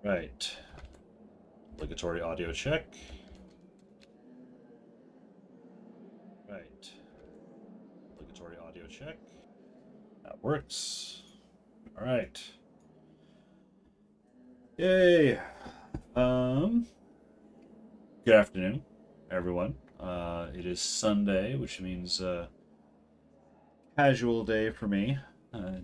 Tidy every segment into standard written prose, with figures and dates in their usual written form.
Right. Obligatory audio check. Right. Obligatory audio check. That works. All right. Yay. Um. Good afternoon, everyone. It is Sunday, which means casual day for me.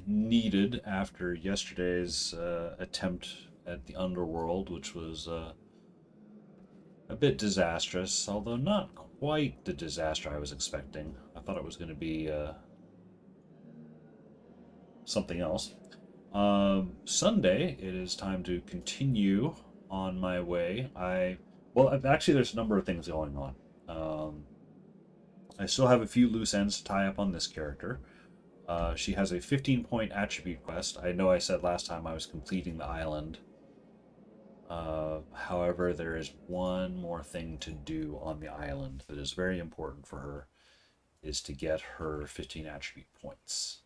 Needed after yesterday's attempt at the underworld, which was a bit disastrous, although not quite the disaster I was expecting. I thought it was going to be something else. Sunday, it is time to continue on my way. Actually, there's a number of things going on. I still have a few loose ends to tie up on this character. She has a 15-point attribute quest. I know I said last time I was completing the island. However, there is one more thing to do on the island that is very important for her, is to get her 15 attribute points.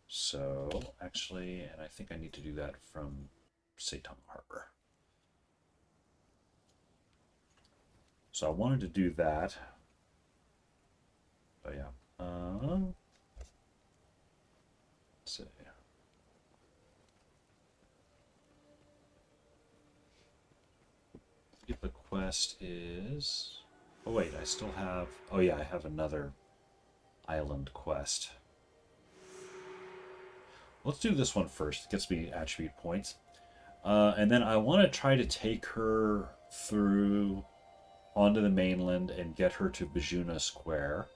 So, actually, and I think I need to do that from Seitung Harbor. So I wanted to do that. But yeah. Let's see. If the quest is... Oh wait, I still have... Oh yeah, I have another island quest. Let's do this one first. It gets me attribute points. And then I want to try to take her through onto the mainland and get her to Bajuna Square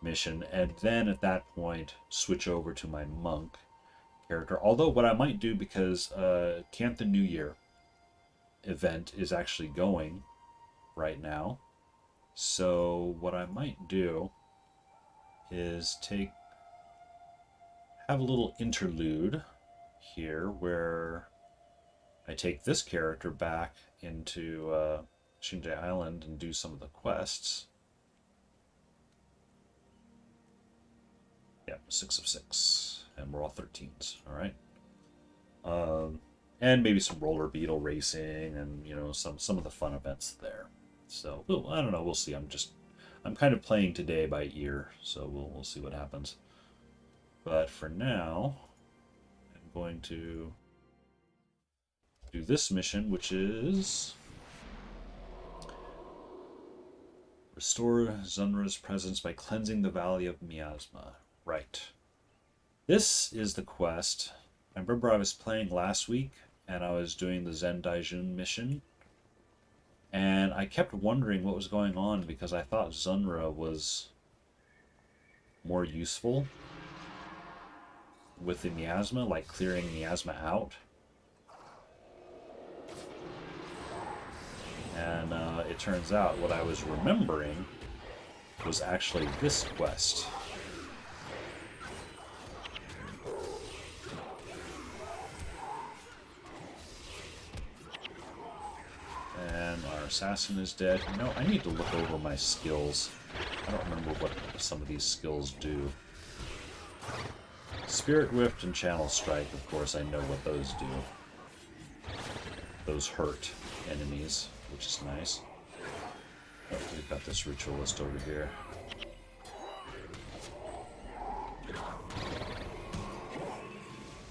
mission. And then at that point, switch over to my monk character. Although what I might do, because Canthan New Year event is actually going right now. So what I might do is have a little interlude here where I take this character back into Shinjai Island and do some of the quests. Yeah, 6 of 6, and we're all 13s. All right. And maybe some roller beetle racing, and some of the fun events there. So I don't know. We'll see. I'm kind of playing today by ear, so we'll see what happens. But for now, I'm going to do this mission, which is restore Sunrah's presence by cleansing the Valley of Miasma. Right. This is the quest. I remember I was playing last week, and I was doing the Zen Daijun mission, and I kept wondering what was going on because I thought Sunrah was more useful with the miasma, like clearing miasma out. And it turns out what I was remembering was actually this quest. And our assassin is dead. I need to look over my skills. I don't remember what some of these skills do. Spirit Rift and Channel Strike, of course, I know what those do. Those hurt enemies, which is nice. Oh, we've got this ritualist over here.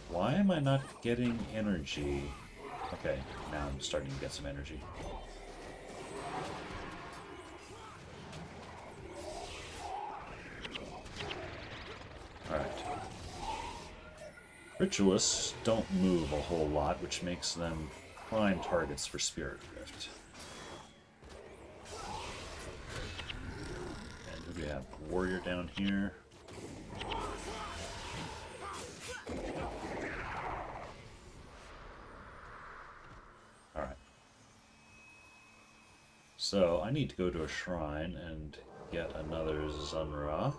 Why am I not getting energy? Okay, now I'm starting to get some energy. Alright. Ritualists don't move a whole lot, which makes them prime targets for Spirit Rift. And we have Warrior down here. Alright. So I need to go to a shrine and get another Sunrah.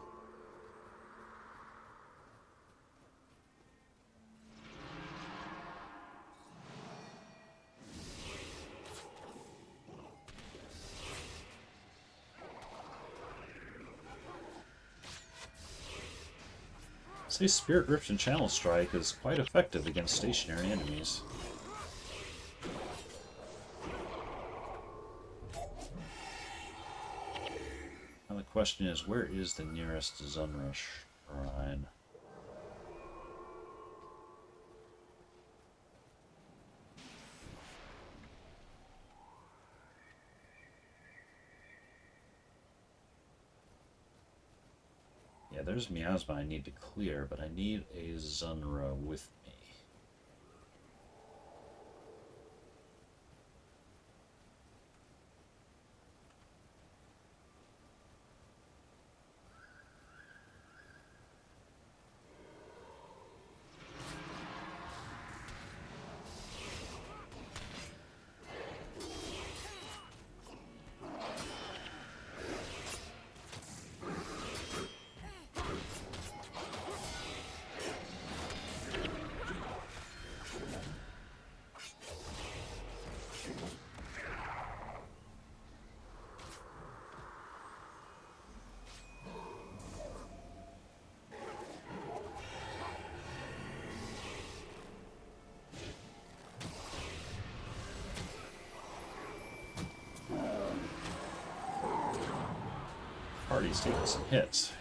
Say Spirit Rift and Channel Strike is quite effective against stationary enemies. Now the question is, where is the nearest Sunrah shrine? Yeah, there's miasma I need to clear, but I need a Sunrah with me. Party's taking some hits.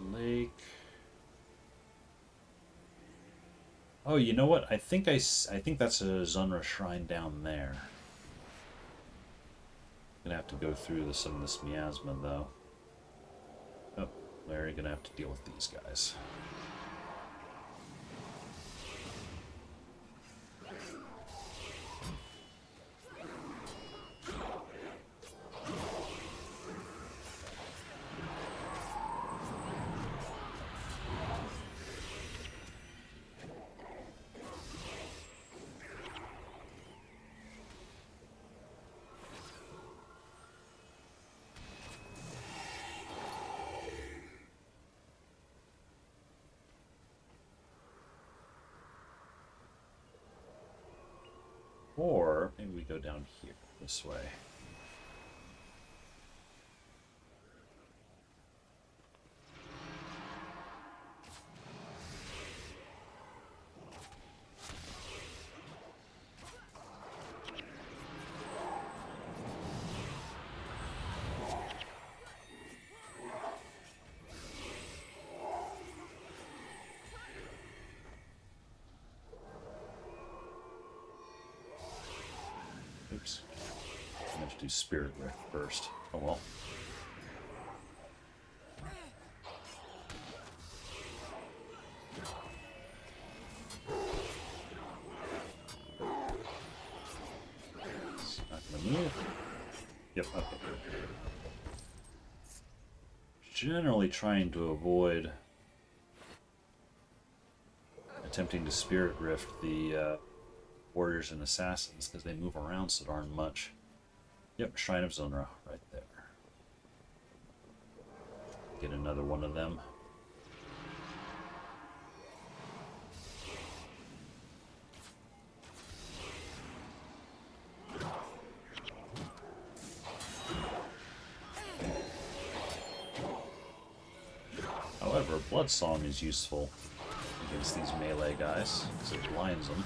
Lake. Oh, you know what? I think that's a Sunrah shrine down there. Gonna have to go through some of this miasma though. Oh, Larry, gonna have to deal with these guys. Or maybe we go down here, this way. Oops. I'm going to do Spirit Rift first. Oh well. It's not going to move. Yep, okay. Generally trying to avoid attempting to Spirit Rift the warriors and assassins because they move around so darn much. Yep, Shrine of Sunrah right there. Get another one of them. However, Bloodsong is useful against these melee guys because it blinds them.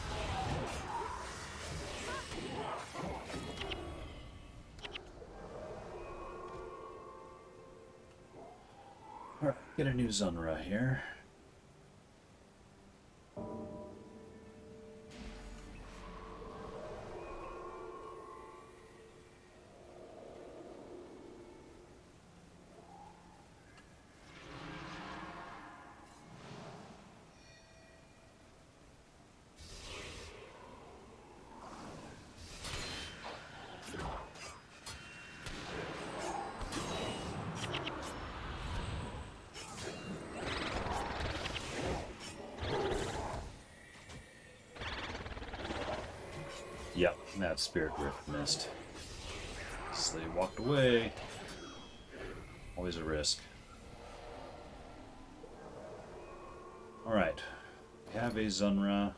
Alright, get a new Sunrah here. Yep, that Spirit Rift missed. So they walked away. Always a risk. Alright. We have a Sunrah.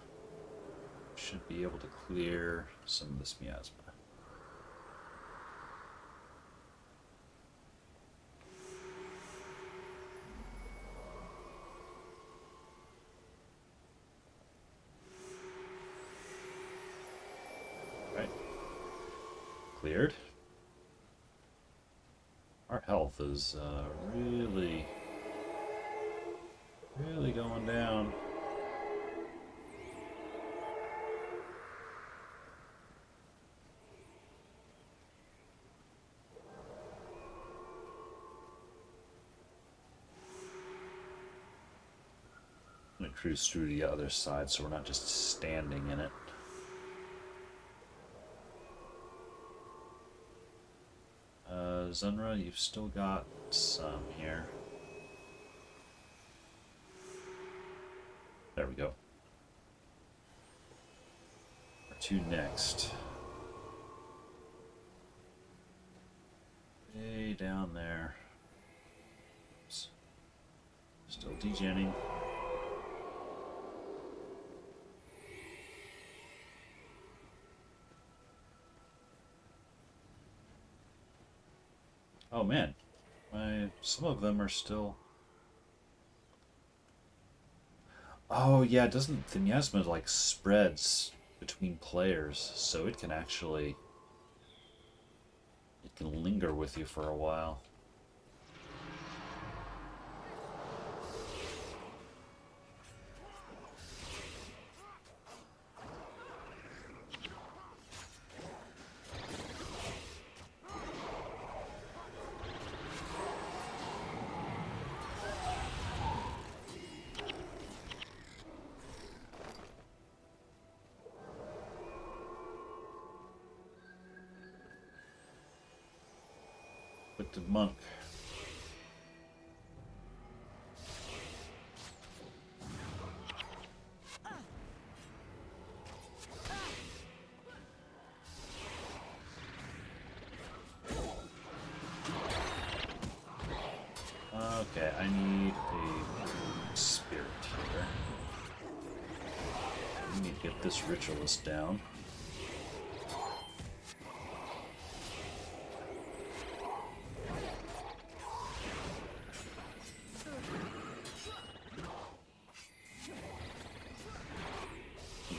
should be able to clear some of this miasma. Right. Cleared. Our health is really going down. I'm going to cruise through to the other side so we're not just standing in it. Sunrah, you've still got some here. There we go. Where to next? Way down there. Oops. Still degenning. Oh man, some of them are still. Oh yeah, doesn't the miasma like spreads between players, so it can actually linger with you for a while. With the monk. Okay, I need a spirit here. We need to get this ritualist down.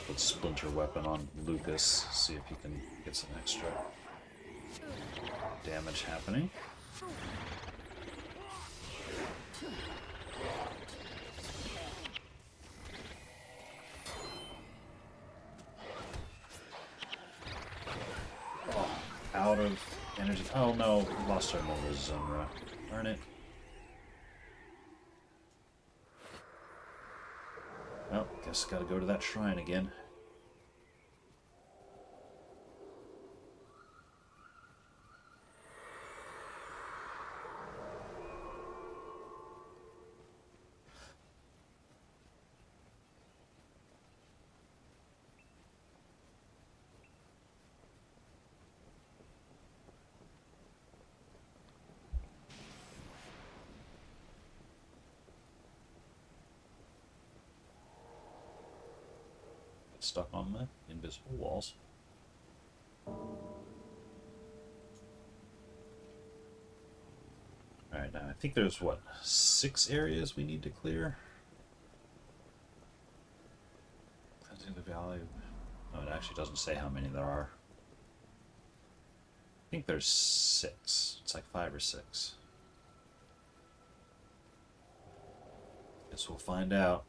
Put splinter weapon on Lucas, see if he can get some extra damage happening. Oh, out of energy. Oh no, lost our Nova Sunrah. Darn it. Well, guess gotta go to that shrine again. Stuck on the invisible walls. Alright, now I think there's, what, 6 areas we need to clear? Cleansing the valley. No, it actually doesn't say how many there are. I think there's 6. It's like 5 or 6. Guess we'll find out.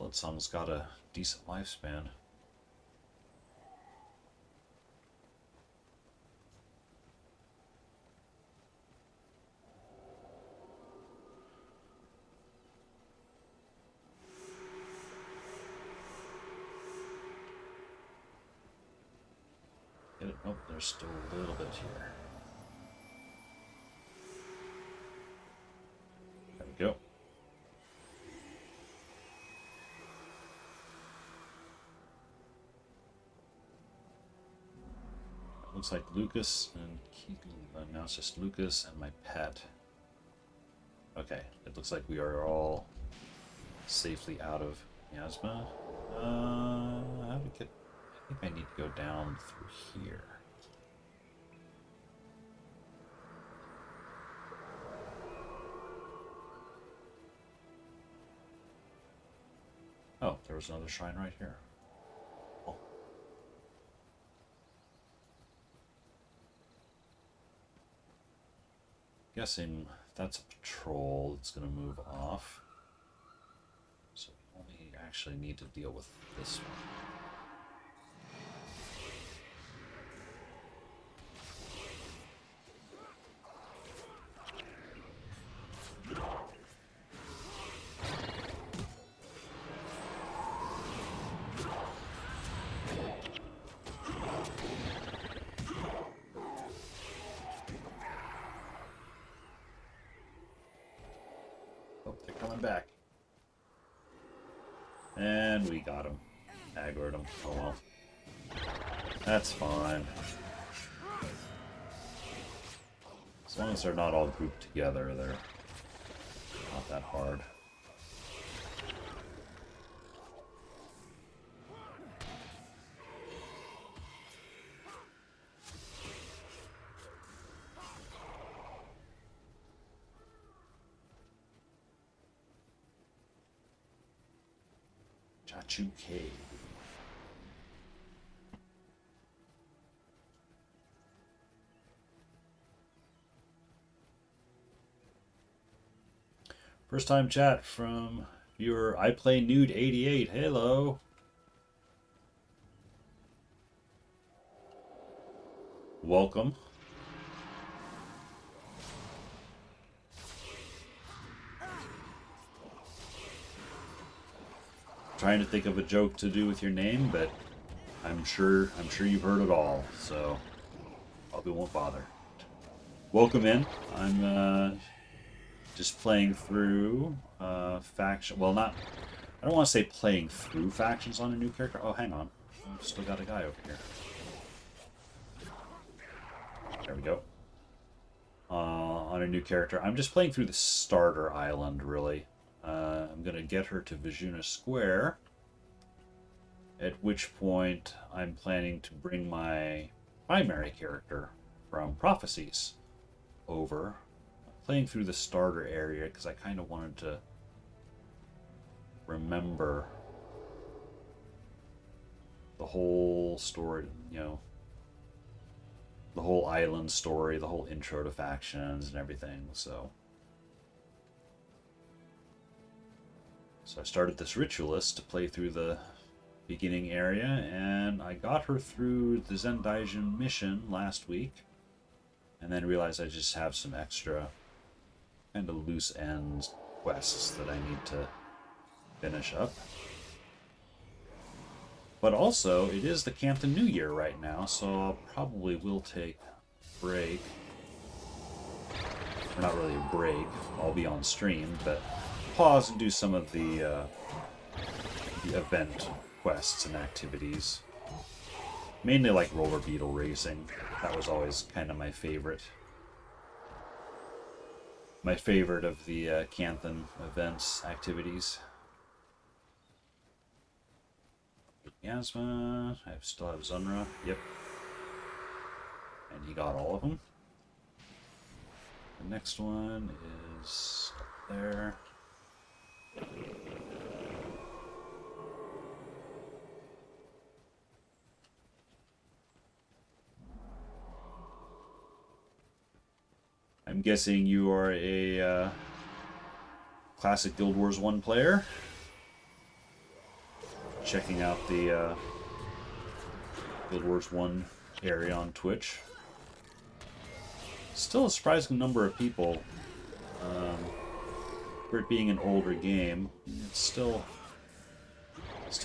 Bloodsun's got a decent lifespan. Get it? Nope, there's still a little bit here. There we go. looks like Lucas and now it's just Lucas and my pet. Okay, it looks like we are all safely out of miasma. How do we get? I think I need to go down through here. Oh, there was another shrine right here. Oh. Guessing that's a patrol that's going to move off. So we only actually need to deal with this one. Back. And we got him. Aggroed him. Oh well. That's fine. As long as they're not all grouped together, they're not that hard. Cave. First time chat from viewer I Play Nude 88. Hello. Welcome. Trying to think of a joke to do with your name, but I'm sure you've heard it all, so probably won't bother. Welcome in. I'm just playing through faction. Well, not. I don't want to say playing through factions on a new character. Oh, hang on. I've still got a guy over here. There we go. On a new character. I'm just playing through the starter island, really. I'm going to get her to Vizhuna Square, at which point I'm planning to bring my primary character from Prophecies over. I'm playing through the starter area because I kind of wanted to remember the whole story, you know, the whole island story, the whole intro to factions and everything, so I started this ritualist to play through the beginning area, and I got her through the Zendaijin mission last week, and then realized I just have some extra kind of loose ends quests that I need to finish up. But also, it is the Canthan New Year right now, so I'll probably will take a break. Or not really a break, I'll be on stream, but pause and do some of the event quests and activities. Mainly like roller beetle racing. That was always kind of my favorite. My favorite of the Canthan events activities. Miasma. I still have Sunrah. Yep. And he got all of them. The next one is up there. I'm guessing you are a classic Guild Wars 1 player. Checking out the Guild Wars 1 area on Twitch. Still a surprising number of people. For it being an older game, it still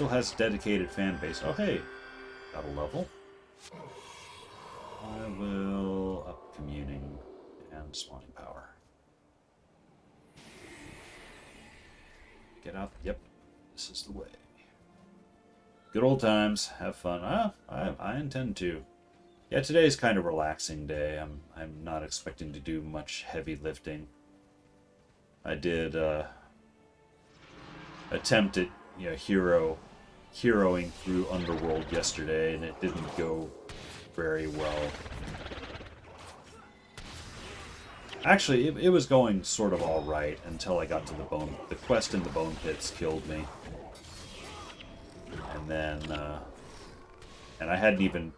has a dedicated fan base. Oh hey, got a level. I will up communing and spawning power. Get out. Yep, this is the way. Good old times. Have fun. I intend to. Yeah, today is kind of a relaxing day. I'm not expecting to do much heavy lifting. I did attempt at heroing through Underworld yesterday, and it didn't go very well. Actually, it was going sort of all right until I got to the quest in the Bone Pits killed me, and then and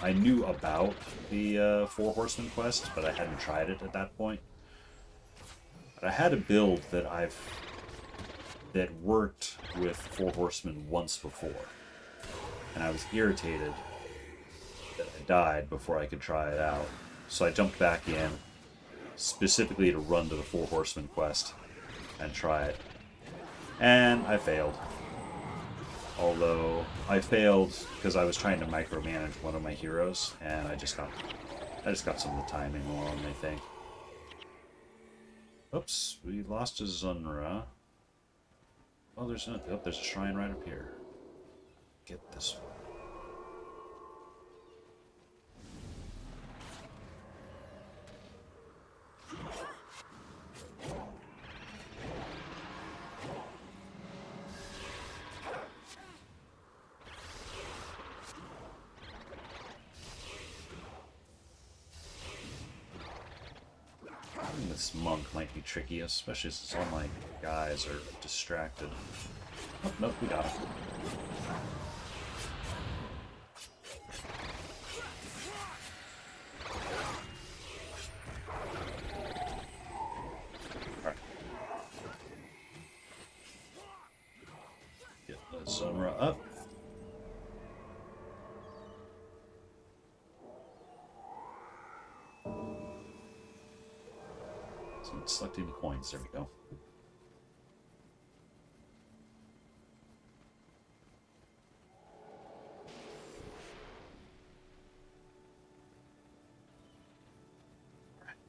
I knew about the Four Horsemen quest, but I hadn't tried it at that point. But I had a build that worked with Four Horsemen once before, and I was irritated that I died before I could try it out. So I jumped back in, specifically to run to the Four Horsemen quest and try it. And I failed. Although I failed because I was trying to micromanage one of my heroes, and I just got some of the timing wrong, I think. Oops, we lost a Sunrah. Oh, there's a shrine right up here. Get this one. This monk might be tricky, especially since all my guys are distracted. Oh, nope, we got it. Alright. Get the Sunrah up. Selecting the coins, there we go.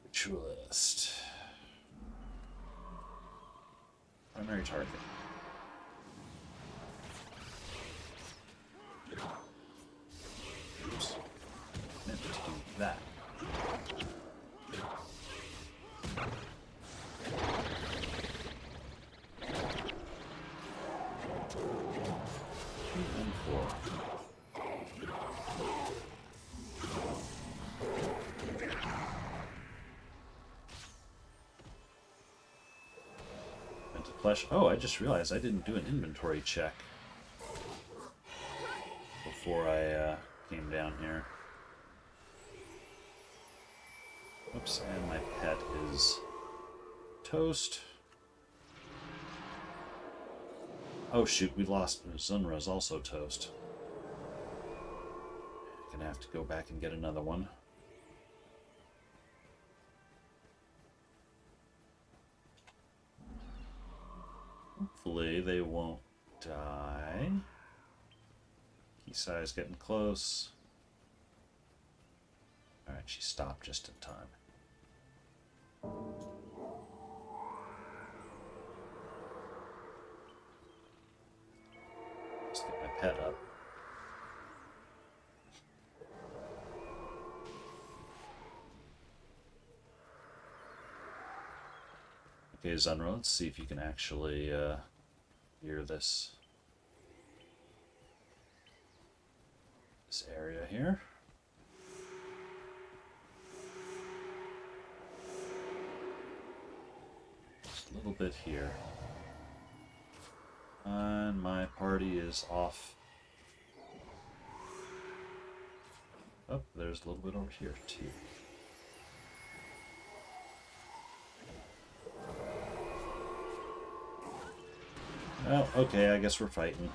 Ritualist. Primary target. Oops. Meant to do that. Flesh. Oh, I just realized I didn't do an inventory check before I came down here. Oops, and my pet is toast. Oh shoot, we lost. Sunrah's also toast. Gonna have to go back and get another one. Hopefully they won't die. Kisai's getting close. Alright, she stopped just in time. Let's get my pet up. Okay, Sunrah, let's see if you can actually hear this area here. Just a little bit here. And my party is off. Oh, there's a little bit over here too. Well, okay, I guess we're fighting.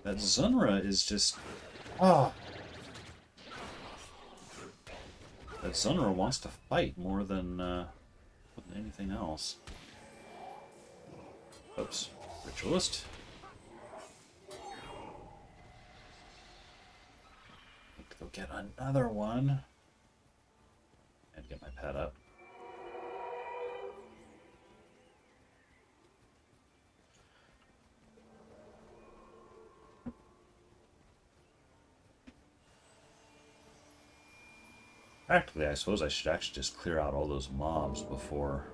That Sunrah is just... Ah! That Sunrah wants to fight more than anything else. Oops. Ritualist. Need to go get another one. And get my pet up. Practically, I suppose I should actually just clear out all those mobs before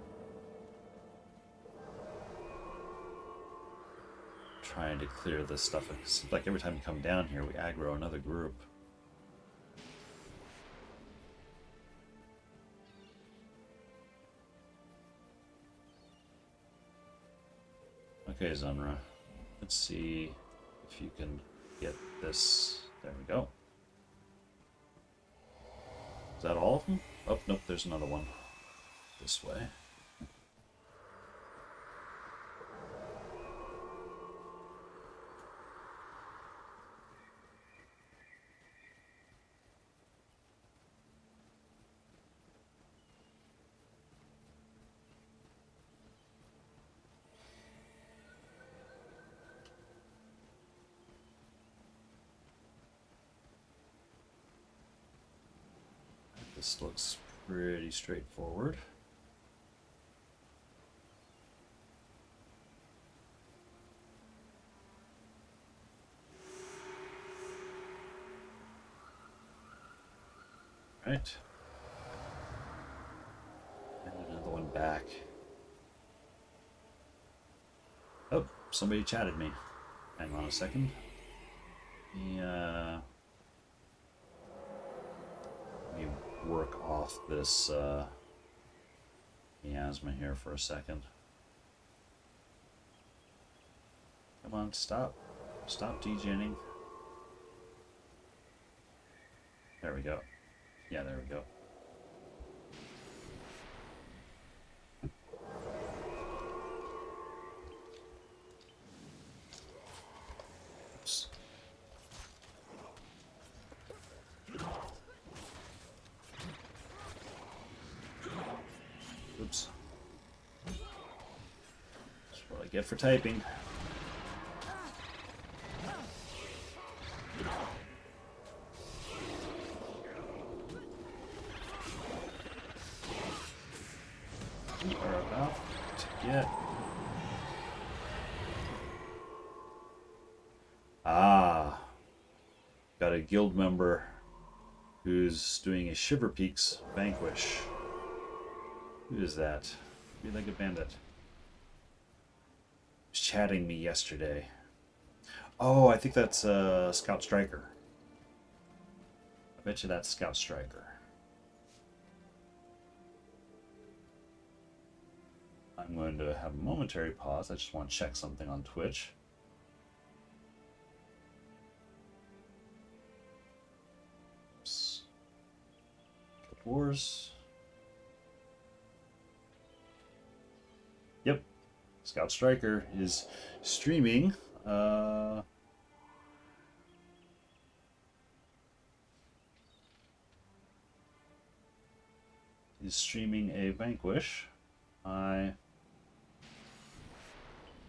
trying to clear this stuff. It seems like every time you come down here, we aggro another group. Okay, Sunrah. Let's see if you can get this. There we go. Is that all of them? Oh, nope, there's another one. This way. This looks pretty straightforward. Right. And another one back. Oh, somebody chatted me. Hang on a second. Let me work off this miasma here for a second. Come on, stop. Stop degenning. There we go. Yeah, there we go. Oops. Oops. That's what I get for typing. We are about to get... got a guild member who's doing a Shiver Peaks Vanquish. Who is that? Three-legged bandit. He was chatting me yesterday. Oh, I think that's Scout Striker. I bet you that's Scout Striker. I'm going to have a momentary pause. I just want to check something on Twitch. Oops. Guild Wars. Yep. Scout Striker is streaming. He's streaming a Vanquish. I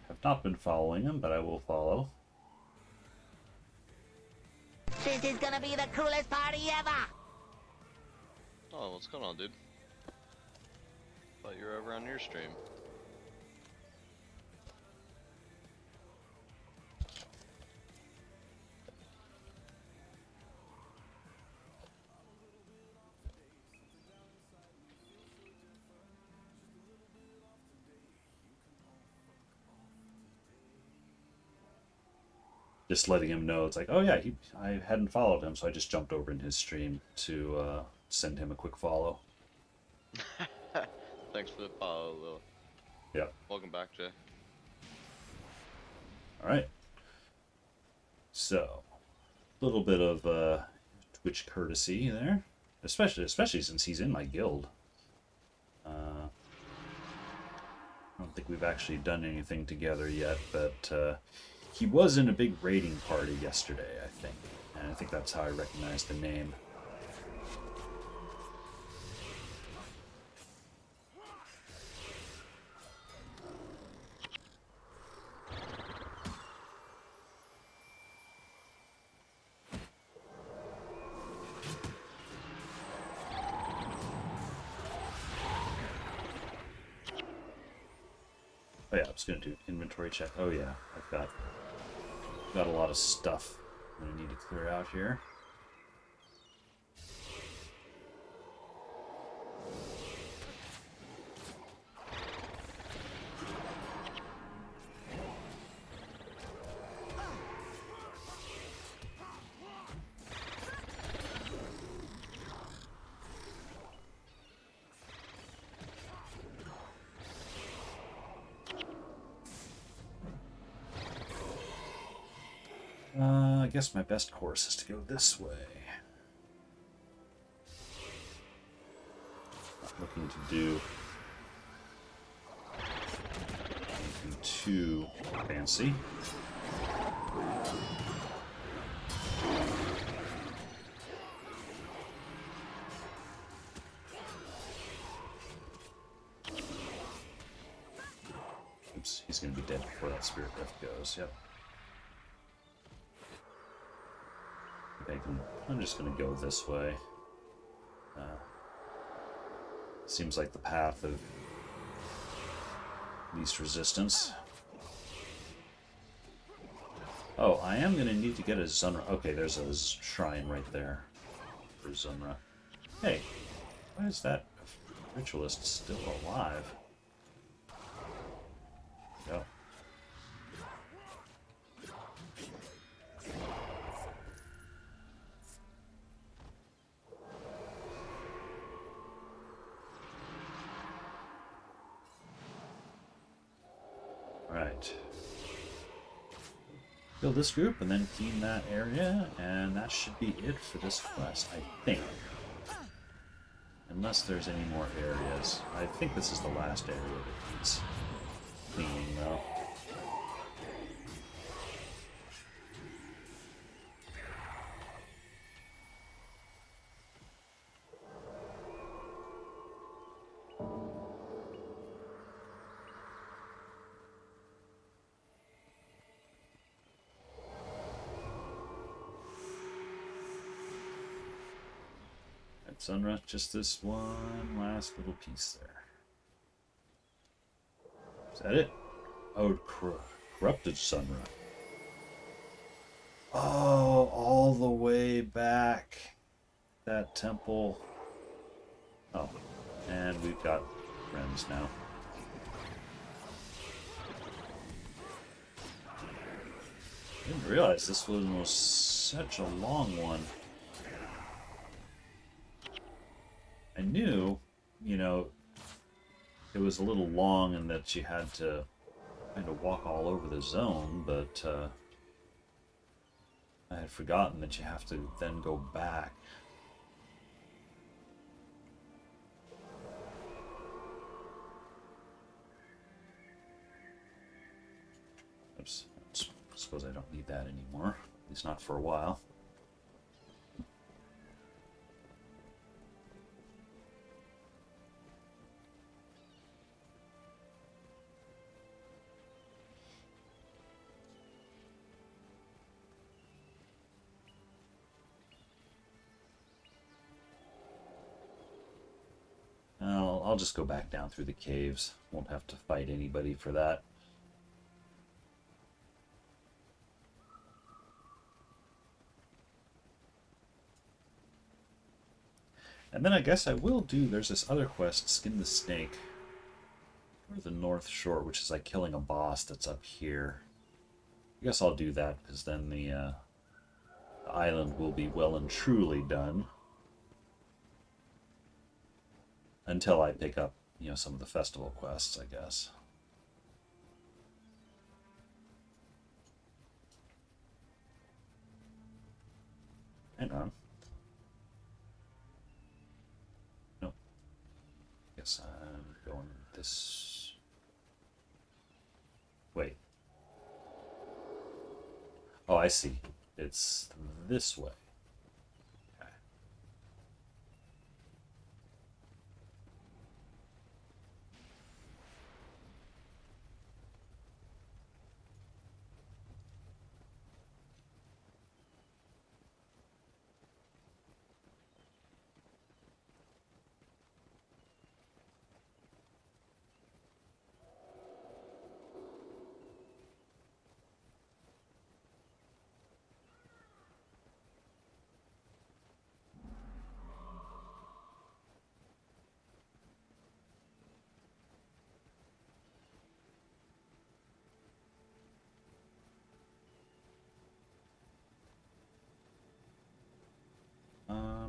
have not been following him, but I will follow. This is gonna be the coolest party ever! Oh, what's going on, dude? Thought you were over on your stream. Just letting him know, it's like, oh yeah, I hadn't followed him, so I just jumped over in his stream to send him a quick follow. Thanks for the follow, Lil. Yeah. Welcome back, Jay. Alright. So, a little bit of Twitch courtesy there. Especially since he's in my guild. I don't think we've actually done anything together yet, but he was in a big raiding party yesterday, I think. And I think that's how I recognized the name. Oh yeah, I was going to do inventory check. Oh yeah, I've got a lot of stuff I'm going to need to clear out here. guess my best course is to go this way. Not looking to do anything too fancy. Oops, he's going to be dead before that Spirit Breath goes. Yep. Okay, I'm just going to go this way. Seems like the path of least resistance. Oh, I am going to need to get a Sunrah. Okay, there's a shrine right there for Sunrah. Hey, why is that ritualist still alive? Go. Alright. Kill this group and then clean that area, and that should be it for this quest, I think. Unless there's any more areas. I think this is the last area that needs cleaning, though. Sunrah, just this one last little piece there. Is that it? Oh, corrupted Sunrah. Oh, all the way back. That temple. Oh, and we've got friends now. I didn't realize this was such a long one. I knew, you know, it was a little long and that you had to kind of walk all over the zone, but I had forgotten that you have to then go back. Oops, I suppose I don't need that anymore, at least not for a while. I'll just go back down through the caves. Won't have to fight anybody for that. And then I guess I will do, there's this other quest, Skin the Snake, or the North Shore, which is like killing a boss that's up here. I guess I'll do that, because then the island will be well and truly done. Until I pick up, you know, some of the festival quests, I guess. Hang on. Nope. Guess I'm going this... Wait. Oh, I see. It's this way.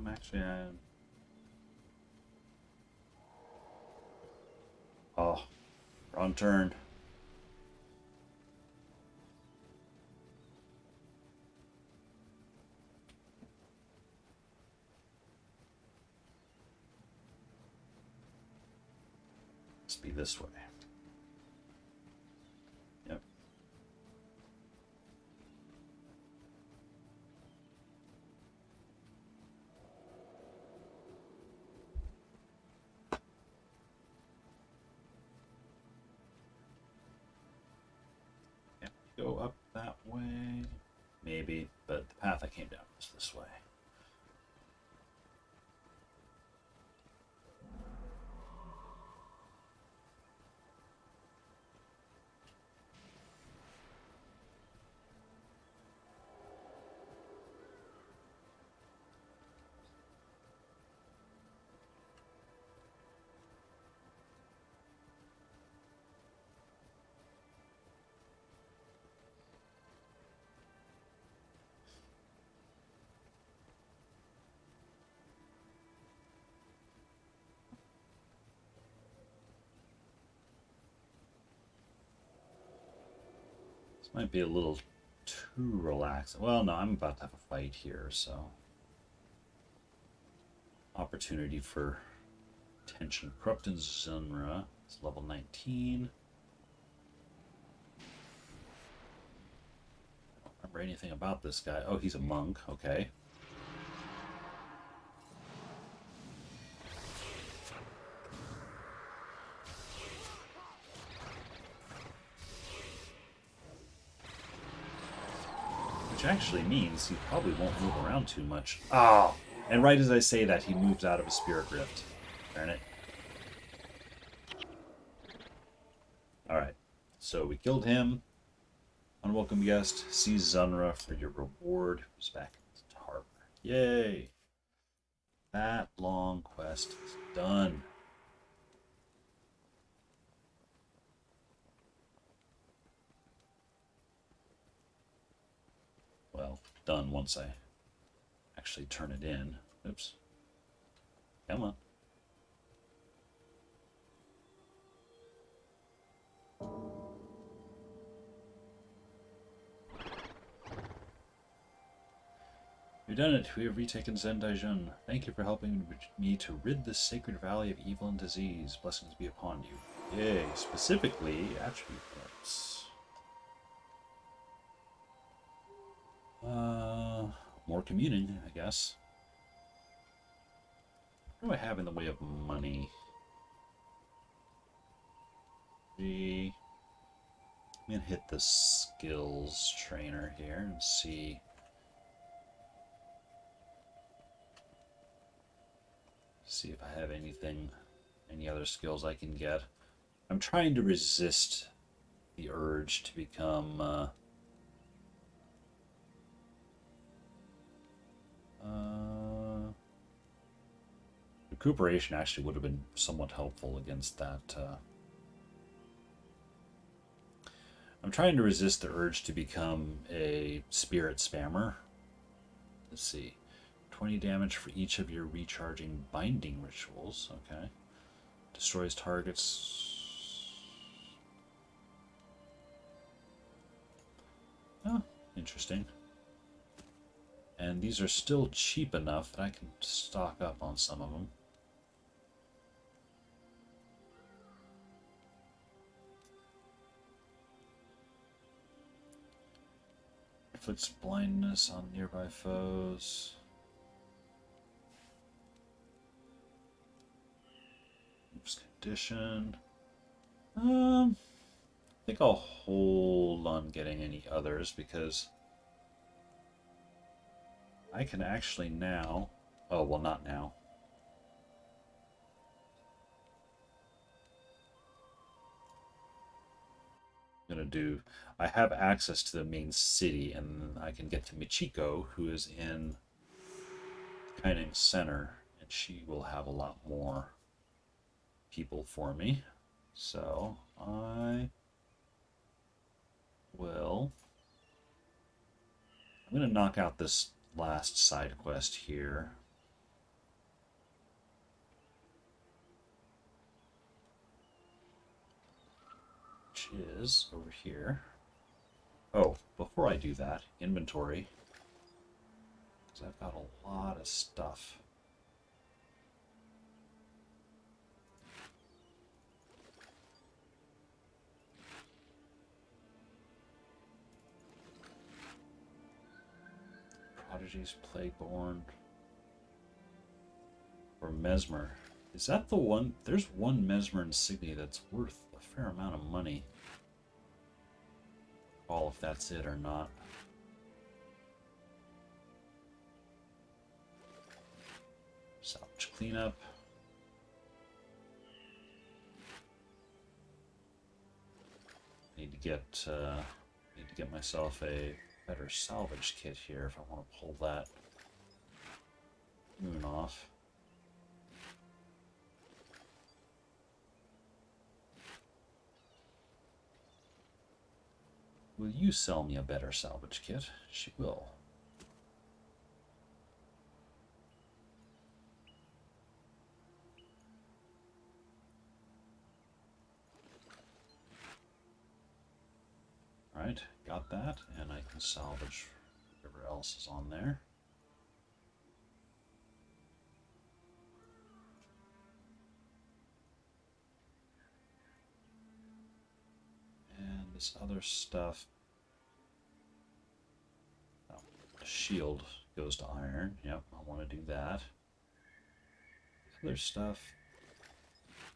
Actually, oh, wrong turn. Must be this way. Yep. Can't go up that way. Maybe, but the path I came down was this way. Might be a little too relaxed. Well, no, I'm about to have a fight here, so opportunity for tension. Corrupted Sunrah. It's level 19. I don't remember anything about this guy. Oh, he's a monk. Okay. Which actually means he probably won't move around too much. Oh! And right as I say that, he moves out of his spirit rift. Darn it. Alright. So we killed him. Unwelcome guest. See Sunrah for your reward. He's back to harbor. Yay! That long quest is done. Well, done once I actually turn it in. Oops. Come on. We've done it. We have retaken Zendaijan. Thank you for helping me to rid this sacred valley of evil and disease. Blessings be upon you. Yay. Specifically, attribute points. More communing, I guess. What do I have in the way of money? I'm gonna hit the skills trainer here and see. See if I have anything, any other skills I can get. I'm trying to resist the urge to become recuperation actually would have been somewhat helpful against that. I'm trying to resist the urge to become a spirit spammer. Let's see. 20 damage for each of your recharging binding rituals. Okay. Destroys targets. Oh, interesting. And these are still cheap enough that I can stock up on some of them. Inflicts blindness on nearby foes. Moves condition. I think I'll hold on getting any others because I can actually now... Oh, well, not now. I'm gonna do... I have access to the main city, and I can get to Michiko, who is in Kaining Center, and she will have a lot more people for me. So, I will... I'm gonna knock out this last side quest here. Which is over here. Oh, before I do that, inventory. Because I've got a lot of stuff. effigies, Plagueborn, or Mesmer. Is that the one? There's one Mesmer insignia that's worth a fair amount of money. All if that's it or not. Salvage cleanup. Need to get myself a better salvage kit here if I want to pull that moon off. Will you sell me a better salvage kit? She will. Alright, got that, and I can salvage whatever else is on there. And this other stuff. Oh, the shield goes to iron. Yep, I want to do that. The other stuff,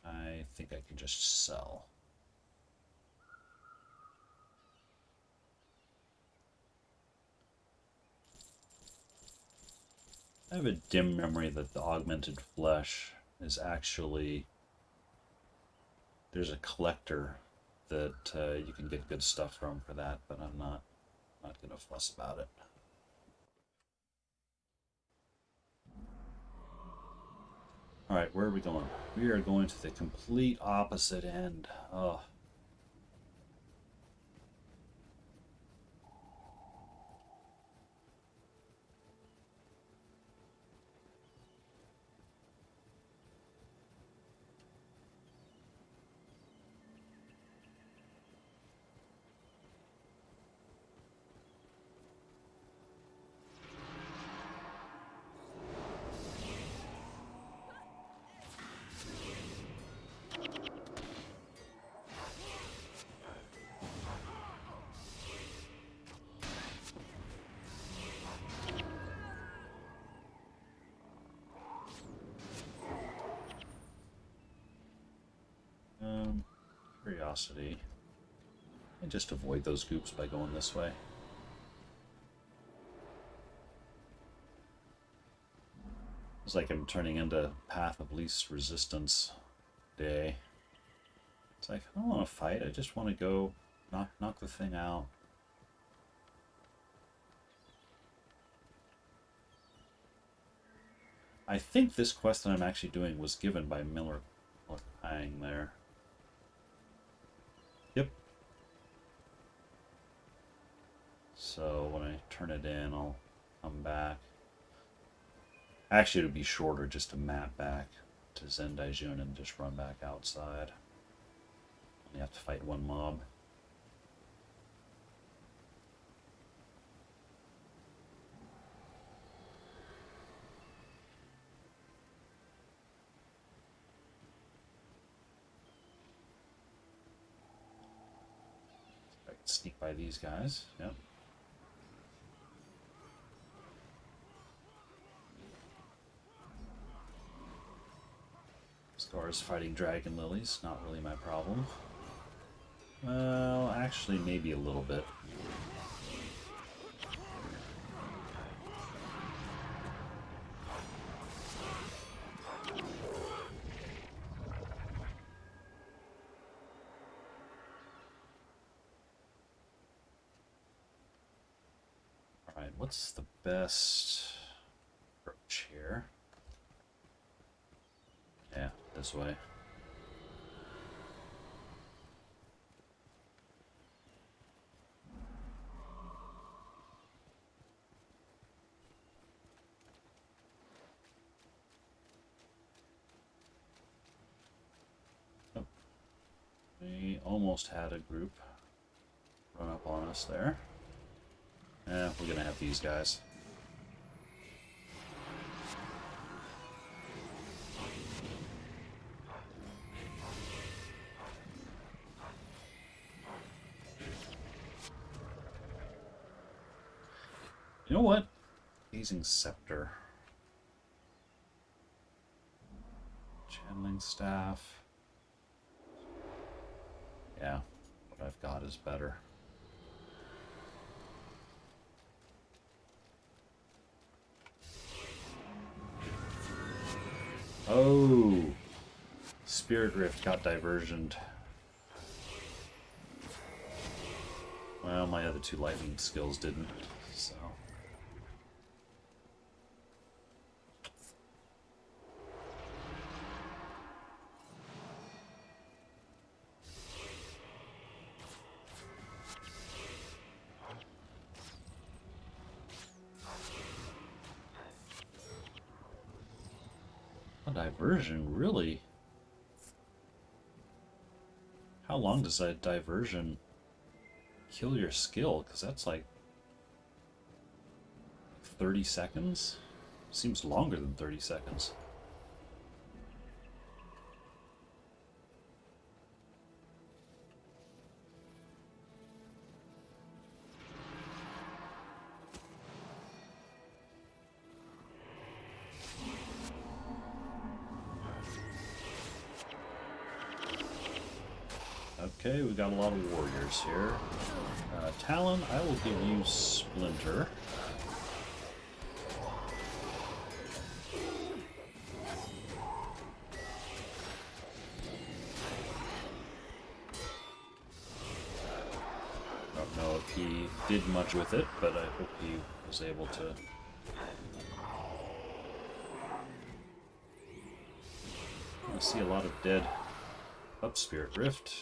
I think I can just sell. I have a dim memory that the augmented flesh is actually, there's a collector that you can get good stuff from for that, but I'm not gonna fuss about it. All right, where are we going? We are going to the complete opposite end. Oh. Curiosity. And just avoid those goops by going this way. It's like I'm turning into Path of Least Resistance day. It's like, I don't want to fight, I just want to go knock the thing out. I think this quest that I'm actually doing was given by Miller Hang there. Yep. So when I turn it in, I'll come back. Actually, it would be shorter just to map back to Zendaijun and just run back outside. Only have to fight one mob. I can sneak by these guys. Yep. As far as fighting dragon lilies, not really my problem. Well, actually, maybe a little bit. Alright, what's the best approach here? Yeah, this way. Oh. We almost had a group run up on us there. Yeah, we're gonna have these guys. You know what? Phasing Scepter. Channeling Staff. Yeah, what I've got is better. Oh! Spirit Rift got diversioned. Well, my other two lightning skills didn't, so... A diversion, really? How long does that diversion kill your skill? Because that's like 30 seconds? Seems longer than 30 seconds. Okay, we got a lot of warriors here. Talon, I will give you Splinter. Don't know if he did much with it, but I hope he was able to. I see a lot of dead up Spirit Rift.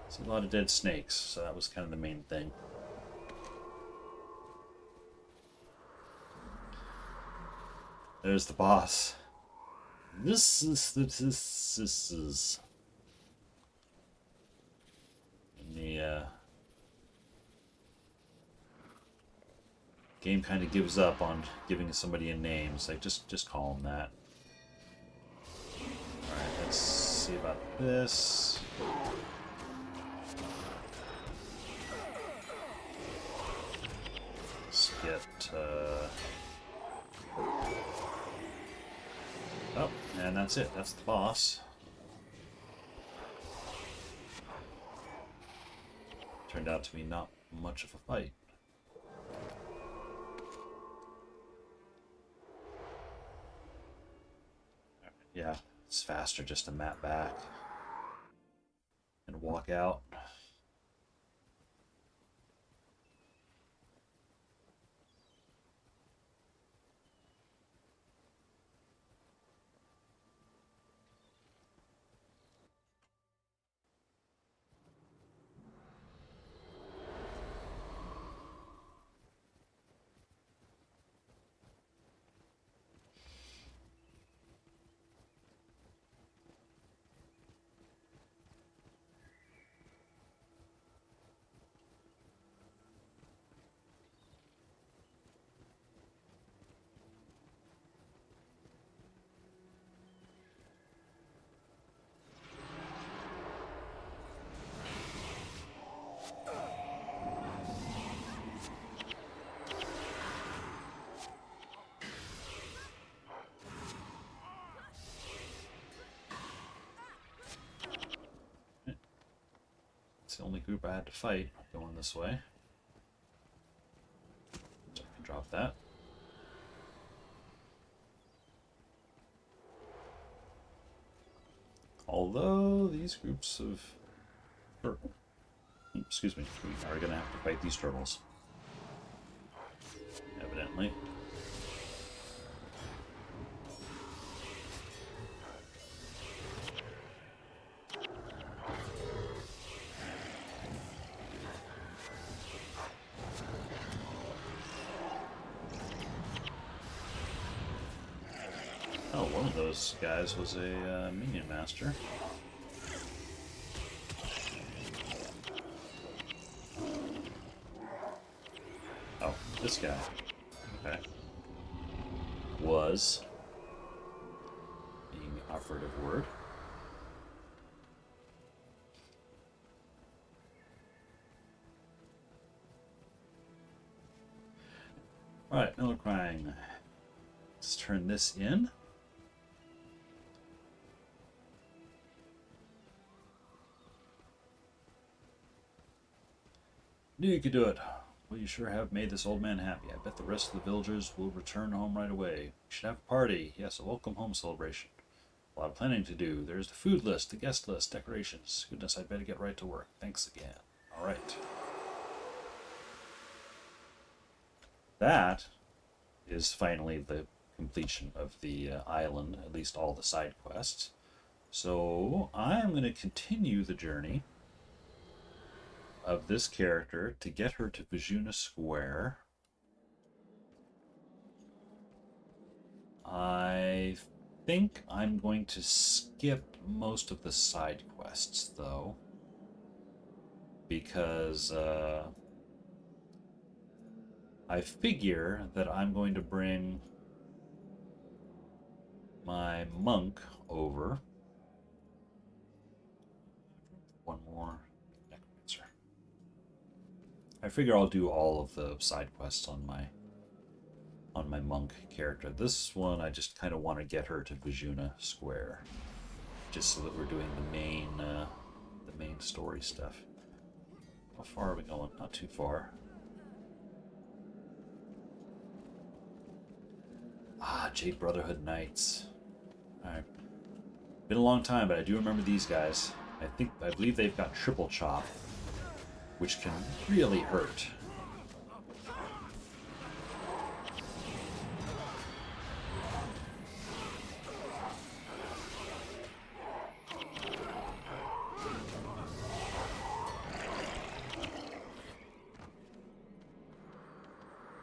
See a lot of dead snakes, so that was kind of the main thing. There's the boss. This is. And the game kind of gives up on giving somebody a name. It's like just call him that. All right, let's see about this. Let's get. Oh, and that's it. That's the boss. Turned out to be not much of a fight. Yeah, it's faster just to map back and walk out. The only group I had to fight going this way. So I can drop that. Although these groups of... excuse me, we are going to have to fight these turtles. Evidently. Oh, one of those guys was a minion master. Oh, this guy. Okay. Was being the operative word. Right, Millicrying. Let's turn this in. Knew you could do it. Well, you sure have made this old man happy. I bet the rest of the villagers will return home right away. We should have a party. Yes, a welcome home celebration. A lot of planning to do. There's the food list, the guest list, decorations. Goodness, I'd better get right to work. Thanks again. All right. That is finally the completion of the island, at least all the side quests. So I'm going to continue the journey of this character to get her to Vizhuna Square. I think I'm going to skip most of the side quests, though, because I figure that I'm going to bring my monk over. One more necromancer. I figure I'll do all of the side quests on my monk character. This one I just kind of want to get her to Vizhuna Square, just so that we're doing the main story stuff. How far are we going? Not too far. Ah, Jade Brotherhood Knights. Alright. Been a long time, but I do remember these guys. I believe they've got triple chop, which can really hurt.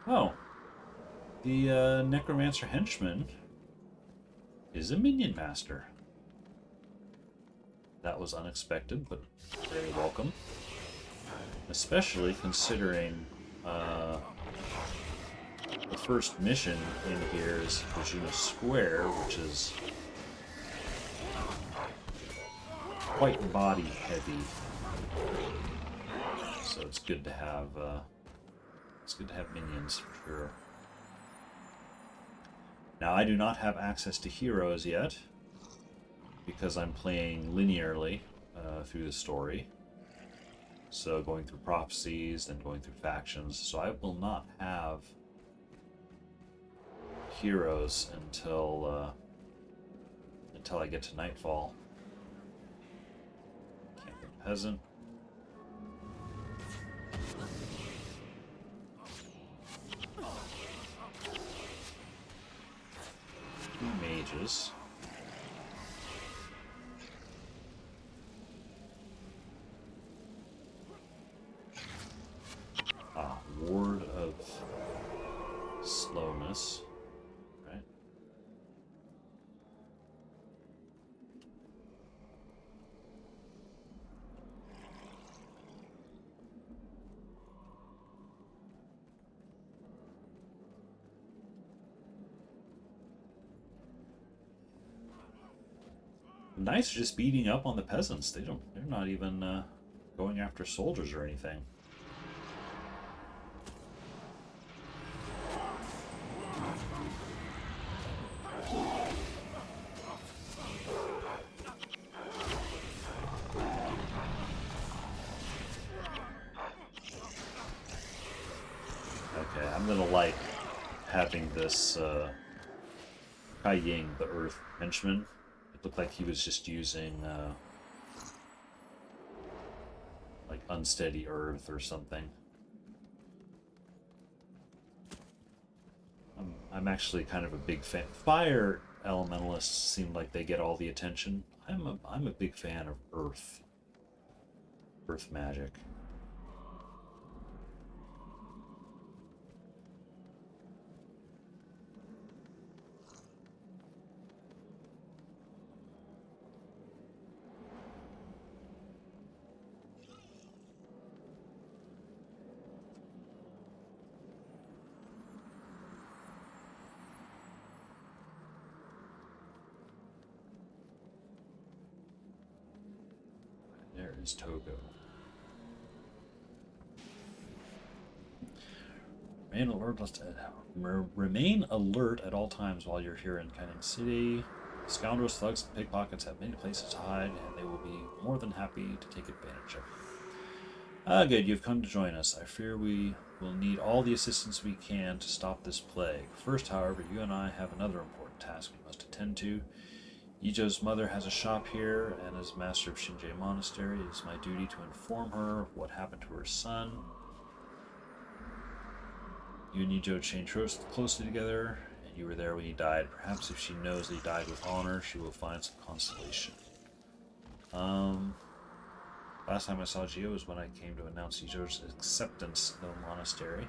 Oh. The Necromancer Henchman is a minion master. That was unexpected, but very welcome. Especially considering the first mission in here is Vizhuna Square, which is quite body heavy. So it's good to have minions for sure. Now I do not have access to heroes yet, because I'm playing linearly through the story. So going through prophecies, then going through factions. So I will not have heroes until I get to Nightfall. Canthan Peasant. Two mages. Ward of slowness, right? Knights are just beating up on the peasants. They're not even going after soldiers or anything. Okay, I'm gonna like having this Kai Ying, the Earth Henchman. It looked like he was just using like unsteady earth or something. I'm actually kind of a big fan. Fire elementalists seem like they get all the attention. I'm a big fan of earth magic. There is Togo. Remain alert at all times while you're here in Canthan City. Scoundrels, thugs, and pickpockets have many places to hide, and they will be more than happy to take advantage of you. Ah, good, you've come to join us. I fear we will need all the assistance we can to stop this plague. First, however, you and I have another important task we must attend to. Ijo's mother has a shop here, and as master of Shinjei Monastery, it is my duty to inform her of what happened to her son. You and Ijo chained closely together, and you were there when he died. Perhaps if she knows that he died with honor, she will find some consolation. Last time I saw Gio was when I came to announce Ijo's acceptance of the monastery.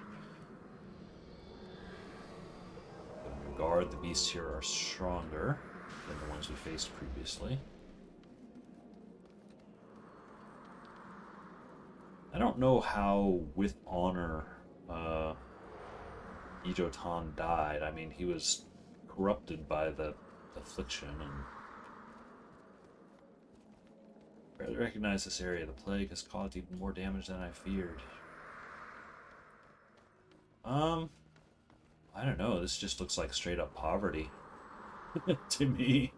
But in regard, the beasts here are stronger than the ones we faced previously. I don't know how, with honor, Ijo-tan died. I mean, he was corrupted by the affliction and barely recognize this area. The plague has caused even more damage than I feared. I don't know. This just looks like straight up poverty to me.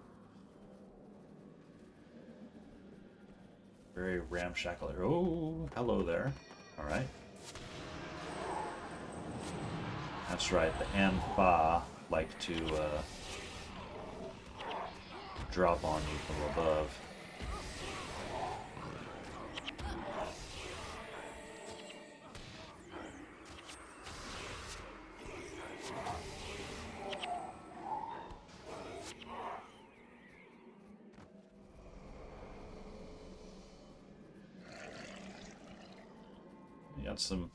Very ramshackle. Oh, hello there. All right. That's right. The Anfa like to drop on you from above. Got some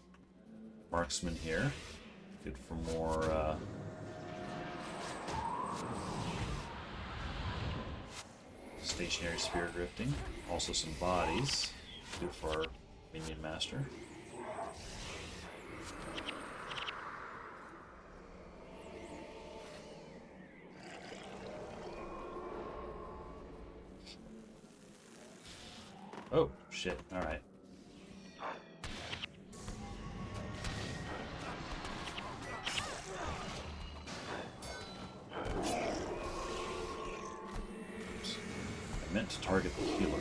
marksmen here. Good for more stationary spirit drifting. Also some bodies. Good for our minion master. Oh, shit. Alright. Meant to target the healer.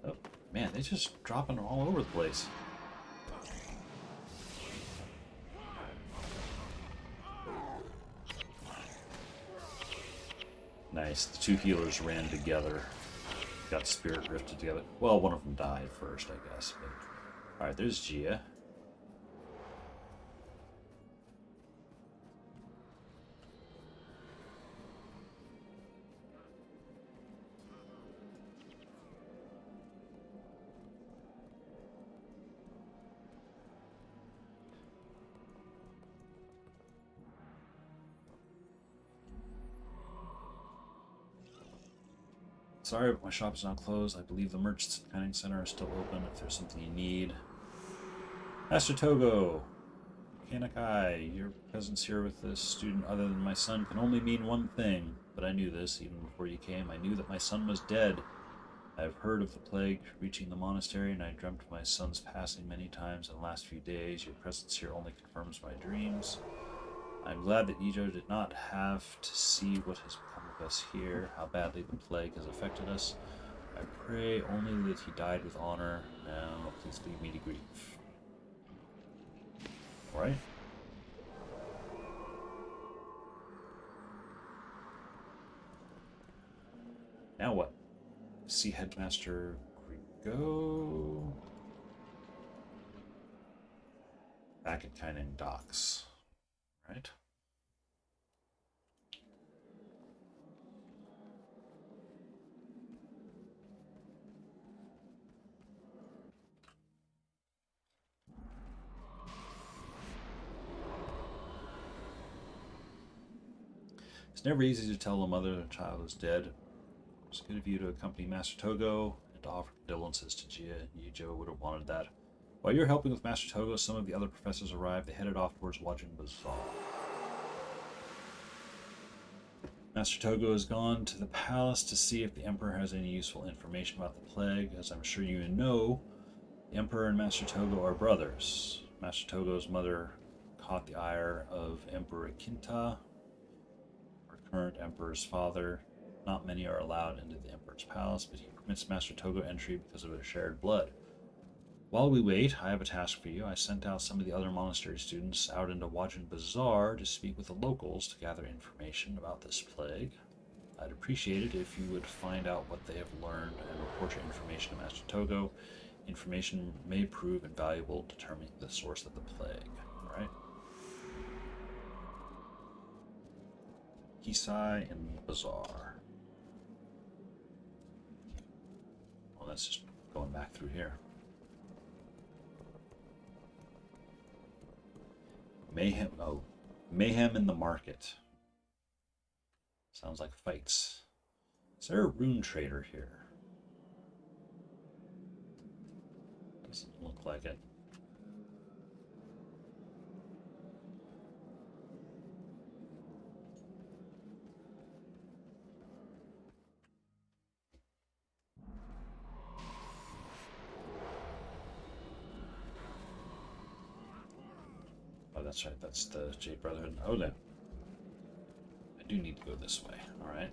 Oh, man, they're just dropping all over the place. Nice. The two healers ran together. Got spirit drifted together. Well, one of them died first, I guess. But alright, there's Gia. Sorry, but my shop is now closed. I believe the merchants at the Canthan Center are still open if there's something you need. Master Togo! Kanakai, your presence here with this student other than my son can only mean one thing. But I knew this, even before you came. I knew that my son was dead. I have heard of the plague reaching the monastery, and I dreamt of my son's passing many times in the last few days. Your presence here only confirms my dreams. I'm glad that Ijo did not have to see what has become of us here, how badly the plague has affected us. I pray only that he died with honor. Now, please leave me to grieve. Alright. Now what? See Headmaster Grigo. Back at Canthan Docks. Right? It's never easy to tell a mother a child is dead. It's good of you to accompany Master Togo and to offer condolences to Gia. Yijo would have wanted that. While you're helping with Master Togo, some of the other professors arrived. They headed off towards Wajin Bazaar. Master Togo has gone to the palace to see if the Emperor has any useful information about the plague. As I'm sure you know, the Emperor and Master Togo are brothers. Master Togo's mother caught the ire of Emperor Kinta, our current Emperor's father. Not many are allowed into the Emperor's palace, but he permits Master Togo entry because of their shared blood. While we wait, I have a task for you. I sent out some of the other monastery students out into Wajin Bazaar to speak with the locals to gather information about this plague. I'd appreciate it if you would find out what they have learned and report your information to Master Togo. Information may prove invaluable in determining the source of the plague. Alright? Kisai and Bazaar. Well, that's just going back through here. Mayhem. Oh, mayhem in the market. Sounds like fights. Is there a rune trader here? Doesn't look like it. Oh, that's right. That's the Jade Brotherhood. Oh, no. I do need to go this way. All right.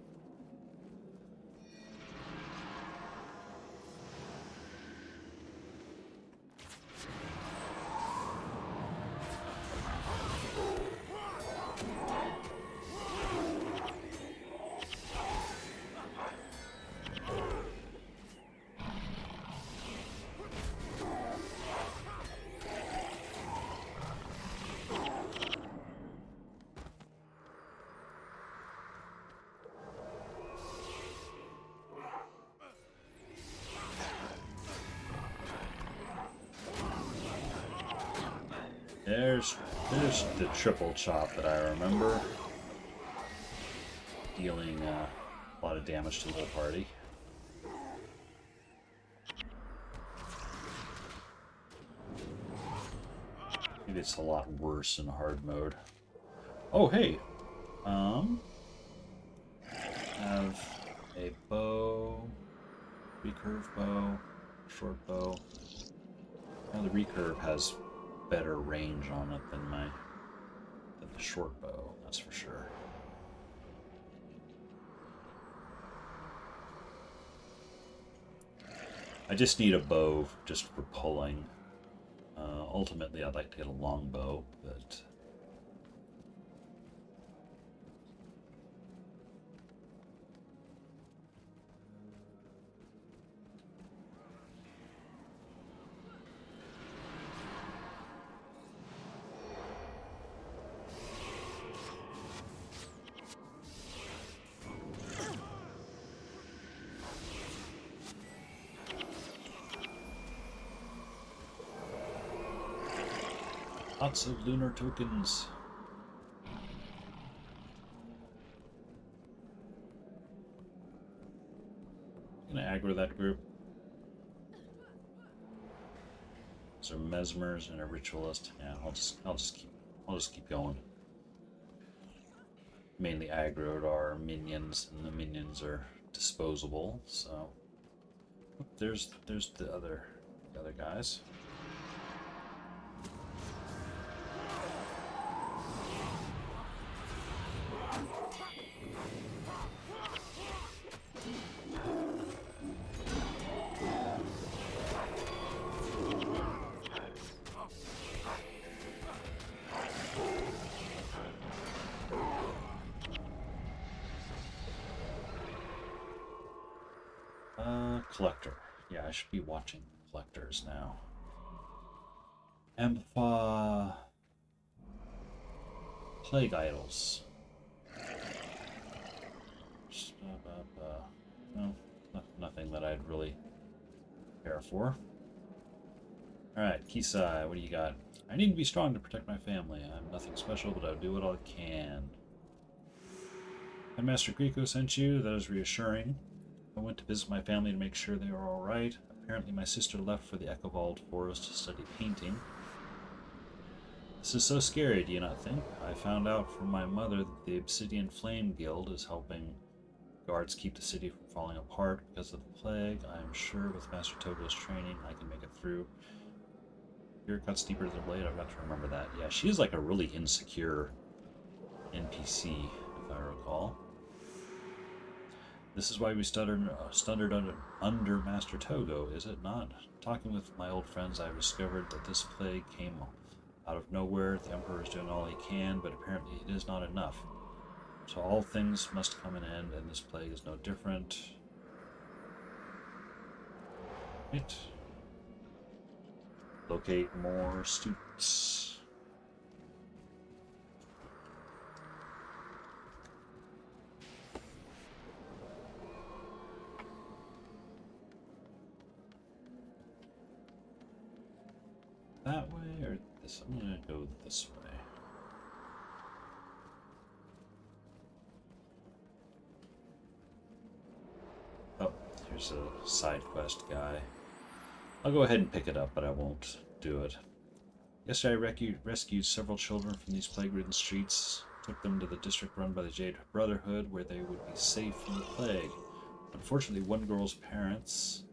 There's the triple chop that I remember, dealing a lot of damage to the whole party. Maybe it's a lot worse in hard mode. Oh, hey! Have a bow, recurve bow, short bow. Now the recurve has better range on it than the short bow, that's for sure. I just need a bow just for pulling. Ultimately, I'd like to get a long bow, but lots of lunar tokens. I'm gonna aggro that group. Those are mesmers and a ritualist. Yeah, I'll just keep going. Mainly aggroed are minions, and the minions are disposable. So there's the other guys. Collector. Yeah, I should be watching collectors now. Empha. Plague idols. No, nothing that I'd really care for. Alright, Kisai, what do you got? I need to be strong to protect my family. I'm nothing special, but I'll do what I can. Headmaster Grieco sent you. That is reassuring. I went to visit my family to make sure they were all right. Apparently my sister left for the Echovald Forest to study painting. This is so scary, do you not think? I found out from my mother that the Obsidian Flame Guild is helping guards keep the city from falling apart because of the plague. I am sure with Master Togo's training I can make it through. Fear cuts deeper than the blade. I've got to remember that. Yeah, she's like a really insecure NPC, if I recall. This is why we stuttered under Master Togo, is it not? Talking with my old friends, I discovered that this plague came out of nowhere. The Emperor is doing all he can, but apparently it is not enough. So all things must come an end, and this plague is no different. Right. Locate more students. That way or this? I'm gonna go this way. Oh, here's a side quest guy. I'll go ahead and pick it up, but I won't do it. Yesterday I rescued several children from these plague-ridden streets, took them to the district run by the Jade Brotherhood, where they would be safe from the plague. Unfortunately, one girl's parents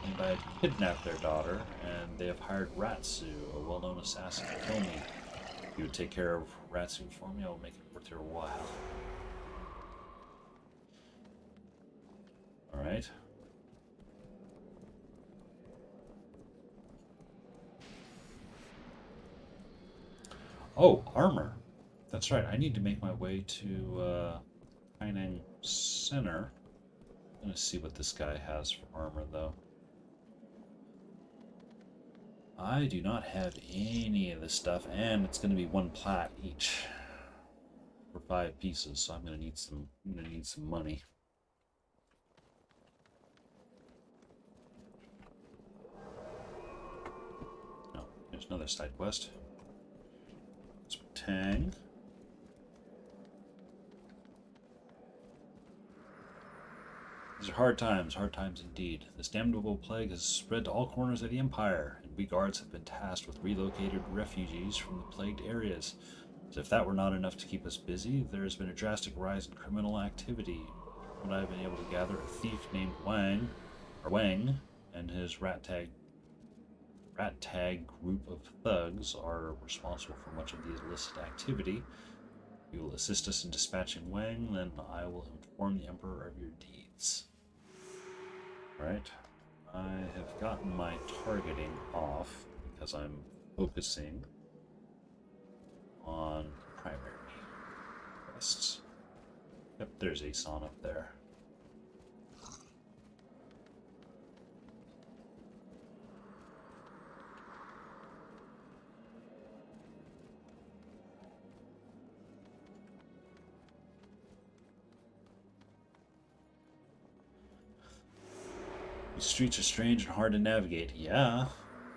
claimed I had kidnapped their daughter, and they have hired Ratsu, a well-known assassin, to kill me. If you would take care of Ratsu for me, I will make it worth your while. Alright. Oh, armor. That's right, I need to make my way to Hainan Center. I'm going to see what this guy has for armor, though. I do not have any of this stuff, and it's going to be 1 plat each for 5 pieces, so I'm going to need some money. Oh, there's another side quest. Some Tang. These are hard times indeed. This damnable plague has spread to all corners of the Empire, and we guards have been tasked with relocated refugees from the plagued areas. As if that were not enough to keep us busy, there has been a drastic rise in criminal activity. From what I've been able to gather, a thief named Wang, and his rat tag group of thugs are responsible for much of the illicit activity. If you will assist us in dispatching Wang, then I will inform the Emperor of your deeds. Right. I have gotten my targeting off because I'm focusing on primary quests. Yep, there's Aeson up there. These streets are strange and hard to navigate. Yeah.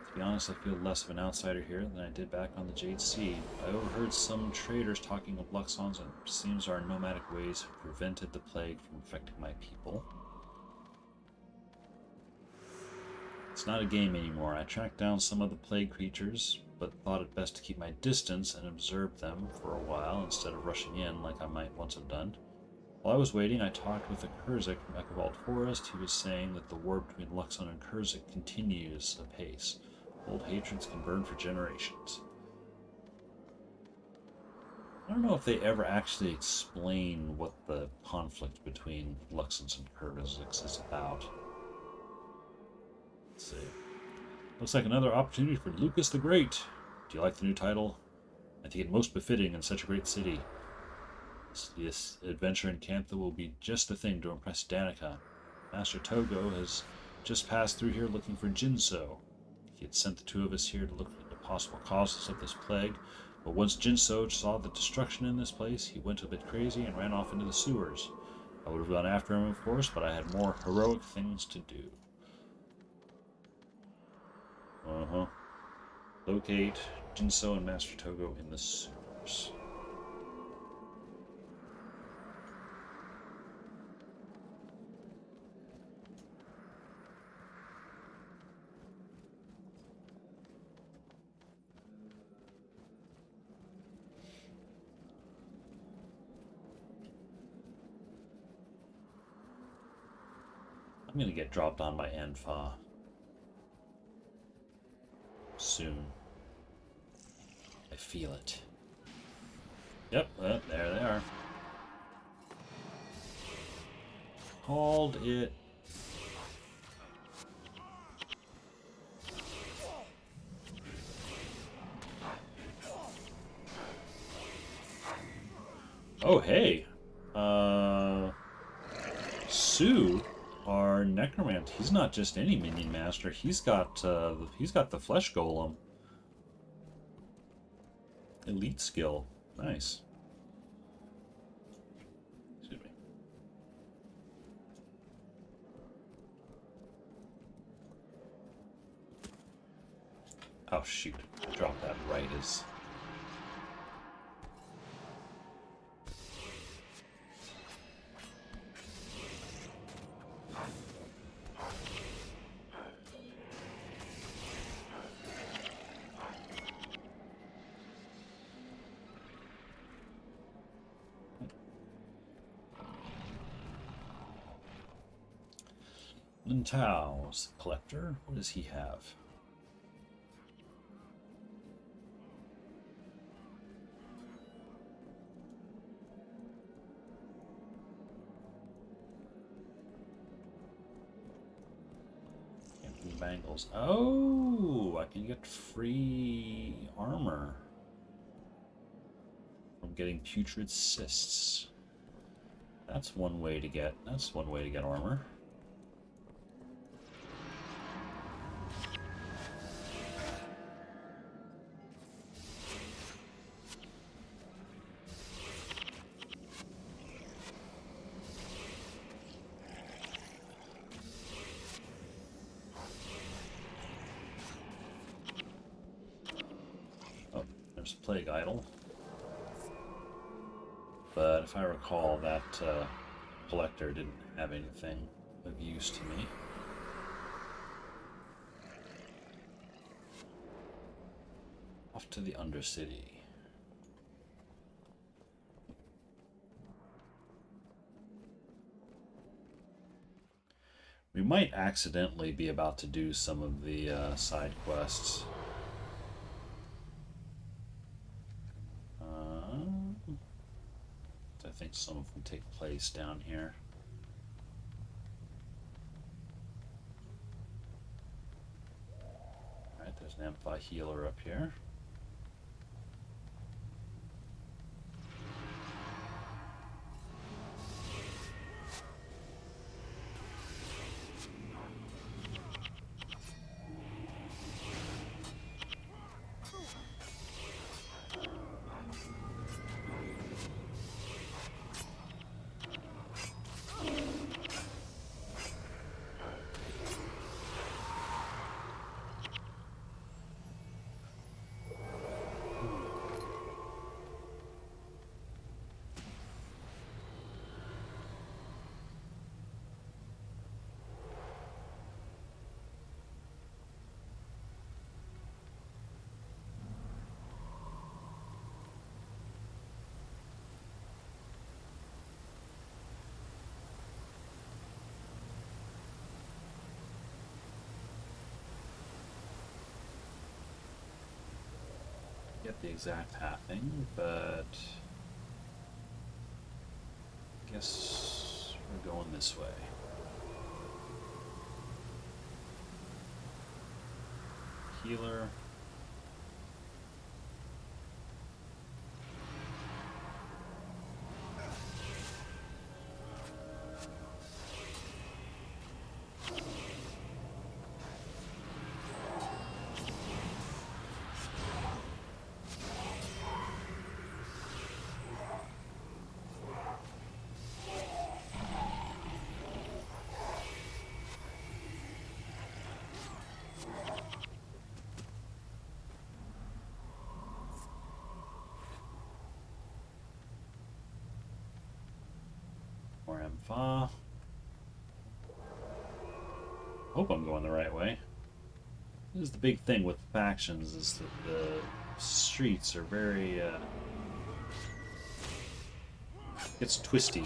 To be honest, I feel less of an outsider here than I did back on the Jade Sea. I overheard some traders talking of Luxons, and it seems our nomadic ways have prevented the plague from affecting my people. It's not a game anymore. I tracked down some of the plague creatures, but thought it best to keep my distance and observe them for a while instead of rushing in like I might once have done. While I was waiting, I talked with a Kurzik from Echovald Forest. He was saying that the war between Luxon and Kurzik continues apace. Old hatreds can burn for generations. I don't know if they ever actually explain what the conflict between Luxons and Kurziks is about. Let's see. Looks like another opportunity for Lucas the Great. Do you like the new title? I think it most befitting in such a great city. This adventure in Canthan will be just the thing to impress Danica. Master Togo has just passed through here looking for Jinso. He had sent the 2 of us here to look into possible causes of this plague, but once Jinso saw the destruction in this place, he went a bit crazy and ran off into the sewers. I would have gone after him, of course, but I had more heroic things to do. Locate Jinso and Master Togo in the sewers. I'm gonna get dropped on by Anfa soon. I feel it. Yep, there they are. Called it. Oh, hey. Sue, our necromant, he's not just any minion master. He's got the flesh golem. Elite skill. Nice. Excuse me. Oh shoot. I dropped that right as... Tao's collector. What does he have? Camping bangles. Oh, I can get free armor from getting putrid cysts. That's one way to get. That's one way to get armor. Plague idol, but if I recall, that collector didn't have anything of use to me. Off to the Undercity. We might accidentally be about to do some of the side quests. I think some of them take place down here. Alright, there's an Amphi healer up here. Get the exact pathing, but I guess we're going this way. Healer. Or Ampha. Hope I'm going the right way. This is the big thing with factions, is that the streets are very it's twisty.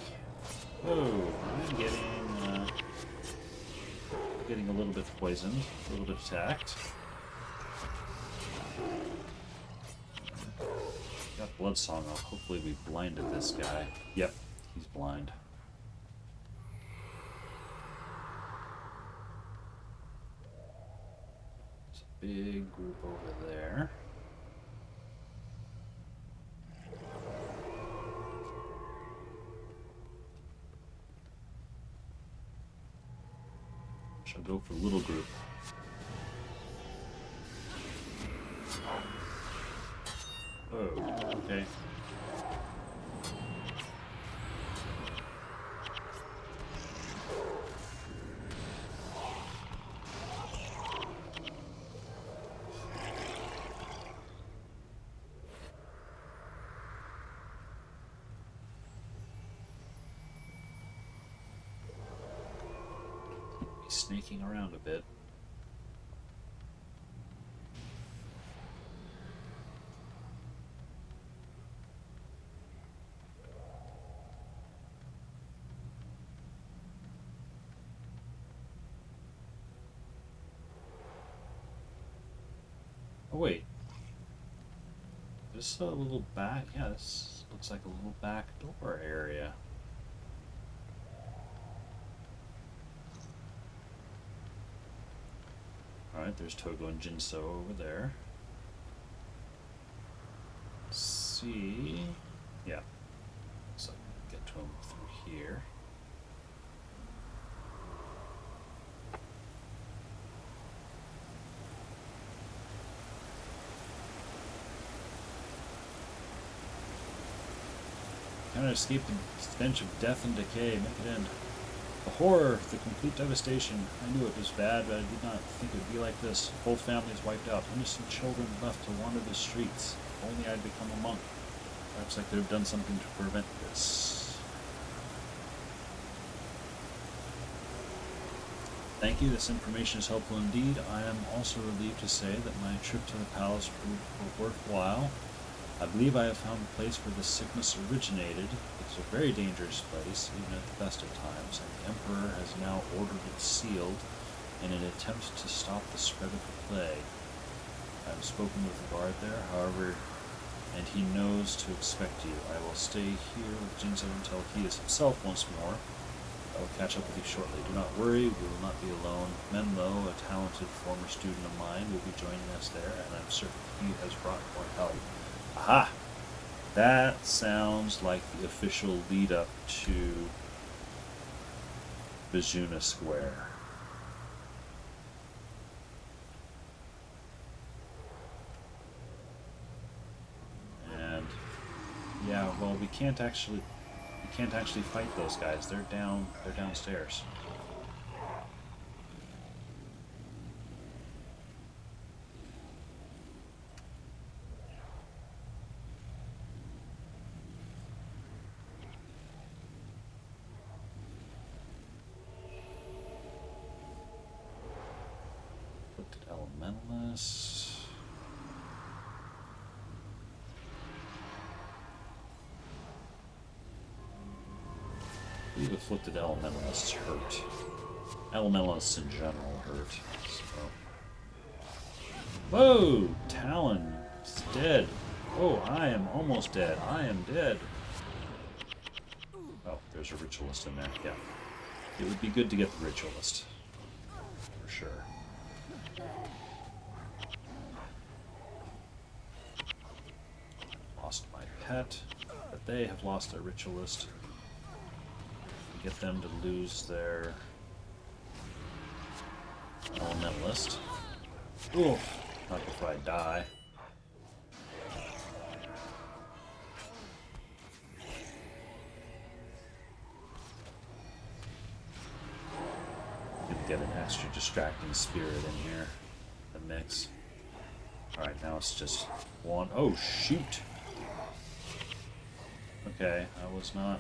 Whoa, I'm getting getting a little bit poisoned, a little bit attacked. Got Bloodsong off. Hopefully we blinded this guy. Yep, he's blind. There's a big group over there. Shall go for little group. Oh, okay. He's sneaking around a bit. Oh wait, this a little back, yeah, this looks like a little back door area. Alright, there's Togo and Jinso over there. Let's see, yeah, so I can get to him through here. Cannot escape the stench of death and decay. Make it end. The horror, the complete devastation. I knew it was bad, but I did not think it would be like this. Whole families wiped out. Innocent children left to wander the streets. If only I'd become a monk. Perhaps I could have done something to prevent this. Thank you. This information is helpful indeed. I am also relieved to say that my trip to the palace proved worthwhile. I believe I have found the place where the sickness originated. It is a very dangerous place, even at the best of times, and the Emperor has now ordered it sealed in an attempt to stop the spread of the plague. I have spoken with the guard there, however, and he knows to expect you. I will stay here with Jinzo until he is himself once more. I will catch up with you shortly. Do not worry, we will not be alone. Menlo, a talented former student of mine, will be joining us there, and I'm certain he has brought more help. Aha! That sounds like the official lead-up to Bijuna Square. And yeah, well, we can't actually fight those guys. They're downstairs. Elementalists. I believe afflicted elementalists hurt. Elementalists in general hurt. So. Whoa! Talon is dead. Oh, I am almost dead. I am dead. Oh, there's a ritualist in there. Yeah. It would be good to get the ritualist. For sure. Lost my pet, but they have lost their ritualist. Get them to lose their elementalist. Ooh, not before I die. Get an extra distracting spirit in here. The mix. Alright, now it's just one. Oh, shoot! Okay, I was not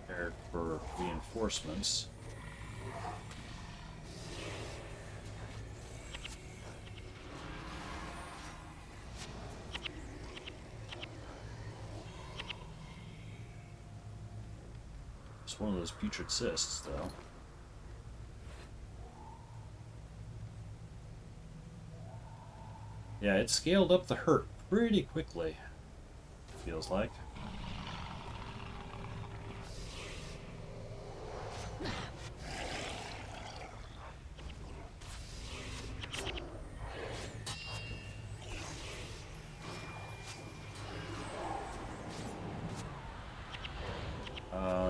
prepared for reinforcements. It's one of those putrid cysts, though. Yeah, it scaled up the hurt pretty quickly, feels like.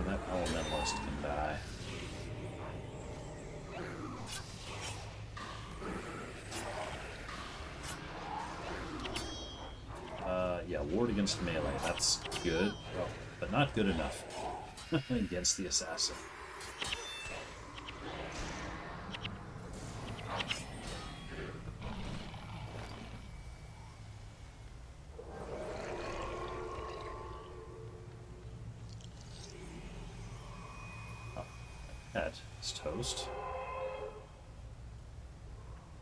That elementalist can die. Yeah, ward against melee, that's good, oh, but not good enough against the assassin. Oh, that is toast.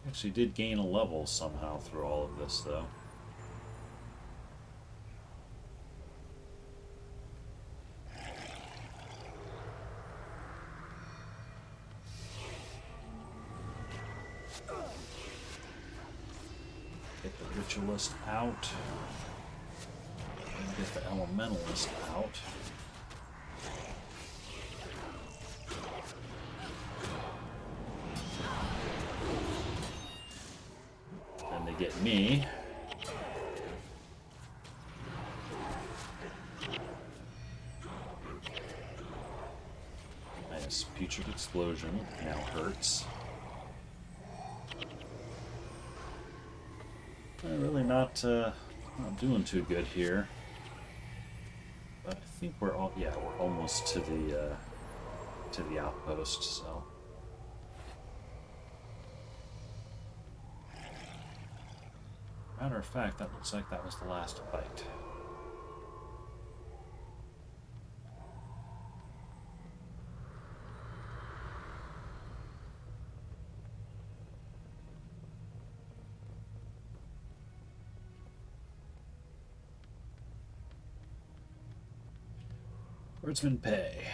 Actually did gain a level somehow through all of this, though. Get the ritualist out. And get the elementalist out. Then they get me. Nice. Putrid explosion now hurts. Really not doing too good here. But I think we're all, yeah, we're almost to the outpost, so. Matter of fact, that looks like that was the last fight. Horsemen pay.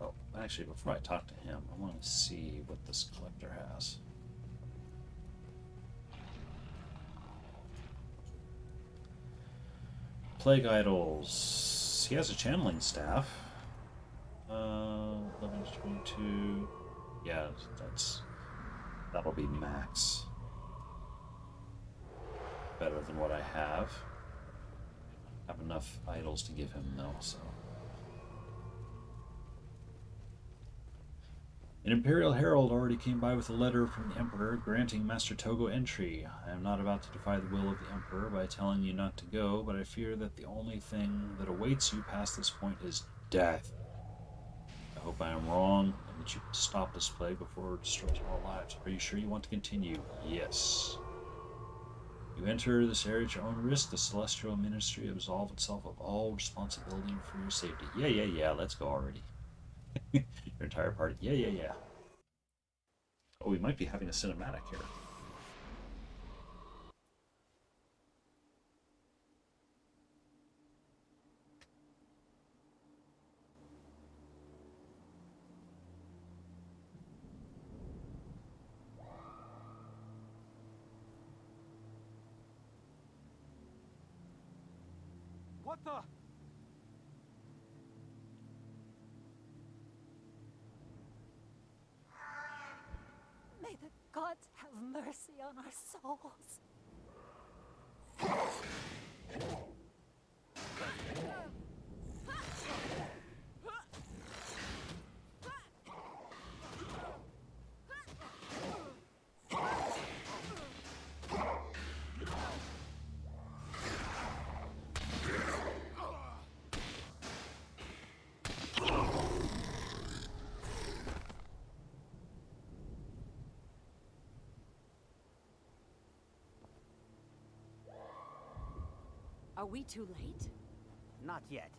Oh, actually, before I talk to him, I want to see what this collector has. Plague idols. He has a channeling staff. 11 to 22. Yeah, that'll be max. Better than what I have. I have enough idols to give him though, so. An Imperial Herald already came by with a letter from the Emperor granting Master Togo entry. I am not about to defy the will of the Emperor by telling you not to go, but I fear that the only thing that awaits you past this point is death. I hope I am wrong, and that you can stop this plague before it destroys our lives. Are you sure you want to continue? Yes. You enter this area at your own risk. The Celestial Ministry absolve itself of all responsibility for your safety. Yeah, let's go already. Your entire party. Yeah. Oh, we might be having a cinematic here. What the? May the gods have mercy on our souls. Are we too late? Not yet.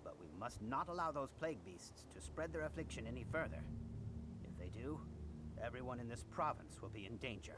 But we must not allow those plague beasts to spread their affliction any further. If they do, everyone in this province will be in danger.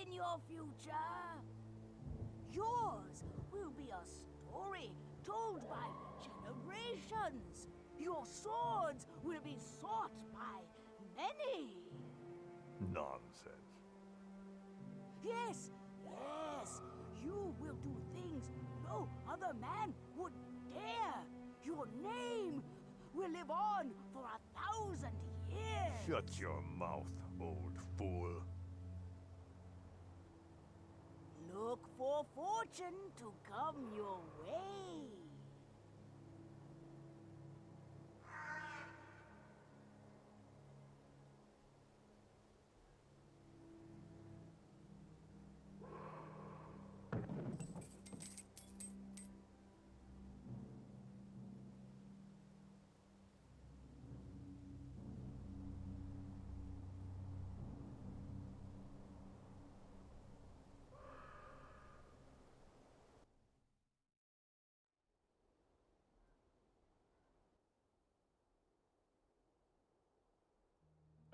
in your future. Yours will be a story told by generations. Your swords will be sought by many. Nonsense. Yes, yes, you will do things no other man would dare. Your name will live on for 1,000 years. Shut your mouth, old fool. Look for fortune to come your way.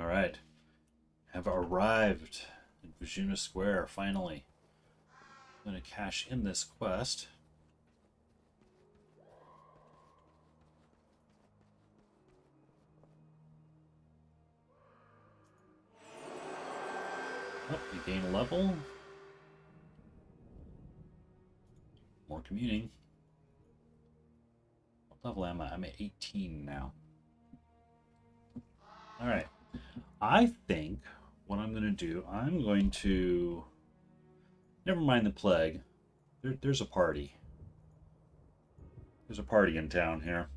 All right. Have arrived in Vizhuna Square, finally. I'm going to cash in this quest. Oh, you gain a level. More communing. What level am I? I'm at 18 now. Alright. I think what I'm going to do, I'm going to... Never mind the plague. There's a party. There's a party in town here.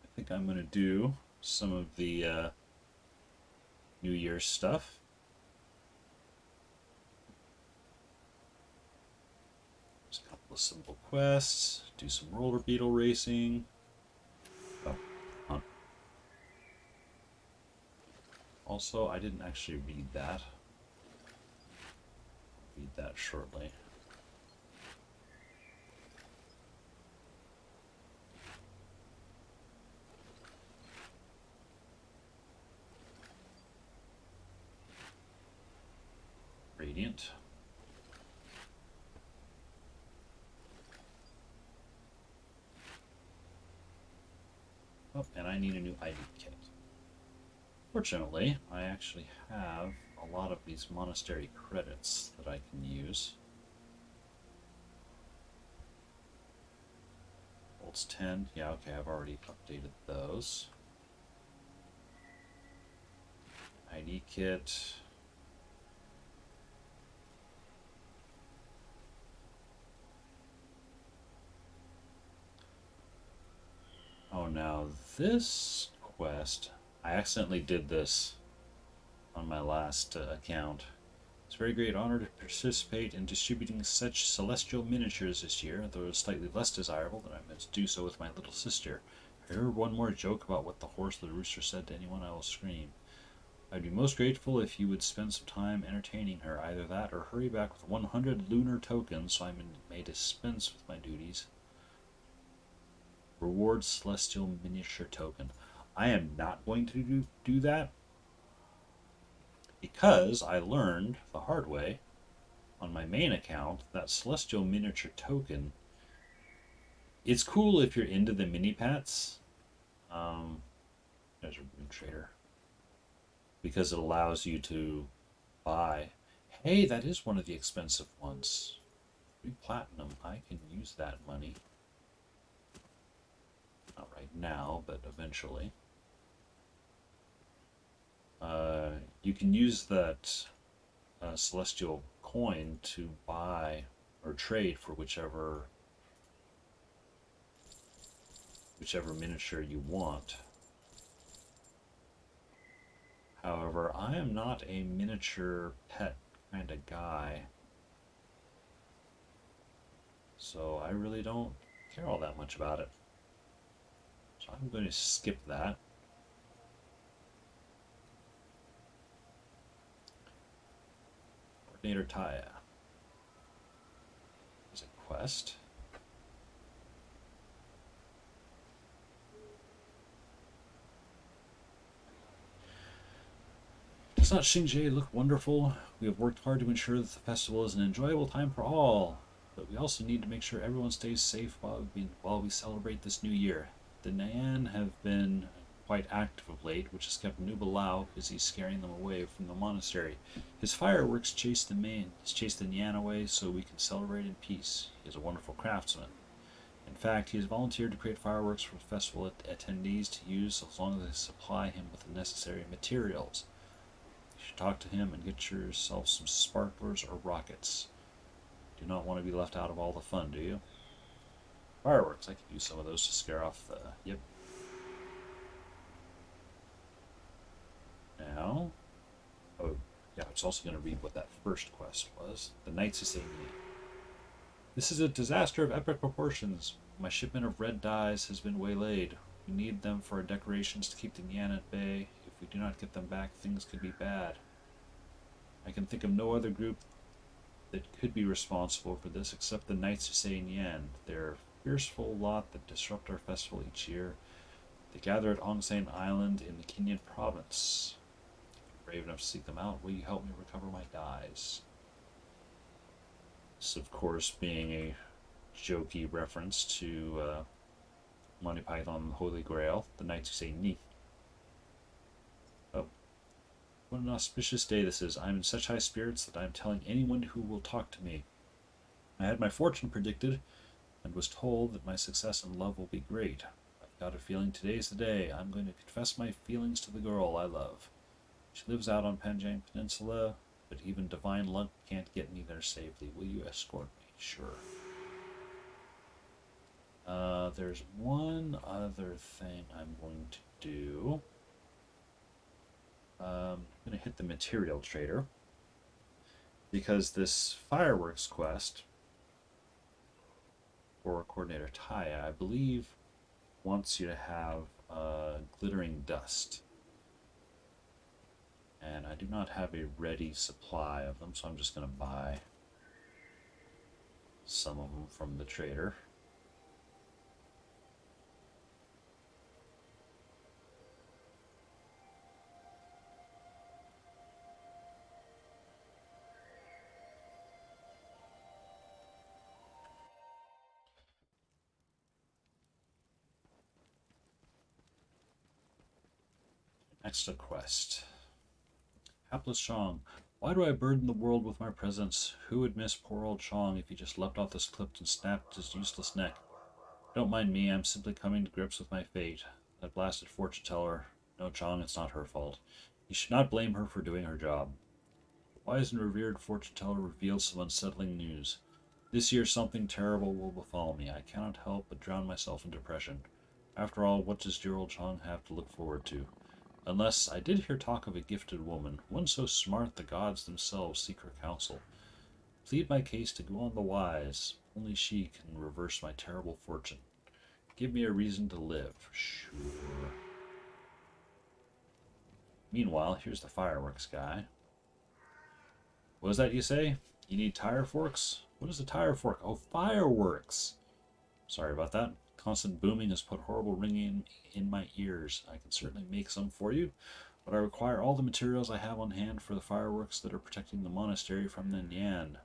I think I'm going to do some of the New Year's stuff. Just a couple of simple quests. Do some roller beetle racing. Oh, huh. Also, I didn't actually read that. Read that shortly. Radiant. Oh, and I need a new ID kit. Fortunately, I actually have a lot of these monastery credits that I can use. Bolts 10. Yeah, okay, I've already updated those. ID kit. Oh, now this quest, I accidentally did this on my last account. It's a very great honor to participate in distributing such celestial miniatures this year, though it's slightly less desirable that I meant to do so with my little sister. If I heard one more joke about what the horse or the rooster said to anyone, I will scream. I'd be most grateful if you would spend some time entertaining her, either that or hurry back with 100 lunar tokens so I may dispense with my duties. Reward celestial miniature token. I am not going to do that because I learned the hard way on my main account that celestial miniature token, it's cool if you're into the mini pets. There's a rune trader. Because it allows you to buy. Hey, that is one of the expensive ones. 3 platinum. I can use that money. Not right now, but eventually. You can use that celestial coin to buy or trade for whichever miniature you want. However, I am not a miniature pet kind of guy, so I really don't care all that much about it. So I'm going to skip that. Coordinator Taya is a quest. Does not Xingzhe look wonderful? We have worked hard to ensure that the festival is an enjoyable time for all, but we also need to make sure everyone stays safe while we celebrate this new year. The Nyan have been quite active of late, which has kept Nubalao busy scaring them away from the monastery. His fireworks chase the Nyan away so we can celebrate in peace. He is a wonderful craftsman. In fact, he has volunteered to create fireworks for festival attendees to use as long as they supply him with the necessary materials. You should talk to him and get yourself some sparklers or rockets. Do not want to be left out of all the fun, do you? Fireworks, I could use some of those to scare off the... Yep. Now... Oh, yeah, it's also going to read what that first quest was. The Knights of St. This is a disaster of epic proportions. My shipment of red dyes has been waylaid. We need them for our decorations to keep the Nyan at bay. If we do not get them back, things could be bad. I can think of no other group that could be responsible for this except the Knights of St. Yan. They're a fearful lot that disrupt our festival each year. They gather at Ongsan Island in the Kenyan province. If you're brave enough to seek them out, will you help me recover my dyes? This, of course, being a jokey reference to Monty Python and the Holy Grail, the Knights who say Ni. Oh, what an auspicious day this is. I'm in such high spirits that I'm telling anyone who will talk to me. I had my fortune predicted and was told that my success in love will be great. I've got a feeling today's the day. I'm going to confess my feelings to the girl I love. She lives out on Panjang Peninsula, but even divine luck can't get me there safely. Will you escort me? Sure. There's one other thing I'm going to do. I'm going to hit the material trader, because this fireworks quest for Coordinator Taya, I believe, wants you to have glittering dust. And I do not have a ready supply of them, so I'm just going to buy some of them from the trader. Next a quest. Hapless Chong. Why do I burden the world with my presence? Who would miss poor old Chong if he just leapt off this cliff and snapped his useless neck? Don't mind me, I'm simply coming to grips with my fate. That blasted fortune teller. No, Chong, it's not her fault. You should not blame her for doing her job. The wise and revered fortune teller revealed some unsettling news. This year something terrible will befall me. I cannot help but drown myself in depression. After all, what does dear old Chong have to look forward to? Unless I did hear talk of a gifted woman, one so smart the gods themselves seek her counsel. Plead my case to go on the wise. Only she can reverse my terrible fortune. Give me a reason to live. Sure. Meanwhile, here's the fireworks guy. What is that you say? You need tire forks? What is a tire fork? Oh, fireworks! Sorry about that. Constant booming has put horrible ringing in my ears. I can certainly make some for you, but I require all the materials I have on hand for the fireworks that are protecting the monastery from the Nyan.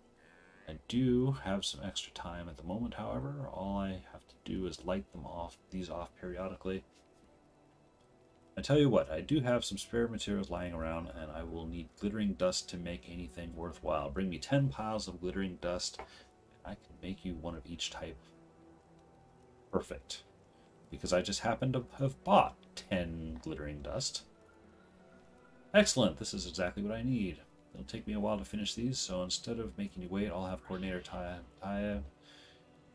I do have some extra time at the moment, however. All I have to do is light these off periodically. I tell you what, I do have some spare materials lying around, and I will need glittering dust to make anything worthwhile. Bring me 10 piles of glittering dust, and I can make you one of each type. Perfect. Because I just happen to have bought 10 glittering dust. Excellent, this is exactly what I need. It'll take me a while to finish these, so instead of making you wait, I'll have Coordinator Taya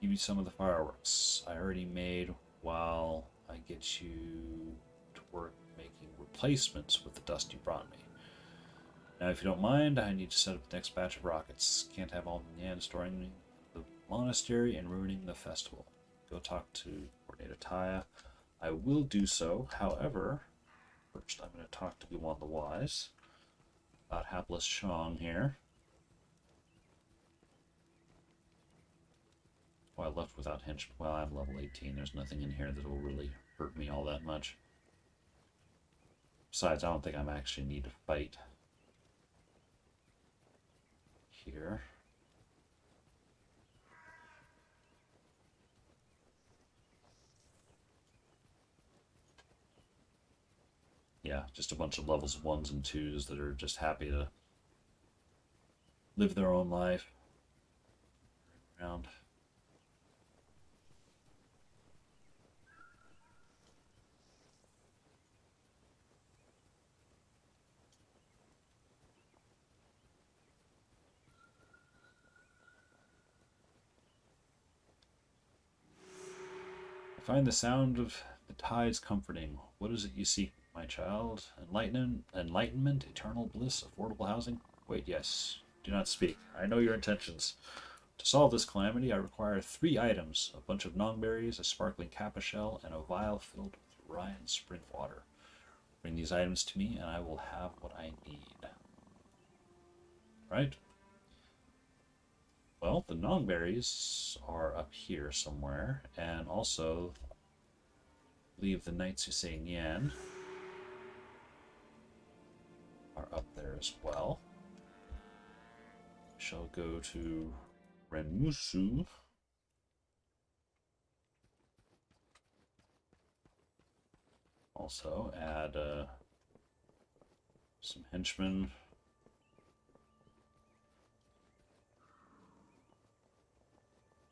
give you some of the fireworks I already made while I get you to work making replacements with the dust you brought me. Now, if you don't mind, I need to set up the next batch of rockets. Can't have all the Nyan storing the monastery and ruining the festival. Go talk to Coordinator Taya. I will do so. However, first I'm going to talk to Guan the Wise about Hapless Chong here. Oh, I left without henchmen. Well, I'm level 18. There's nothing in here that will really hurt me all that much. Besides, I don't think I'm actually need to fight here. Yeah, just a bunch of levels 1s and 2s that are just happy to live their own life around. I find the sound of the tides comforting. What is it you seek, my child? Enlightenment, eternal bliss, affordable housing? Wait, yes. Do not speak. I know your intentions. To solve this calamity, I require 3 items: a bunch of nongberries, a sparkling kappa shell, and a vial filled with Ryan spring water. Bring these items to me, and I will have what I need. Right? Well, the nongberries are up here somewhere, and also leave the Knights who say Nyan are up there as well. Shall go to Renmusu. Also add some henchmen.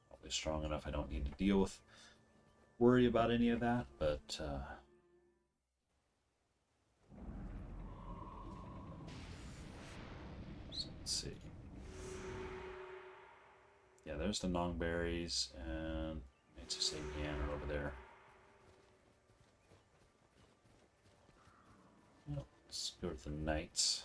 Probably strong enough I don't need to worry about any of that, but so let's see. Yeah, there's the nongberries, and it's the same Yan over there. Let's go to the Knights.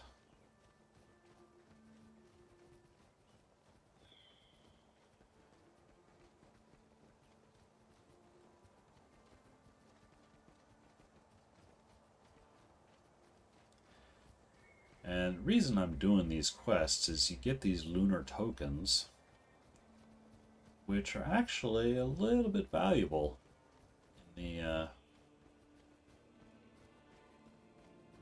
And the reason I'm doing these quests is you get these Lunar Tokens, which are actually a little bit valuable in the I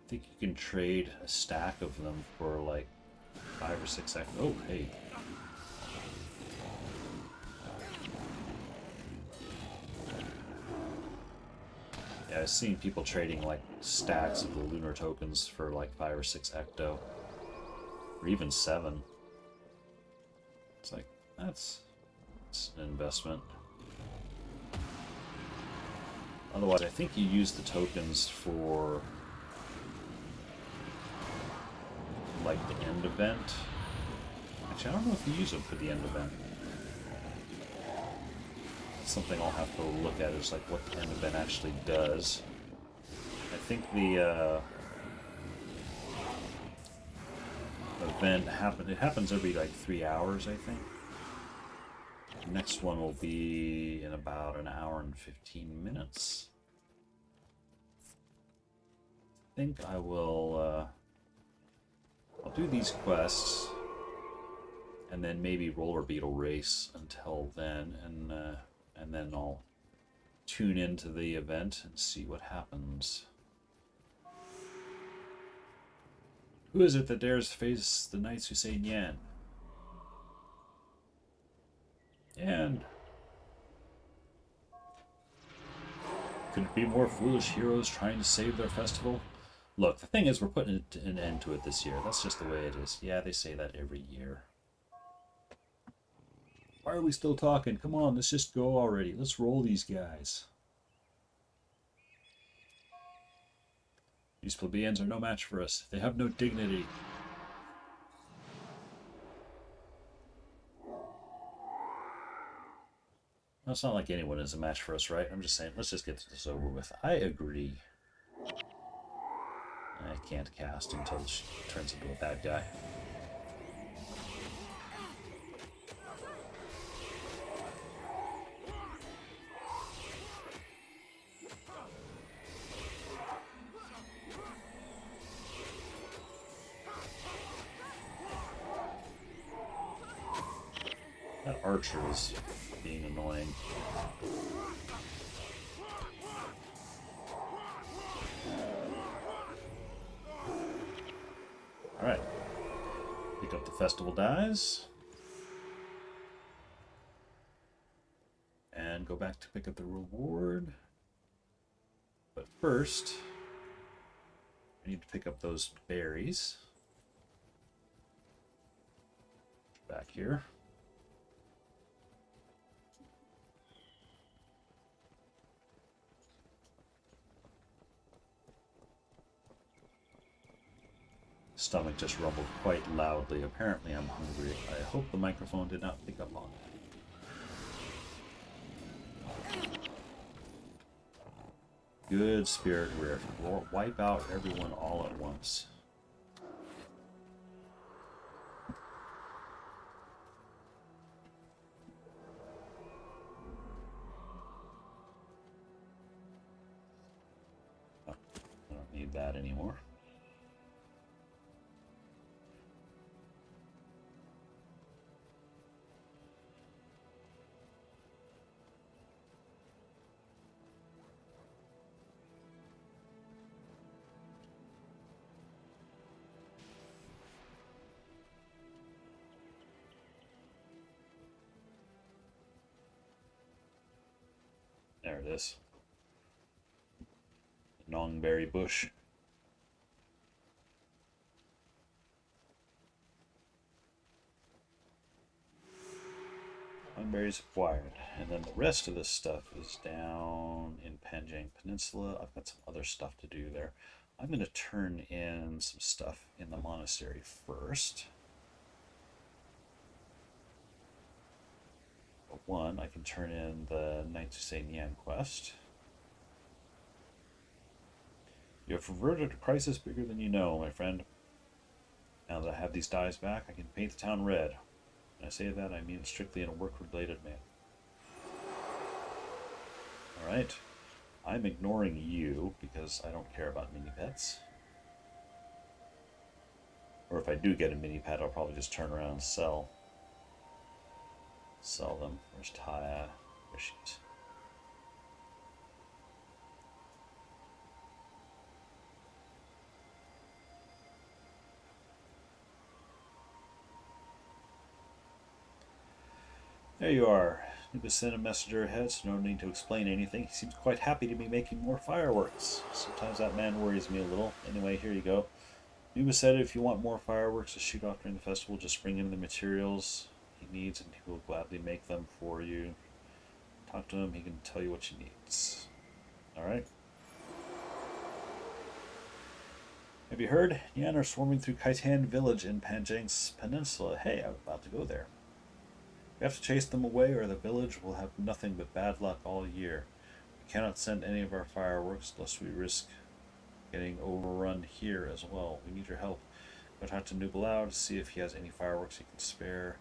think you can trade a stack of them for like 5 or 6 seconds. Oh, hey. Yeah, I've seen people trading like stacks of the Lunar Tokens for like 5 or 6 ecto. Or even 7. It's like, that's an investment. Otherwise, I think you use the tokens for like the end event. Actually, I don't know if you use them for the end event. That's something I'll have to look at, is like what the end event actually does. I think the event happens every like 3 hours, I think. The next one will be in about an hour and 15 minutes. I think I will I'll do these quests and then maybe roller beetle race until then, and then I'll tune into the event and see what happens. Who is it that dares face the Knights who say Nyan? And could it be more foolish heroes trying to save their festival? Look, the thing is, we're putting an end to it this year. That's just the way it is. Yeah, they say that every year. Why are we still talking? Come on, let's just go already. Let's roll these guys. These plebeians are no match for us. They have no dignity. Well, it's not like anyone is a match for us, right? I'm just saying, let's just get this over with. I agree. I can't cast until she turns into a bad guy. That archer is being annoying. Alright. Pick up Collect the festival dies. And go back to pick up the reward. But first, I need to pick up those berries. Back here. Stomach just rumbled quite loudly. Apparently I'm hungry. I hope the microphone did not pick up on it. Good spirit rift. Wipe out everyone all at once. Oh, I don't need that anymore. There it is. Nongberry bush. Nongberries acquired. And then the rest of this stuff is down in Panjang Peninsula. I've got some other stuff to do there. I'm going to turn in some stuff in the monastery first. One, I can turn in the Knights of St. Yan quest. You have averted a crisis bigger than you know, my friend. Now that I have these dyes back, I can paint the town red. When I say that, I mean strictly in a work-related manner. Alright. I'm ignoring you because I don't care about mini-pets. Or if I do get a mini-pet, I'll probably just turn around and sell them. Where's Taya? There she is. There you are. Nuba sent a messenger ahead, so no need to explain anything. He seems quite happy to be making more fireworks. Sometimes that man worries me a little. Anyway, here you go. Nuba said if you want more fireworks to shoot off during the festival, just bring in the materials he needs and he will gladly make them for you. Talk to him, he can tell you what you need. Alright. Have you heard? Yan are swarming through Canthan village in Panjang's Peninsula. Hey, I'm about to go there. We have to chase them away or the village will have nothing but bad luck all year. We cannot send any of our fireworks lest we risk getting overrun here as well. We need your help. Go talk to Nubalao to see if he has any fireworks he can spare.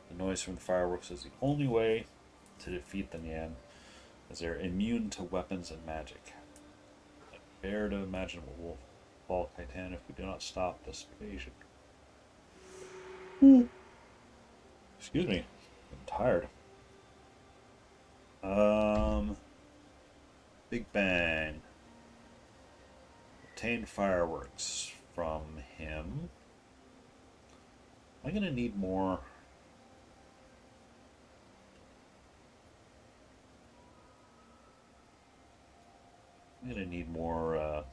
The noise from the fireworks is the only way to defeat the Yan, as they're immune to weapons and magic. I bear to imagine what will fall Canthan if we do not stop this invasion. Excuse me. I'm tired. Big Bang. Obtained fireworks from him. Am I going to need more? I'm going to need more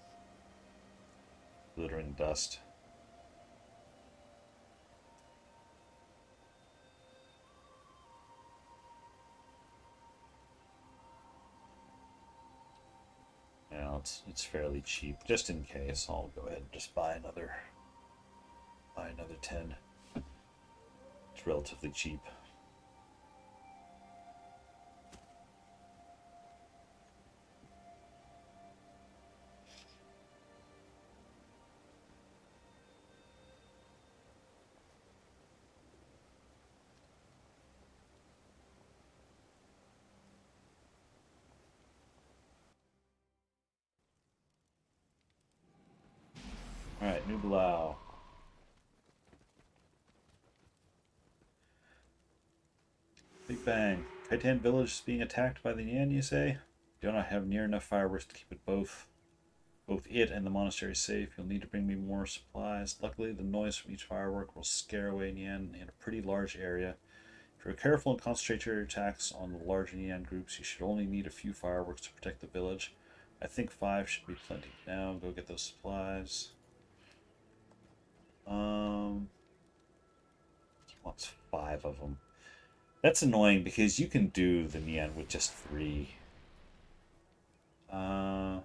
glittering dust. Now it's fairly cheap. Just in case, I'll go ahead and just buy another 10. It's relatively cheap. Alright, Nubalao. Big Bang. Canthan village is being attacked by the Yan, you say? Do not have near enough fireworks to keep it both. Both it and the monastery safe. You'll need to bring me more supplies. Luckily, the noise from each firework will scare away Nian in a pretty large area. If you're careful and concentrate your attacks on the larger Nian groups, you should only need a few fireworks to protect the village. I think 5 should be plenty. Now, go get those supplies. Wants 5 of them. That's annoying because you can do the Nian with just 3. I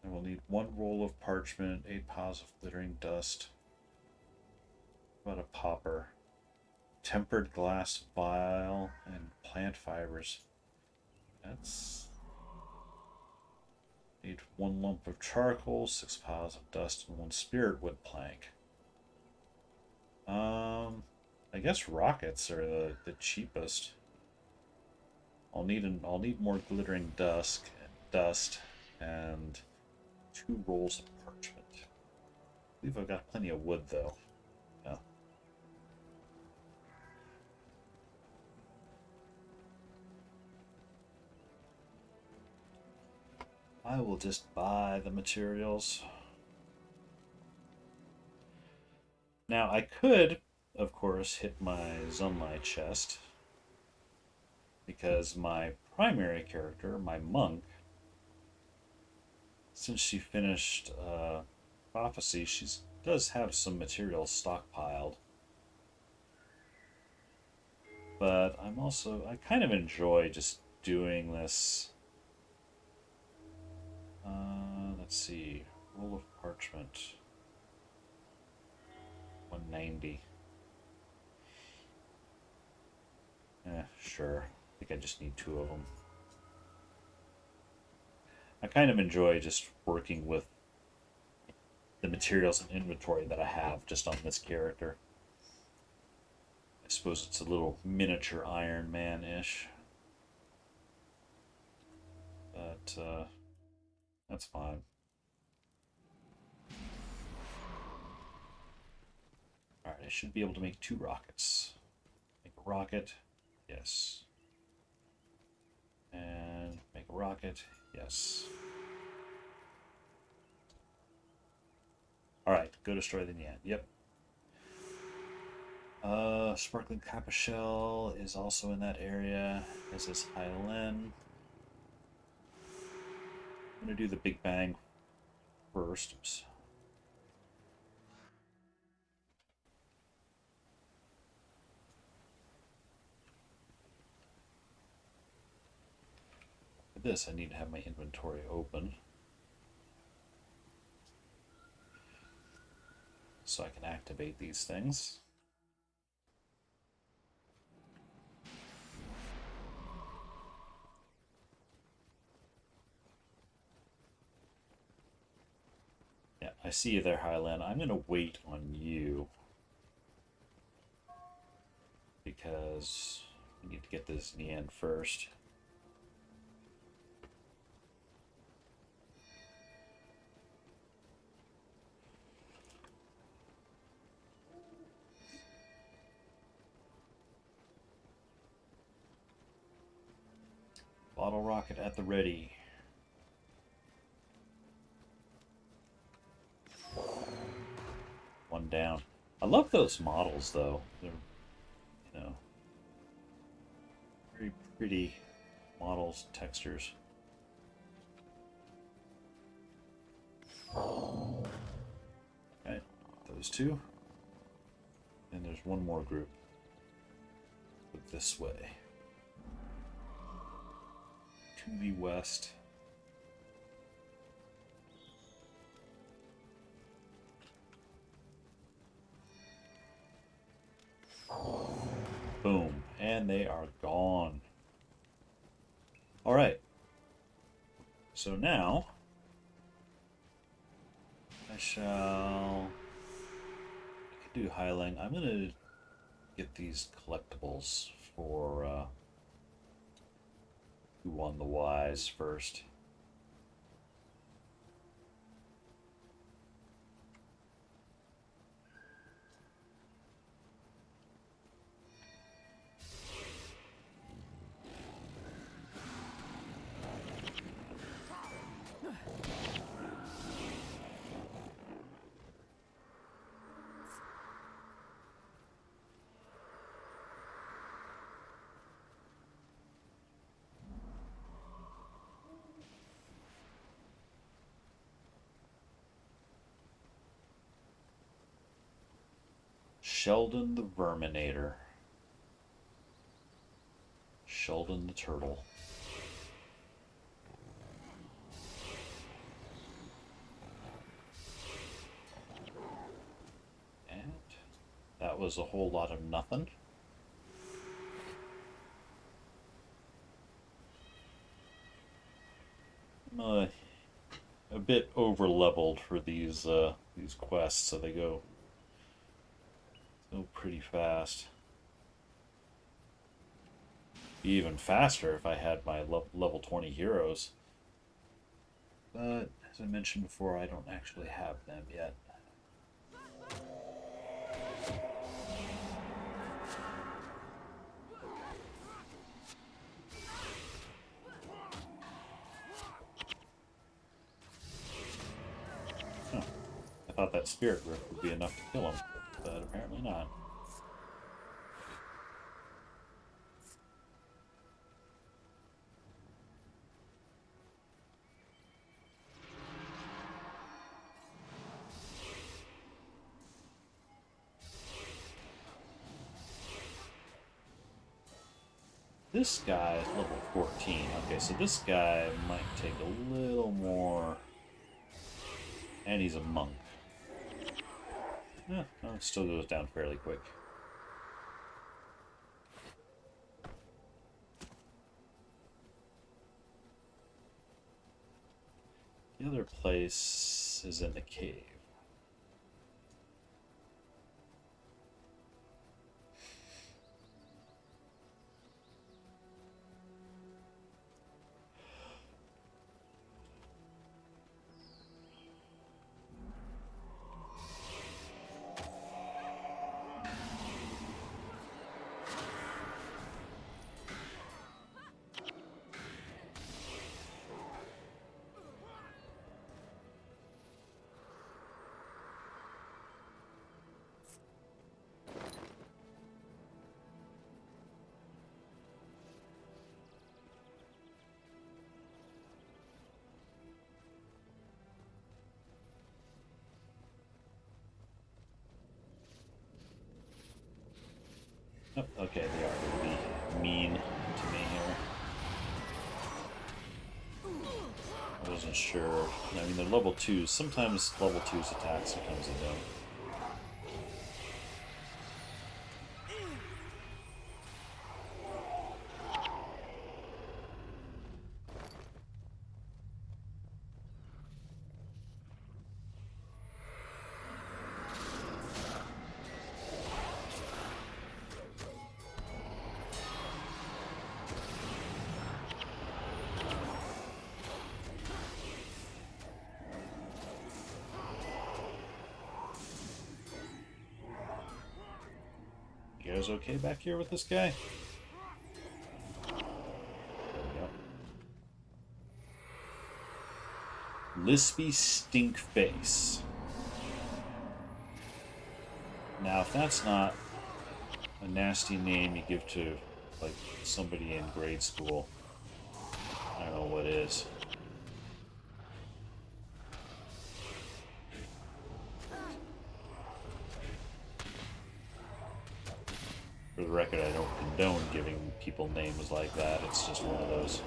will need 1 roll of parchment, 8 piles of glittering dust. What about a popper? Tempered glass vial and plant fibers. That's... Need 1 lump of charcoal, 6 piles of dust, and 1 spirit wood plank. I guess rockets are the cheapest. I'll need more glittering dust and 2 rolls of parchment. I believe I've got plenty of wood though. Yeah. I will just buy the materials. Now I could, of course, hit my Sunlight chest, because my primary character, my monk, since she finished Prophecy, she does have some materials stockpiled. But I kind of enjoy just doing this. Let's see, roll of parchment, 190. Sure. I think I just need 2 of them. I kind of enjoy just working with the materials and inventory that I have just on this character. I suppose it's a little miniature Iron Man-ish. But, that's fine. Alright, I should be able to make 2 rockets. Make a rocket. Yes. And make a rocket. Yes. Alright, go destroy the Nian. Yep. Sparkling Kappa Shell is also in that area, as is Hylen. I'm going to do the Big Bang first. Oops. For this, I need to have my inventory open so I can activate these things. Yeah, I see you there, Hyland. I'm going to wait on you because we need to get this Nian first. Bottle rocket at the ready. One down. I love those models, though. They're, you know, very pretty models, textures. Okay, those 2. And there's one more group. Go this way. To the west. Boom. And they are gone. Alright. So now I could do Highline. I'm gonna get these collectibles for Who Won the Wise first. Sheldon the Verminator. Sheldon the Turtle. And that was a whole lot of nothing. A bit over leveled for these quests, so they go pretty fast. Be even faster if I had my level 20 heroes. But as I mentioned before, I don't actually have them yet. Huh. I thought that spirit grip would be enough to kill him, but apparently not. This guy is level 14. Okay, so this guy might take a little more. And he's a monk. Yeah, well, it still goes down fairly quick. The other place is in the cave. Oh, okay, they are going to be mean to me here. I wasn't sure. I mean, they're level 2s. Sometimes level 2's attacks, sometimes they don't. You guys okay back here with this guy? There we go. Lispy Stinkface. Now, if that's not a nasty name you give to, like, somebody in grade school, I don't know what is. For the record, I don't condone giving people names like that. It's just one of those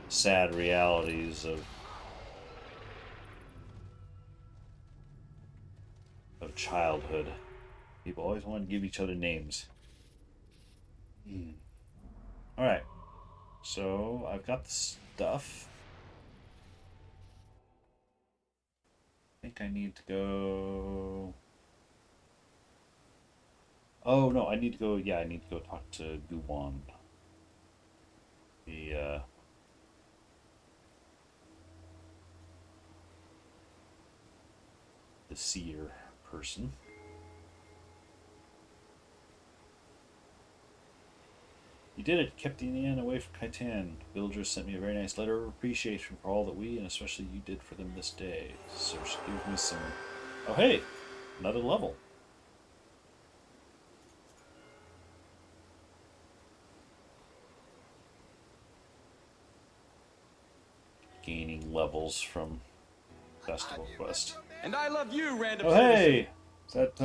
sad realities of childhood. People always want to give each other names. Alright. So, I've got the stuff. I think I need to go... Oh, no, I need to go... Yeah, I need to go talk to Guwan. The seer person. You did it! Kept the Indiana away from Canthan. Villagers sent me a very nice letter of appreciation for all that we, and especially you, did for them this day. So she gave me some... Oh, hey! Another level. Gaining levels from Festival Quest. And I love you, random Oh, hey! Is that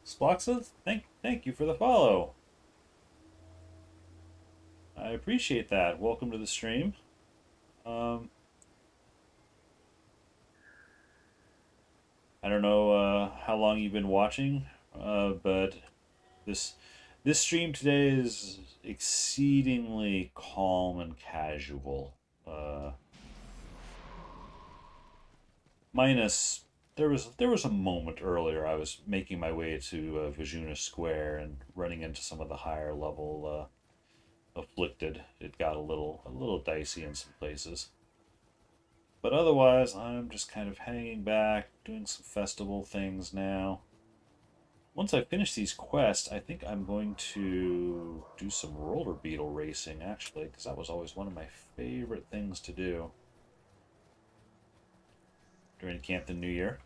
Sploxa? Thank you for the follow. I appreciate that. Welcome to the stream. I don't know how long you've been watching, but this this stream today is exceedingly calm and casual. Minus there was a moment earlier I was making my way to Vizhuna Square and running into some of the higher level afflicted. It got a little dicey in some places. But otherwise, I'm just kind of hanging back, doing some festival things now. Once I finish these quests, I think I'm going to do some roller beetle racing, actually, because that was always one of my favorite things to do during Canthan New Year.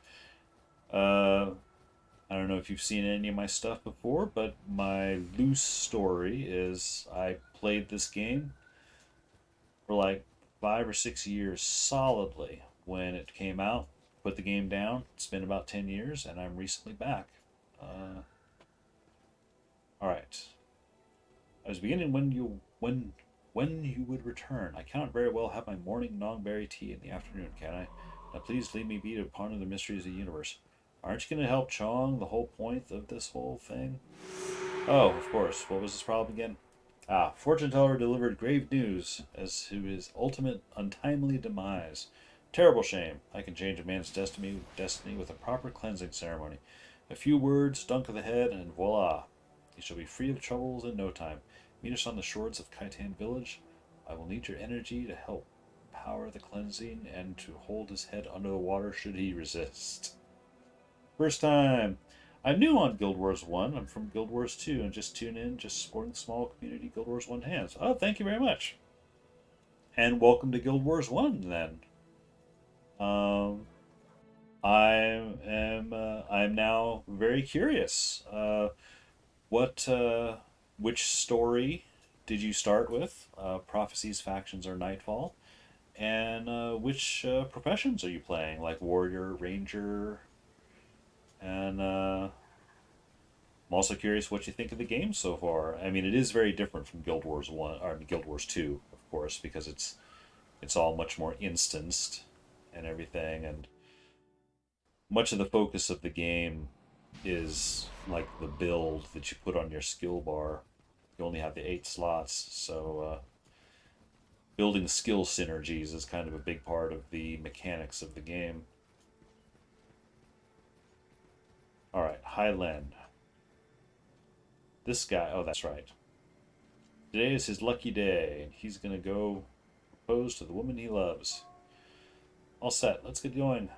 I don't know if you've seen any of my stuff before, but my loose story is I played this game for like 5 or 6 years solidly when it came out. Put the game down. It's been about 10 years, and I'm recently back. All right. I was beginning when you would return. I cannot very well have my morning nongberry tea in the afternoon, can I? Now please leave me be to ponder the mysteries of the universe. Aren't you going to help Chong, the whole point of this whole thing? Oh, of course. What was his problem again? Ah, fortune teller delivered grave news as to his ultimate untimely demise. Terrible shame. I can change a man's destiny with a proper cleansing ceremony. A few words, dunk of the head, and voila. He shall be free of troubles in no time. Meet us on the shores of Kaitan village. I will need your energy to help power the cleansing and to hold his head under the water should he resist. First time. I'm new on Guild Wars 1. I'm from Guild Wars 2 and just tune in, just supporting the small community Guild Wars 1 hands. Oh, thank you very much. And welcome to Guild Wars 1 then. I'm now very curious. Which story did you start with? Prophecies, Factions, or Nightfall? And which professions are you playing? Like Warrior, Ranger, and I'm also curious what you think of the game so far. I mean, it is very different from Guild Wars 1 or Guild Wars 2, of course, because it's all much more instanced and everything, and much of the focus of the game is like the build that you put on your skill bar. You only have the 8 slots, so building skill synergies is kind of a big part of the mechanics of the game. Alright, Highland. This guy, oh, that's right. Today is his lucky day, and he's gonna go propose to the woman he loves. All set, let's get going.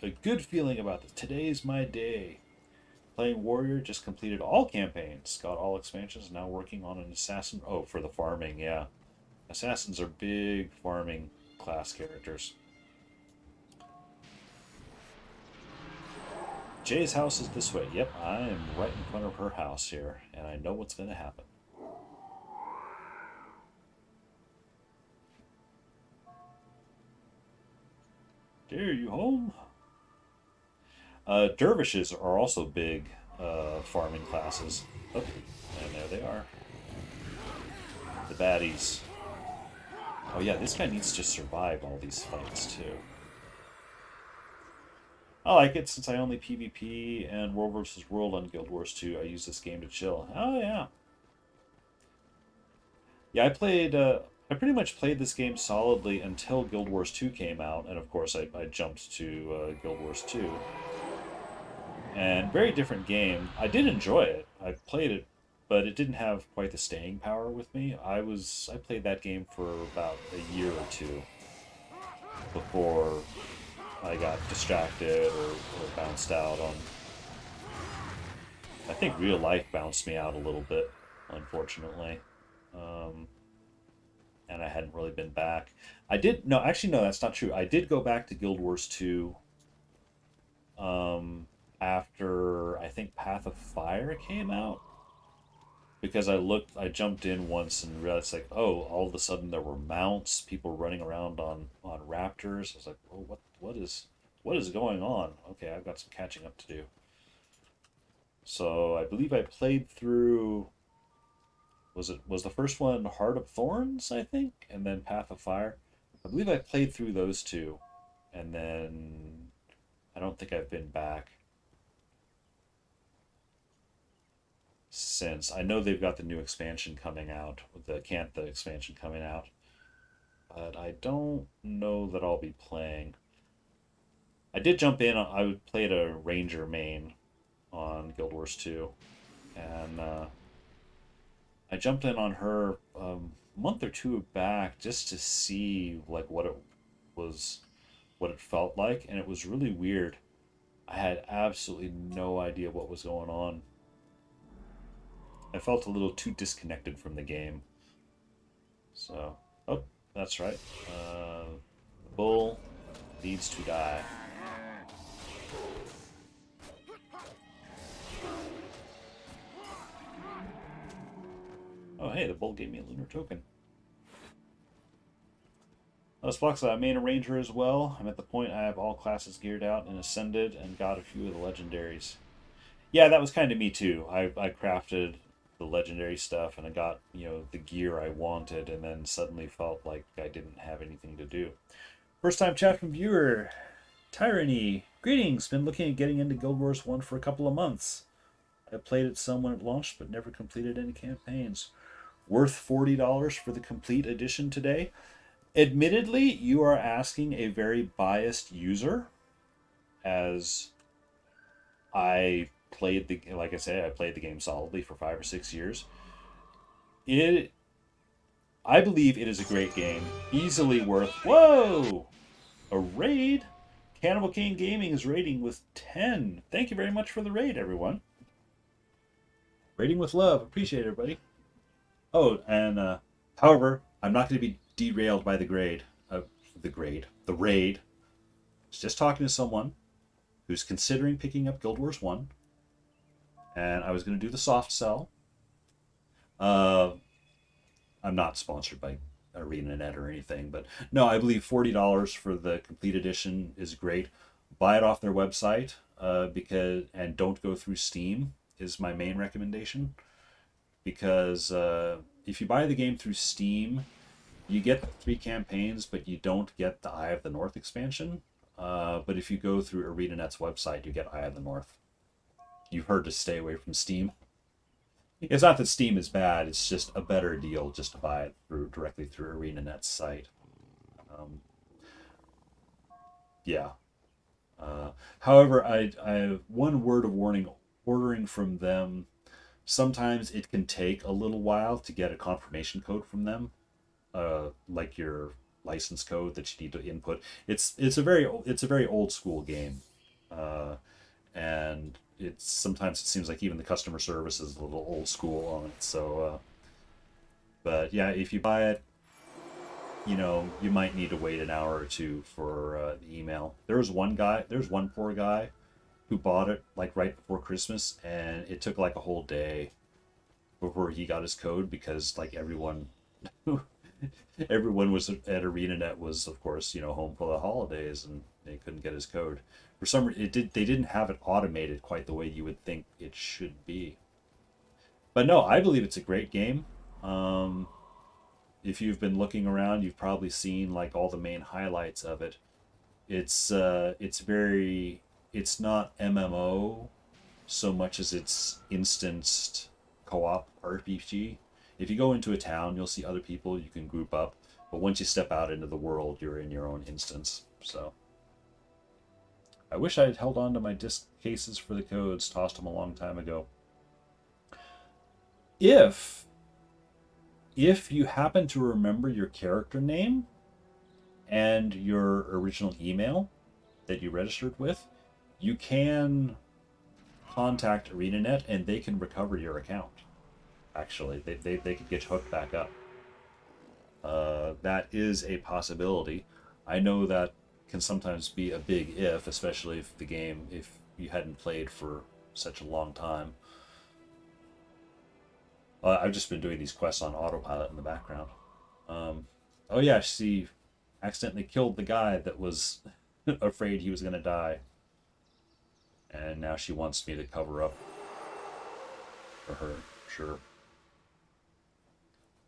A good feeling about this. Today's my day. Playing Warrior, just completed all campaigns, got all expansions, now working on an Assassin. Oh, for the farming, yeah. Assassins are big farming class characters. Jay's house is this way. Yep, I am right in front of her house here, and I know what's going to happen. Jay, are you home? Dervishes are also big farming classes. Oh, and there they are. The baddies. Oh yeah, this guy needs to survive all these fights too. I like it since I only PvP and World vs. World on Guild Wars 2. I use this game to chill. Oh yeah. Yeah, I pretty much played this game solidly until Guild Wars 2 came out, and of course I jumped to Guild Wars 2. And very different game. I did enjoy it. I played it, but it didn't have quite the staying power with me. I played that game for about a year or two before I got distracted or bounced out on. I think real life bounced me out a little bit, unfortunately. And I hadn't really been back. No, that's not true. I did go back to Guild Wars 2 after, I think, Path of Fire came out. Because I jumped in once and realized, like, oh, all of a sudden there were mounts, people running around on raptors. I was like, oh, what is going on? Okay, I've got some catching up to do. So I believe I played through. Was the first one Heart of Thorns, I think, and then Path of Fire. I believe I played through those two, and then I don't think I've been back since. I know they've got the new expansion coming out, the Canthan expansion coming out, but I don't know that I'll be playing. I did jump in. I played a Ranger main on Guild Wars 2, and I jumped in on her a month or two back just to see like what it felt like, and it was really weird. I had absolutely no idea what was going on. I felt a little too disconnected from the game. So, oh, that's right. The bull needs to die. Oh, hey, the bull gave me a lunar token. Let's Flux, I made a ranger as well. I'm at the point I have all classes geared out and ascended and got a few of the legendaries. Yeah, that was kind of me too. I crafted the legendary stuff and I got, the gear I wanted, and then suddenly felt like I didn't have anything to do. First time chat from viewer, Tyranny. Greetings, been looking at getting into Guild Wars 1 for a couple of months. I played it some when it launched, but never completed any campaigns. Worth $40 for the complete edition today. Admittedly, you are asking a very biased user, as I played like I say, I played the game solidly for 5 or 6 years. I believe it is a great game, easily worth. Whoa, a raid. Cannibal King Gaming is raiding with 10. Thank you very much for the raid, everyone. Raiding with love, appreciate it, everybody. Oh, and however, I'm not going to be derailed by the raid. I was just talking to someone who's considering picking up Guild Wars 1, and I was going to do the soft sell. I'm not sponsored by ArenaNet or anything, but no, I believe $40 for the complete edition is great. Buy it off their website, and don't go through Steam is my main recommendation, because if you buy the game through Steam, you get the 3 campaigns, but you don't get the Eye of the North expansion. But if you go through ArenaNet's website, you get Eye of the North. You've heard to stay away from Steam. It's not that Steam is bad, it's just a better deal just to buy it directly through ArenaNet's site. Yeah. However, I have one word of warning. Ordering from them, sometimes it can take a little while to get a confirmation code from them, like your license code that you need to input. It's a very old school game, and sometimes it seems like even the customer service is a little old school on it. So, but yeah, if you buy it, you might need to wait an hour or two for the email. There's one poor guy who bought it like right before Christmas, and it took like a whole day before he got his code, because like everyone was at ArenaNet was, of course, home for the holidays, and they couldn't get his code. For some reason, they didn't have it automated quite the way you would think it should be. But no, I believe it's a great game. If you've been looking around, you've probably seen like all the main highlights of it. It's not MMO so much as it's instanced co-op RPG. If you go into a town, you'll see other people, you can group up, but once you step out into the world, you're in your own instance. So I wish I had held on to my disc cases for the codes, tossed them a long time ago. If you happen to remember your character name and your original email that you registered with, you can contact ArenaNet and they can recover your account. Actually, they can get you hooked back up. That is a possibility. I know that can sometimes be a big if, especially if you hadn't played for such a long time. I've just been doing these quests on autopilot in the background. Oh yeah, she accidentally killed the guy that was afraid he was going to die. And now she wants me to cover up for her, sure.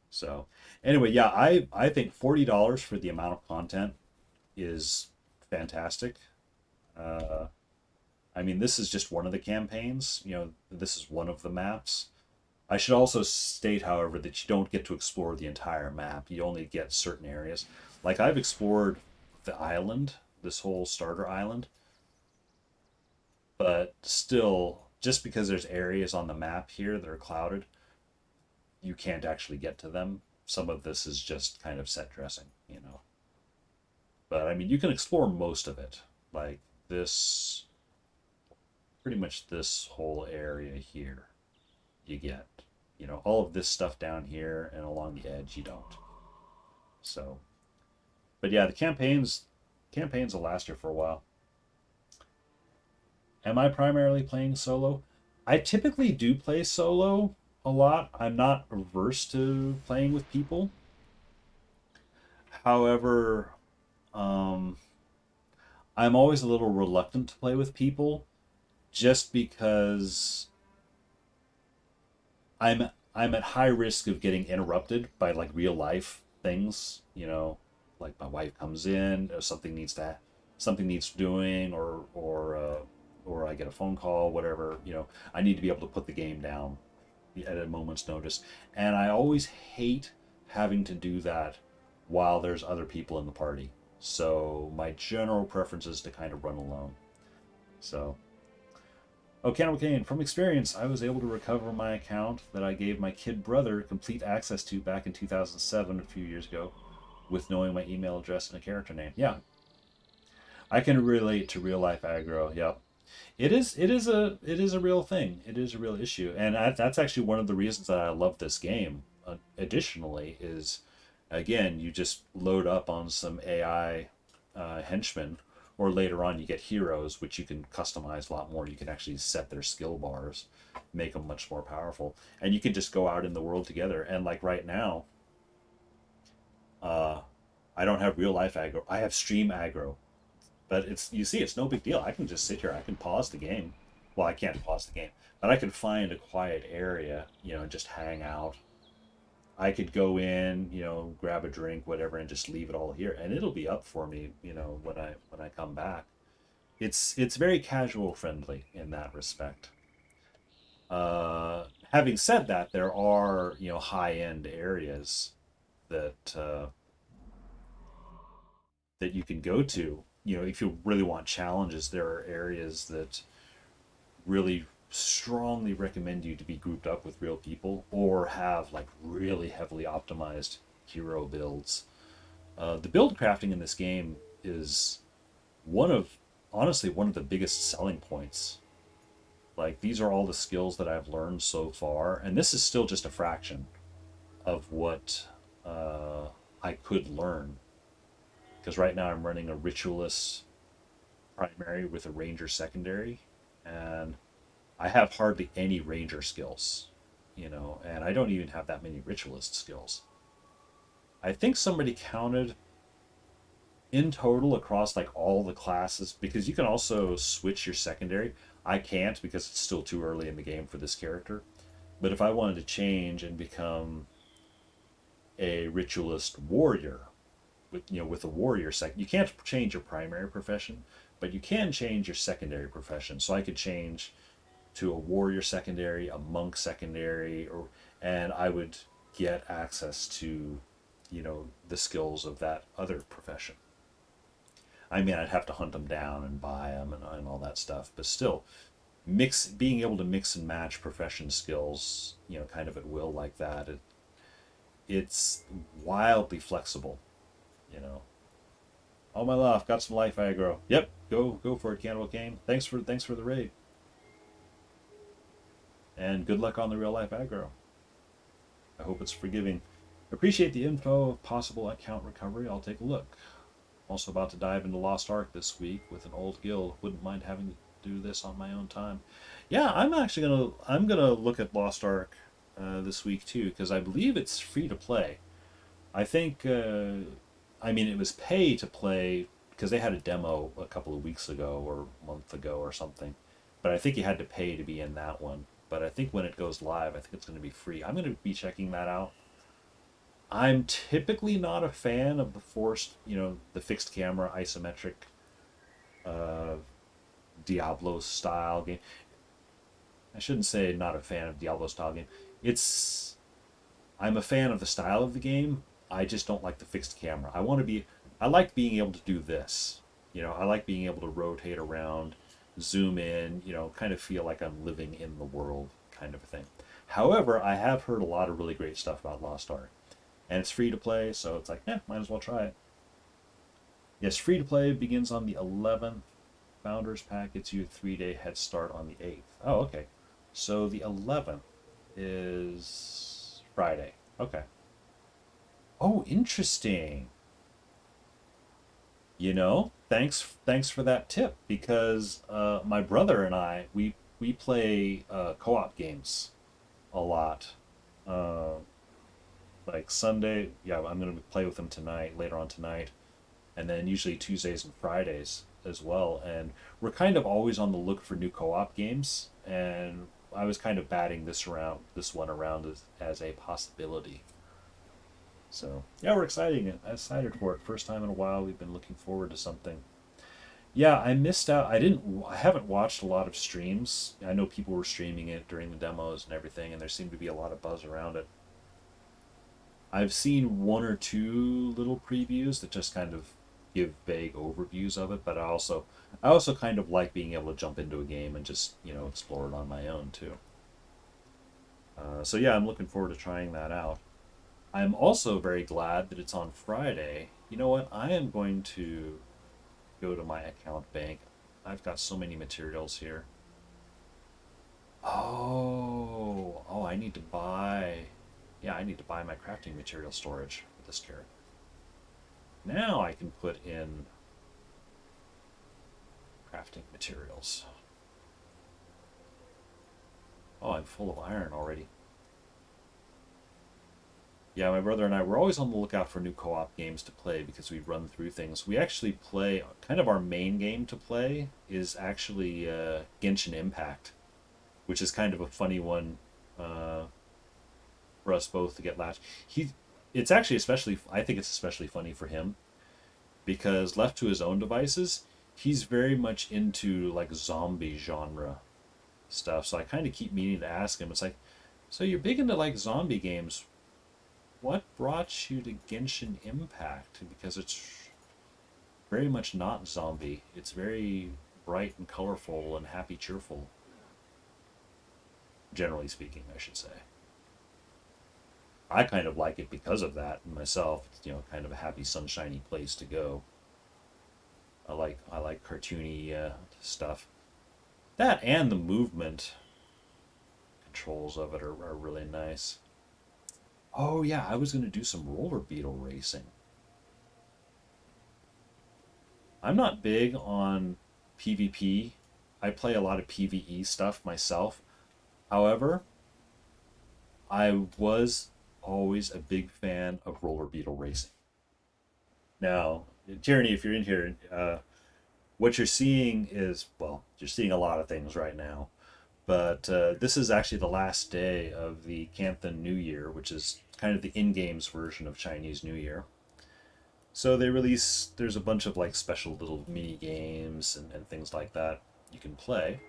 So, anyway, yeah, I think $40 for the amount of content is fantastic. I mean, this is just one of the campaigns. You know, this is one of the maps. I should also state, however, that you don't get to explore the entire map. You only get certain areas. Like, I've explored the island, this whole starter island, but still, just because there's areas on the map here that are clouded, you can't actually get to them. Some of this is just kind of set dressing, you know. But I mean, you can explore most of it. Like this, pretty much this whole area here, you get. You know, all of this stuff down here and along the edge, you don't. So, but yeah, the campaigns will last you for a while. Am I primarily playing solo? I typically do play solo a lot. I'm not averse to playing with people. However, I'm always a little reluctant to play with people just because I'm at high risk of getting interrupted by like real life things, you know, like my wife comes in, or something needs doing, or I get a phone call, whatever, you know, I need to be able to put the game down at a moment's notice. And I always hate having to do that while there's other people in the party. So my general preference is to kind of run alone. So, oh, Cannibal Kane, from experience, I was able to recover my account that I gave my kid brother complete access to back in 2007, a few years ago, with knowing my email address and a character name. Yeah. I can relate to real life aggro. Yep. It is a real thing. It is a real issue. And that's actually one of the reasons that I love this game. Additionally, is again, you just load up on some AI henchmen, or later on you get heroes, which you can customize a lot more. You can actually set their skill bars, make them much more powerful, and you can just go out in the world together. And like right now, I don't have real life aggro. I have stream aggro, but it's no big deal. I can just sit here. I can pause the game. Well, I can't pause the game, but I can find a quiet area, you know, and just hang out. I could go in, you know, grab a drink, whatever, and just leave it all here, and it'll be up for me, you know, when I come back. It's very casual friendly in that respect. Having said that, there are, you know, high end areas that that you can go to. You know, if you really want challenges, there are areas that really strongly recommend you to be grouped up with real people or have like really heavily optimized hero builds. The build crafting in this game is honestly one of the biggest selling points. Like, these are all the skills that I've learned so far, and this is still just a fraction of what I could learn, because right now I'm running a ritualist primary with a ranger secondary, and I have hardly any ranger skills, you know, and I don't even have that many ritualist skills. I think somebody counted in total across like all the classes, because you can also switch your secondary. I can't because it's still too early in the game for this character. But if I wanted to change and become a ritualist warrior, with a warrior you can't change your primary profession, but you can change your secondary profession. So I could change to a warrior secondary, a monk secondary, and I would get access to, you know, the skills of that other profession. I mean, I'd have to hunt them down and buy them and all that stuff, but still, being able to mix and match profession skills, you know, kind of at will like that, it's wildly flexible, you know. Oh, my love, got some life aggro. Yep, go for it, Cannibal Kane. Thanks for the raid. And good luck on the real life aggro. I hope it's forgiving. Appreciate the info of possible account recovery. I'll take a look. Also about to dive into Lost Ark this week with an old guild. Wouldn't mind having to do this on my own time. Yeah, I'm gonna look at Lost Ark this week too, because I believe it's free to play. I think I mean, it was pay to play because they had a demo a couple of weeks ago or a month ago or something, but I think you had to pay to be in that one. but I think when it goes live, I think it's going to be free. I'm going to be checking that out. I'm typically not a fan of the forced, the fixed camera isometric Diablo style game. I shouldn't say not a fan of Diablo style game. I'm a fan of the style of the game. I just don't like the fixed camera. I like being able to do this. I like being able to rotate around, zoom in, kind of feel like I'm living in the world kind of a thing. However, I have heard a lot of really great stuff about Lost Ark. And it's free to play, so it's like, might as well try it. Yes, free to play begins on the 11th. Founders Pack gets you a 3-day head start on the 8th. Oh, okay. So the 11th is Friday. Okay. Oh, interesting. Thanks for that tip, because my brother and I, we play co-op games a lot. Like Sunday, I'm going to play with him later on tonight, and then usually Tuesdays and Fridays as well. And we're kind of always on the look for new co-op games, and I was kind of batting this one around as a possibility. So yeah, we're excited for it. First time in a while, we've been looking forward to something. Yeah, I missed out. I haven't watched a lot of streams. I know people were streaming it during the demos and everything, and there seemed to be a lot of buzz around it. I've seen one or two little previews that just kind of give vague overviews of it, but I also kind of like being able to jump into a game and just, explore it on my own too. So yeah, I'm looking forward to trying that out. I'm also very glad that it's on Friday. You know what? I am going to go to my account bank. I've got so many materials here. Oh, I need to buy my crafting material storage for this character. Now I can put in crafting materials. Oh, I'm full of iron already. Yeah, my brother and I, we're always on the lookout for new co-op games to play because we run through things. We actually play, kind of our main game to play is actually Genshin Impact, which is kind of a funny one for us both to get latched. It's actually I think it's especially funny for him because left to his own devices, he's very much into like zombie genre stuff. So I kind of keep meaning to ask him. It's like, so you're big into like zombie games. What brought you to Genshin Impact? Because it's very much not zombie. It's very bright and colorful and happy, cheerful. Generally speaking, I should say. I kind of like it because of that myself. It's, kind of a happy, sunshiny place to go. I like cartoony stuff. That and the movement controls of it are really nice. Oh yeah, I was going to do some roller beetle racing. I'm not big on PvP. I play a lot of PvE stuff myself. However, I was always a big fan of roller beetle racing. Now, Jeremy, if you're in here, what you're seeing is, well, you're seeing a lot of things right now. But this is actually the last day of the Canthan New Year, which is kind of the in-games version of Chinese New Year. So there's a bunch of like special little mini games and things like that you can play.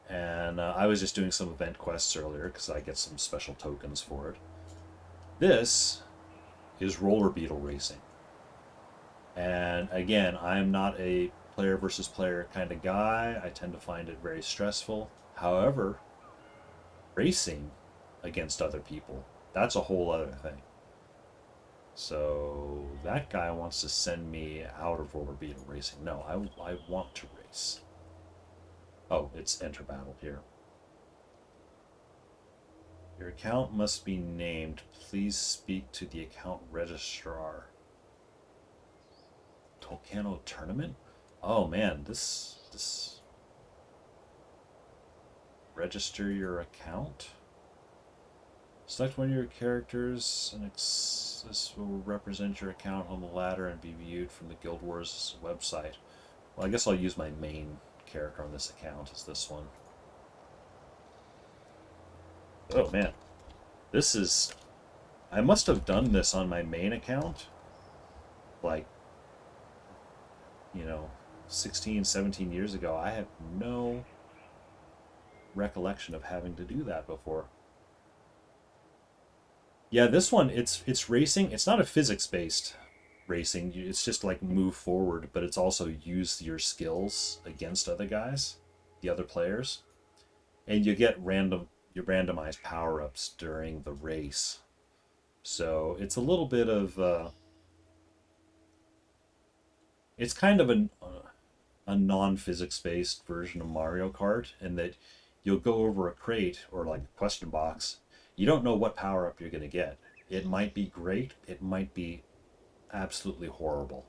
And I was just doing some event quests earlier because I get some special tokens for it. This is roller beetle racing. And again, I'm not a player versus player kind of guy. I tend to find it very stressful. However, racing against other people, that's a whole other thing. So that guy wants to send me out of roller beetle racing. No, I want to race. Oh, it's enter battle here. Your account must be named. Please speak to the account registrar. Volcano tournament? Oh man, this register your account. Select one of your characters and this will represent your account on the ladder and be viewed from the Guild Wars website. Well, I guess I'll use my main character on this account, is this one. Oh man, this is... I must have done this on my main account, like, 16, 17 years ago. I have no recollection of having to do that before. Yeah, this one, it's racing. It's not a physics-based racing. It's just like move forward, but it's also use your skills against other guys, the other players. And you get you randomized power-ups during the race. So it's a little bit of... it's kind of a non-physics based version of Mario Kart, in that you'll go over a crate or like a question box. You don't know what power up you're going to get. It might be great, it might be absolutely horrible.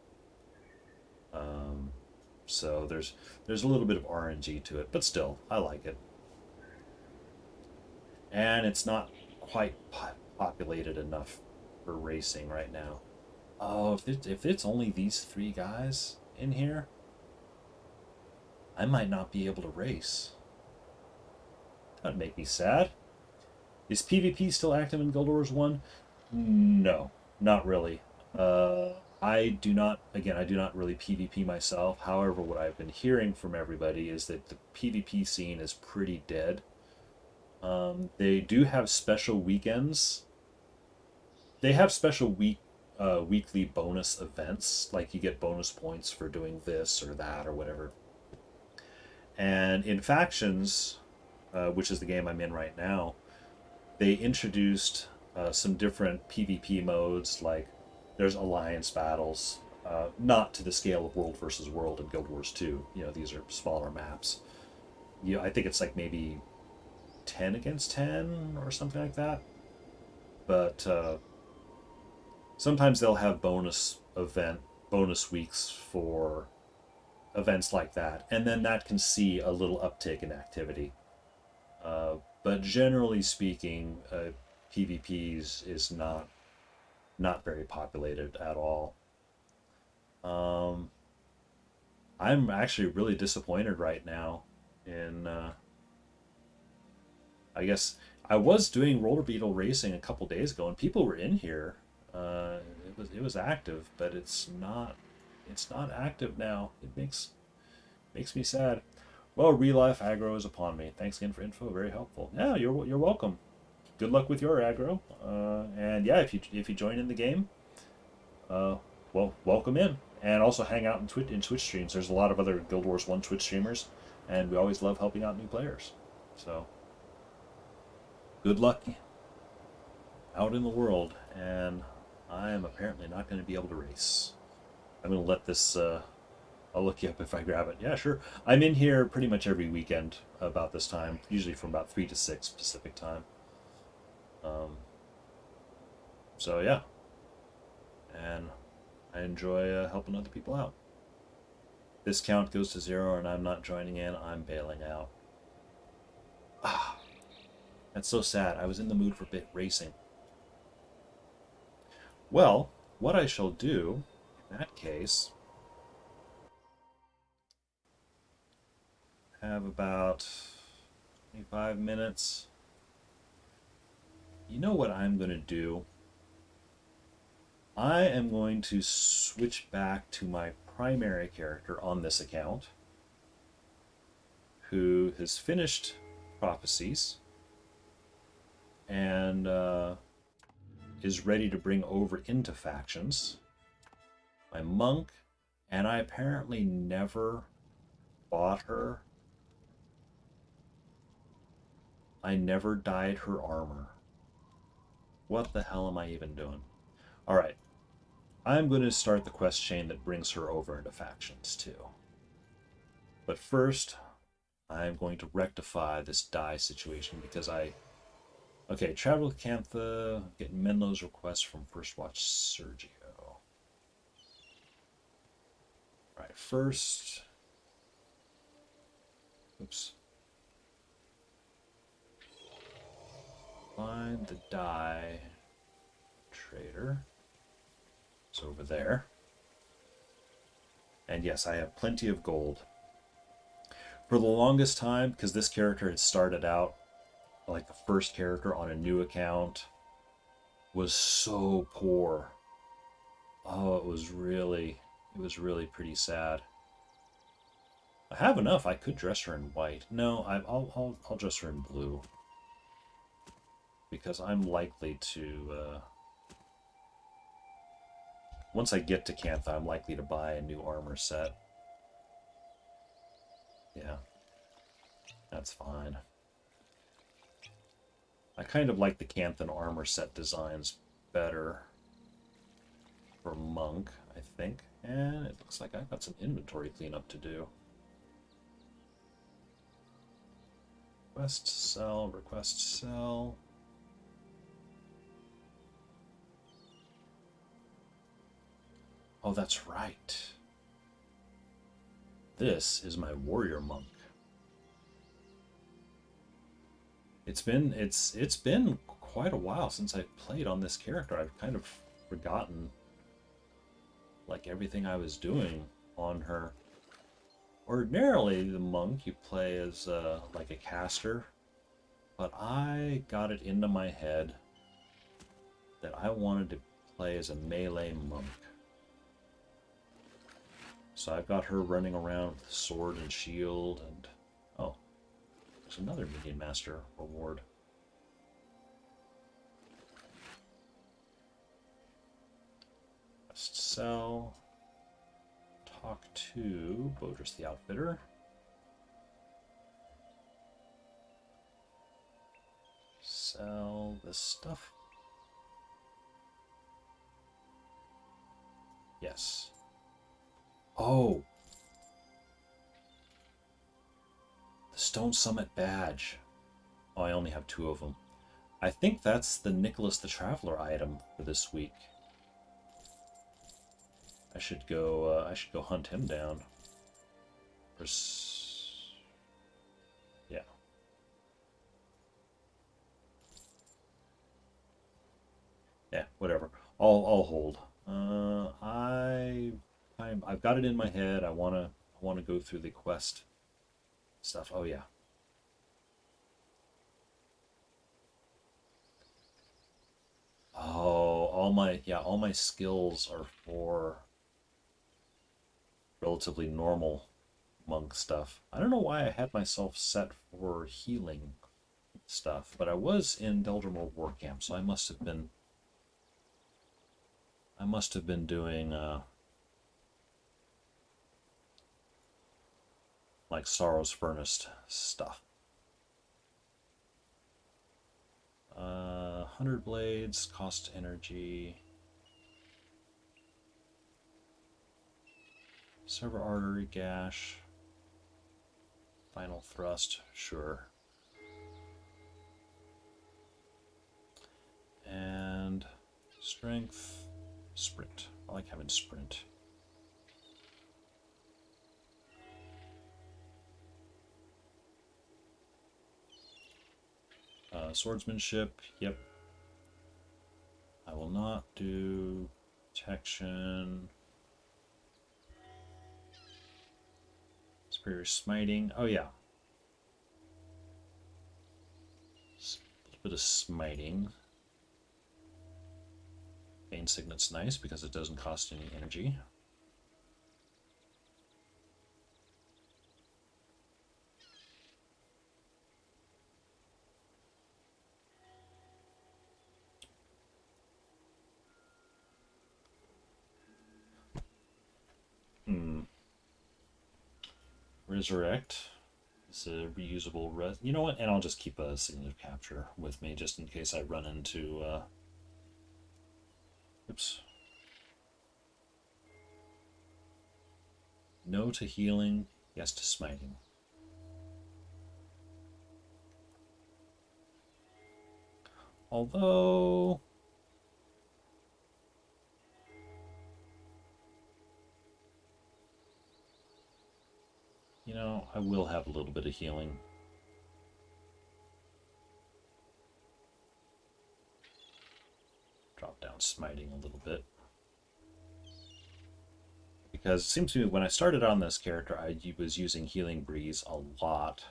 So there's a little bit of RNG to it, but still, I like it. And it's not quite populated enough for racing right now. Oh, if it's only these 3 guys in here, I might not be able to race. That'd make me sad. Is PvP still active in Guild Wars 1? No, not really. I do not really PvP myself. However, what I've been hearing from everybody is that the PvP scene is pretty dead. They do have special weekends. They have special weekly bonus events, like you get bonus points for doing this or that or whatever. And in Factions, which is the game I'm in right now, they introduced some different PvP modes, like there's alliance battles, not to the scale of World versus World and Guild Wars 2. These are smaller maps. I think it's like maybe 10 against 10 or something like that. But sometimes they'll have bonus weeks for events like that, and then that can see a little uptick in activity. But generally speaking, PvPs is not very populated at all. I'm actually really disappointed right now in... I guess I was doing roller beetle racing a couple days ago, and people were in here. It was active, but it's not active now. It makes me sad. Well, real life aggro is upon me. Thanks again for info. Very helpful. Yeah, you're welcome. Good luck with your aggro. And yeah, if you join in the game, well, welcome in, and also hang out in Twitch streams. There's a lot of other Guild Wars 1 Twitch streamers, and we always love helping out new players. So good luck out in the world, and I am apparently not going to be able to race. I'm going to let this... I'll look you up if I grab it. Yeah, sure. I'm in here pretty much every weekend about this time, usually from about 3 to 6 Pacific time. So yeah. And I enjoy helping other people out. This count goes to 0 and I'm not joining in. I'm bailing out. Ah, that's so sad. I was in the mood for bit racing. Well, what I shall do in that case... have about 25 minutes. You know what I'm going to do? I am going to switch back to my primary character on this account, who has finished Prophecies and is ready to bring over into Factions. My monk, and I apparently never bought her. I never dyed her armor. What the hell am I even doing? Alright. I'm going to start the quest chain that brings her over into Factions too. But first, I'm going to rectify this dye situation because Okay, travel with Canthan, get Menlo's request from First Watch Sergio. Alright, first... Oops. Find the dye trader. It's over there. And yes, I have plenty of gold. For the longest time, because this character had started out like the first character on a new account was so poor. Oh, it was really pretty sad. I have enough. I could dress her in white. No, I'll dress her in blue because I'm likely to. Once I get to Canthan, I'm likely to buy a new armor set. Yeah, that's fine. I kind of like the Canthan armor set designs better for Monk, I think. And it looks like I've got some inventory cleanup to do. Request, sell, request, sell. Oh, that's right. This is my warrior monk. It's been quite a while since I've played on this character. I've kind of forgotten like everything I was doing on her. Ordinarily, the monk you play as like a caster, but I got it into my head that I wanted to play as a melee monk. So I've got her running around with sword and shield, and oh, there's another Minion Master reward. Just sell. Talk to Bodris the Outfitter. Sell this stuff. Yes. Oh! The Stone Summit badge. Oh, I only have 2 of them. I think that's the Nicholas the Traveler item for this week. I should go hunt him down. Yeah. Yeah, whatever. I'll hold. I've got it in my head. I wanna go through the quest stuff. Oh yeah. Oh, all my skills are for relatively normal monk stuff. I don't know why I had myself set for healing stuff, but I was in Deldrimor War Camp, so I must have been doing like Sorrow's Furnace stuff. 100 blades, cost energy. Sever artery gash. Final thrust, sure. And strength, sprint. I like having sprint. Swordsmanship, yep. I will not do protection. Superior smiting, oh yeah. A little bit of smiting. Bane Signet's nice because it doesn't cost any energy. Resurrect. It's a reusable you know what? And I'll just keep a Signature Capture with me just in case I run into oops. No to healing, yes to smiting. Although you know, I will have a little bit of healing. Drop down smiting a little bit. Because it seems to me when I started on this character, I was using Healing Breeze a lot.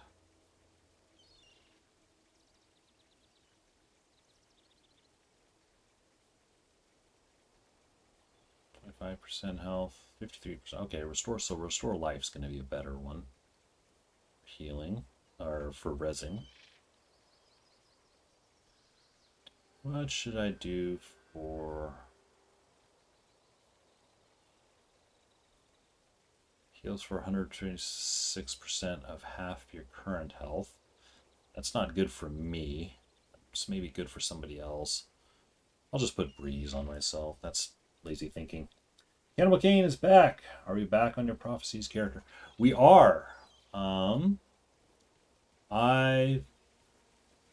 25% health, 53%. Okay, restore. So restore life's going to be a better one. Healing, or for resin. What should I do for heals for 126% of half your current health? That's not good for me. It's maybe good for somebody else. I'll just put Breeze on myself. That's lazy thinking. Cannibal Kane is back. Are we back on your prophecies character? We are. I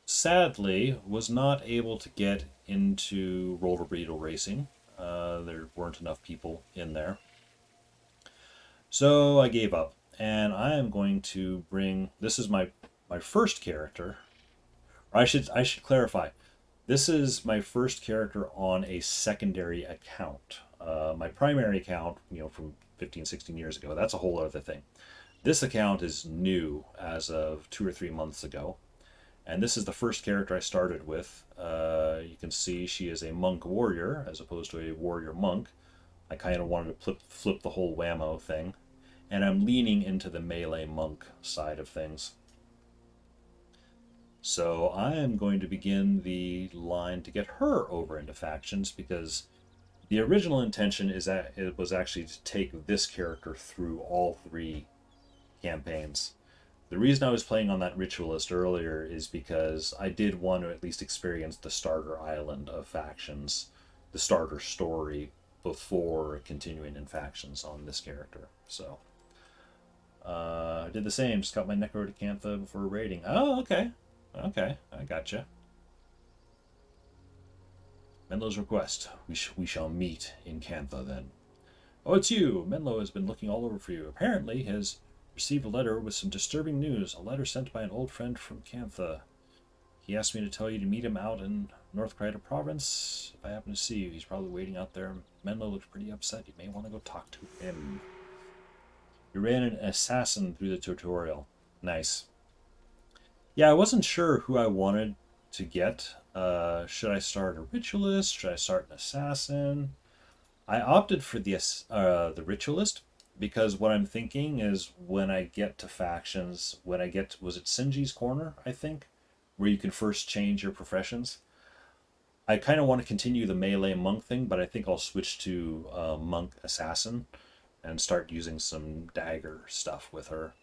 sadly was not able to get into roller beetle racing. There weren't enough people in there. So I gave up. And I am going to bring... This is my first character. I should clarify. This is my first character on a secondary account. My primary account, from 15, 16 years ago, that's a whole other thing. This account is new as of 2 or 3 months ago. And this is the first character I started with. You can see she is a monk warrior as opposed to a warrior monk. I kind of wanted to flip the whole whammo thing. And I'm leaning into the melee monk side of things. So I am going to begin the line to get her over into factions, because the original intention is that it was actually to take this character through all 3 campaigns. The reason I was playing on that ritualist earlier is because I did want to at least experience the starter island of factions, the starter story, before continuing in factions on this character. So I did the same, just got my Necro to Cantha before raiding. Oh, okay. Okay, I gotcha. Menlo's request. We shall meet in Cantha then. Oh, it's you. Menlo has been looking all over for you. Apparently has received a letter with some disturbing news. A letter sent by an old friend from Cantha. He asked me to tell you to meet him out in North Kryta province. If I happen to see you, he's probably waiting out there. Menlo looks pretty upset. You may want to go talk to him. You ran an assassin through the tutorial. Nice. Yeah, I wasn't sure who I wanted to get. Should I start a ritualist? Should I start an assassin? I opted for the ritualist, because what I'm thinking is when I get to factions, was it Sinji's Corner, I think, where you can first change your professions? I kind of want to continue the melee monk thing, but I think I'll switch to monk assassin and start using some dagger stuff with her.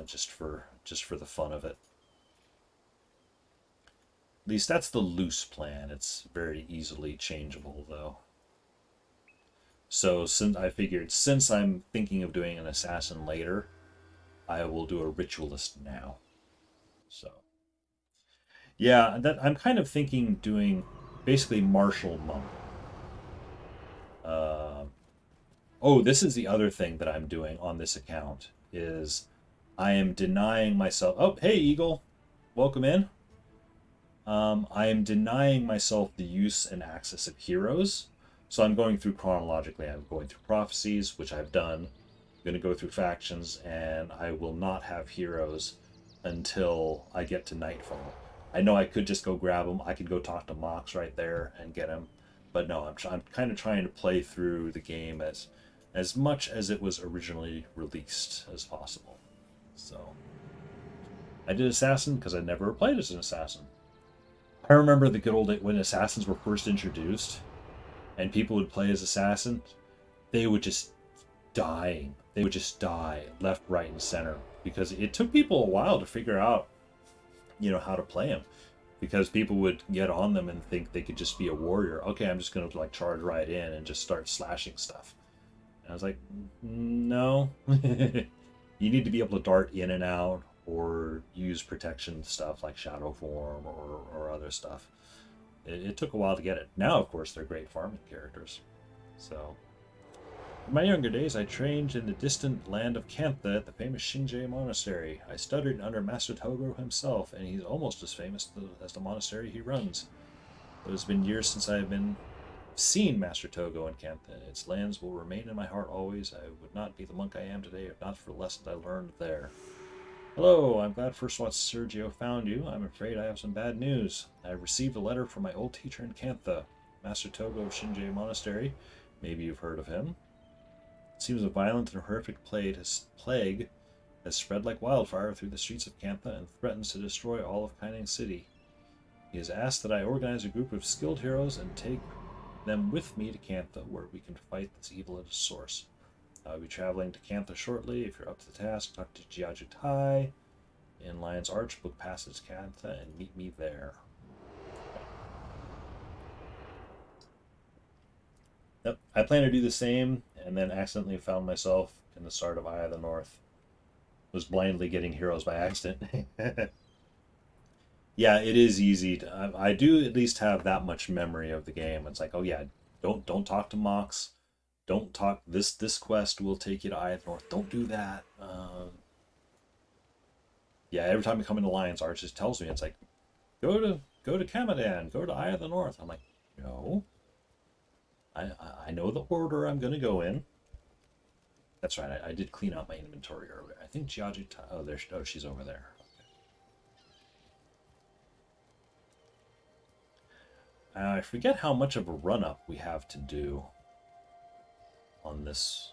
Just for the fun of it. At least that's the loose plan. It's very easily changeable, though. So since I'm thinking of doing an assassin later, I will do a ritualist now. So yeah, I'm kind of thinking doing basically martial monk. Oh, this is the other thing that I'm doing on this account is I am denying myself... Oh, hey, Eagle. Welcome in. I am denying myself the use and access of heroes. So I'm going through chronologically. I'm going through prophecies, which I've done. I'm going to go through factions, and I will not have heroes until I get to Nightfall. I know I could just go grab them. I could go talk to Mox right there and get him. But no, I'm kind of trying to play through the game as much as it was originally released as possible. So I did Assassin because I never played as an Assassin. I remember the good old days when Assassins were first introduced and people would play as Assassin. They would just die left, right, and center, because it took people a while to figure out, how to play them, because people would get on them and think they could just be a warrior. Okay, I'm just going to charge right in and just start slashing stuff. And I was like, no. You need to be able to dart in and out or use protection stuff like Shadow Form or other stuff. It took a while to get it. Now, of course, they're great farming characters. So, in my younger days, I trained in the distant land of Cantha at the famous Shinje Monastery. I studied under Master Togo himself, and he's almost as famous as the monastery he runs. It has been years since I have seen Master Togo in Cantha. Its lands will remain in my heart always. I would not be the monk I am today if not for the lessons I learned there. Hello, I'm glad First Watch Sergio found you. I'm afraid I have some bad news. I received a letter from my old teacher in Cantha, Master Togo of Shinje Monastery, Maybe you've heard of him. It seems a violent and horrific plague has spread like wildfire through the streets of Canthan and threatens to destroy all of Kaining City. He has asked that I organize a group of skilled heroes and take them with me to Cantha, where we can fight this evil at its source. I'll be traveling to Cantha shortly. If you're up to the task, talk to Jiajutai in Lion's Arch, book passage to Cantha, and meet me there. Yep, I plan to do the same, and then accidentally found myself in the start of Eye of the North. Was blindly getting heroes by accident. Yeah, it is easy. I do at least have that much memory of the game. It's like, oh yeah, don't talk to Mox. Don't talk. This quest will take you to Eye of the North. Don't do that. Yeah, every time I come into Lion's Arch, it tells me, it's like, go to Kamadan, go to Eye of the North. I'm like, no. I know the order I'm gonna go in. That's right. I did clean out my inventory earlier. I think Jiajutai. Oh, she's over there. I forget how much of a run-up we have to do on this.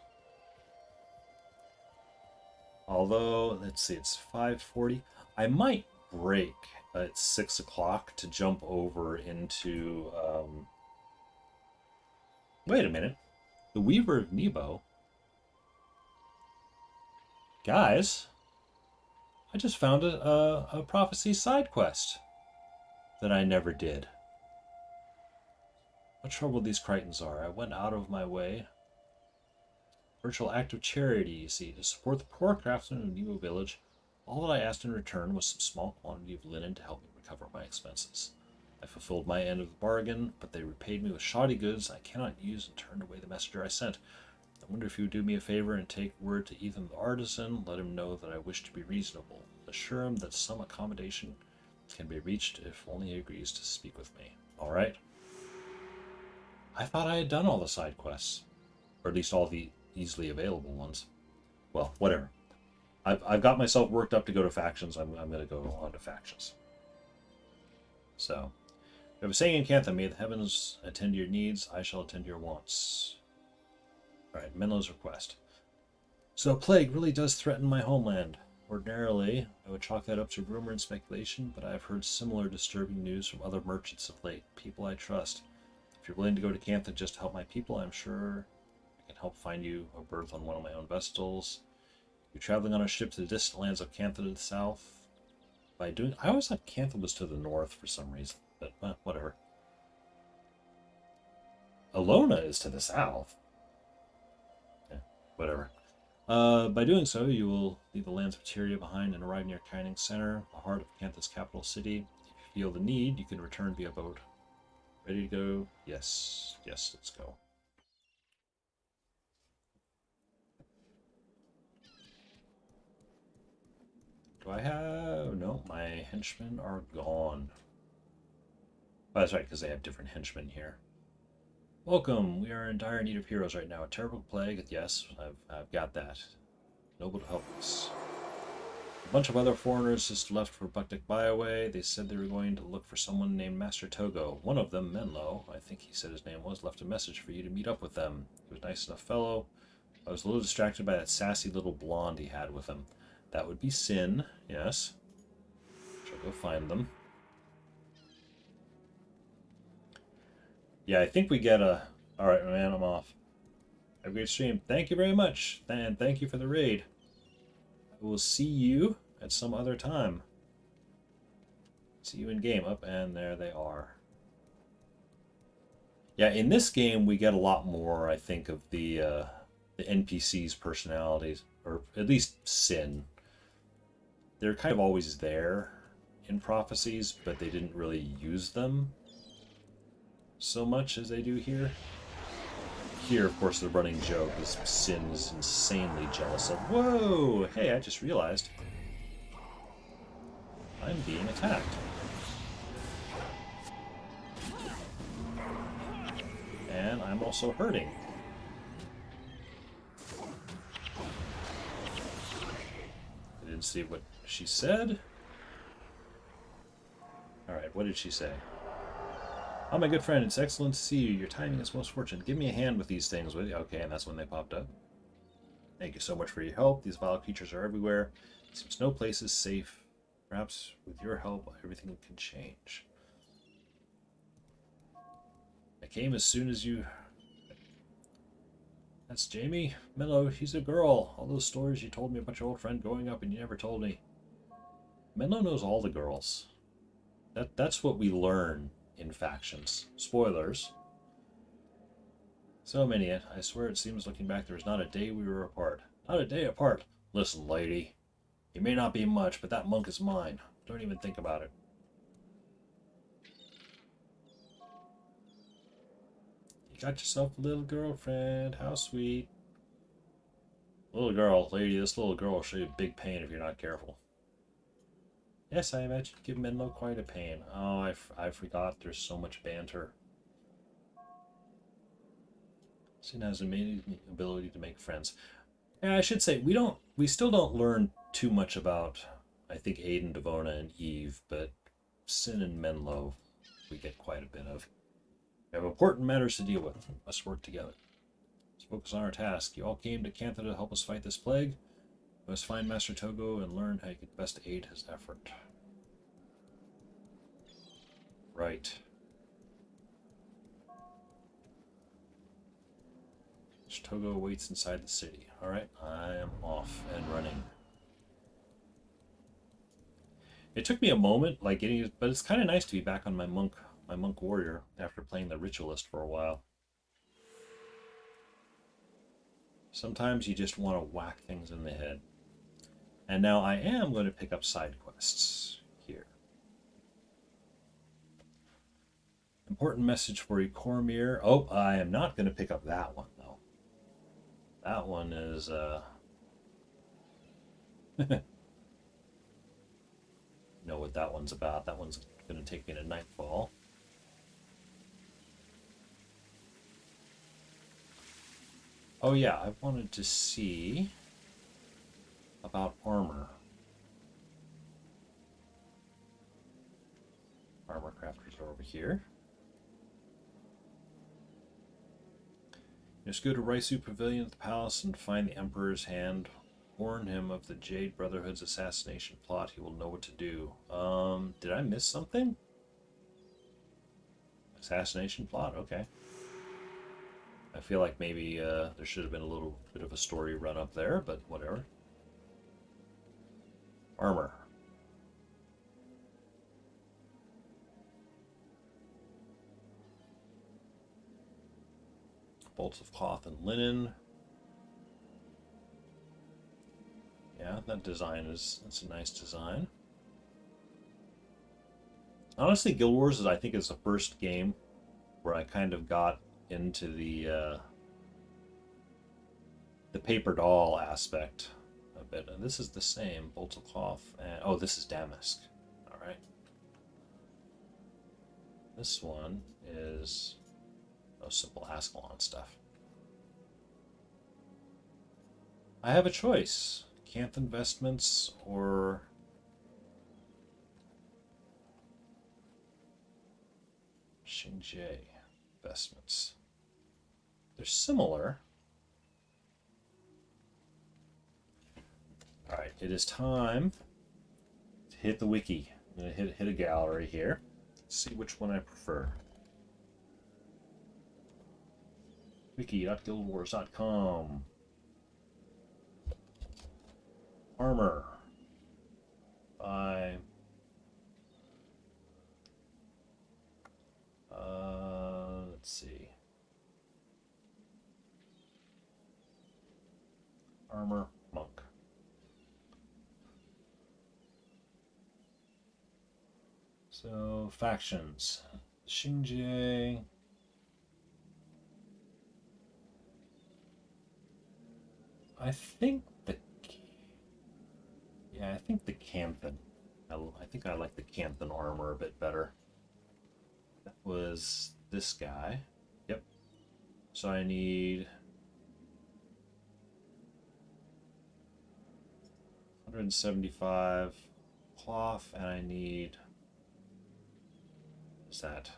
Although, let's see, it's 5:40. I might break at 6 o'clock to jump over into... Wait a minute. The Weaver of Nebo. Guys, I just found a prophecy side quest that I never did. What trouble these Crichtons are. I went out of my way. Virtual act of charity, you see, to support the poor craftsmen of Nebo Village. All that I asked in return was some small quantity of linen to help me recover my expenses. I fulfilled my end of the bargain, but they repaid me with shoddy goods I cannot use and turned away the messenger I sent. I wonder if you would do me a favor and take word to Ethan the artisan, let him know that I wish to be reasonable. Assure him that some accommodation can be reached if only he agrees to speak with me. All right? I thought I had done all the side quests, or at least all the easily available ones. Well, whatever. I've got myself worked up to go to factions. I'm going to go on to factions. So, we have a saying in Canthan, may the heavens attend to your needs, I shall attend to your wants. Alright, Menlo's request. So a plague really does threaten my homeland. Ordinarily, I would chalk that up to rumor and speculation, but I've heard similar disturbing news from other merchants of late, people I trust. If you're willing to go to Canthan just to help my people, I'm sure I can help find you a berth on one of my own vessels. You're traveling on a ship to the distant lands of Canthan to the south. I always thought Canthan was to the north for some reason, but whatever. Alona is to the south. Yeah, whatever. By doing so, you will leave the lands of Tyria behind and arrive near Kaining Center, the heart of Canthan's capital city. If you feel the need, you can return via boat. Ready to go? Yes. Yes, let's go. Do I have... No, my henchmen are gone. Oh, that's right, because they have different henchmen here. Welcome. We are in dire need of heroes right now. A terrible plague. Yes, I've got that. Noble to help us. A bunch of other foreigners just left for Buktik Bioway. They said they were going to look for someone named Master Togo. One of them, Menlo, I think he said his name was, left a message for you to meet up with them. He was a nice enough fellow. I was a little distracted by that sassy little blonde he had with him. That would be Sin, yes. Shall go find them. Yeah, I think we get a... Alright, man, I'm off. Have a great stream. Thank you very much. And thank you for the raid. I will see you at some other time. See you in game. Up, and there they are. Yeah, in this game we get a lot more, I think, of the NPC's personalities. Or at least Sin. They're kind of always there in Prophecies, but they didn't really use them so much as they do here. Here, of course, the running joke is Sin is insanely jealous of... Whoa! Hey, I just realized I'm being attacked. And I'm also hurting. I didn't see what she said. Alright, what did she say? Oh, my good friend, it's excellent to see you. Your timing is most fortunate. Give me a hand with these things, will you? Okay, and that's when they popped up. Thank you so much for your help. These vile creatures are everywhere. Seems no place is safe. Perhaps with your help, everything can change. I came as soon as you... That's Jamie. Menlo, she's a girl. All those stories you told me about your old friend growing up and you never told me. Menlo knows all the girls. That's what we learn in factions. Spoilers. So many. I swear it seems looking back there was not a day we were apart. Not a day apart. Listen, lady. You may not be much, but that monk is mine. Don't even think about it. You got yourself a little girlfriend. How sweet. Little girl, lady, this little girl will show you big pain if you're not careful. Yes, I imagine you give Menlo quite a pain. Oh, I forgot there's so much banter. Sin has an amazing ability to make friends. Yeah, I should say, we still don't learn too much about, I think, Aiden, Devona, and Eve, but Sin and Menlo, we get quite a bit of. We have important matters to deal with. We must work together. Let's focus on our task. You all came to Canthan to help us fight this plague. We must find Master Togo and learn how you can best aid his effort. Right. Togo waits inside the city. Alright, I am off and running. It took me a moment, like getting it, but it's kind of nice to be back on my monk warrior after playing the ritualist for a while. Sometimes you just want to whack things in the head. And now I am going to pick up side quests here. Important message for you, Cormier. Oh, I am not going to pick up that one, though. That one is, know what that one's about. That one's going to take me to Nightfall. Oh yeah, I wanted to see about armor. Armor crafters are over here. Just go to Raisu Pavilion at the palace and find the Emperor's hand. Warn him of the Jade Brotherhood's assassination plot. He will know what to do. Did I miss something? Assassination plot? Okay. I feel like maybe there should have been a little bit of a story run up there, but whatever. Armor. Bolts of cloth and linen. Yeah, that design that's a nice design. Honestly, Guild Wars I think is the first game where I kind of got into the paper doll aspect a bit. And this is the same, bolts of cloth, and oh, this is damask. All right. This one is simple Ascalon stuff. I have a choice. Canthan vestments or Xingye vestments. They're similar. Alright, it is time to hit the wiki. I'm going to hit a gallery here. See which one I prefer. wiki.guildwars.com. Armor by let's see. Armor monk. So factions. Xingye. I think the Canthan. I think I like the Canthan armor a bit better. That was this guy. Yep. So I need 175 cloth, and I need, what's that?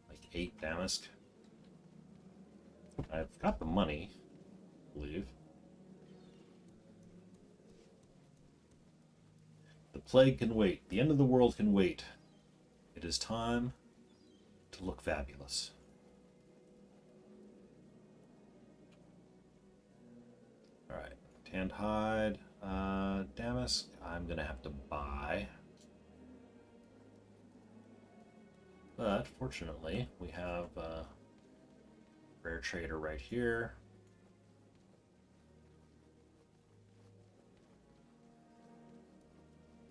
Like like 8 damask. I've got the money, I believe. The plague can wait. The end of the world can wait. It is time to look fabulous. Alright, tanned hide, damask, I'm gonna have to buy. But fortunately, we have a rare trader right here.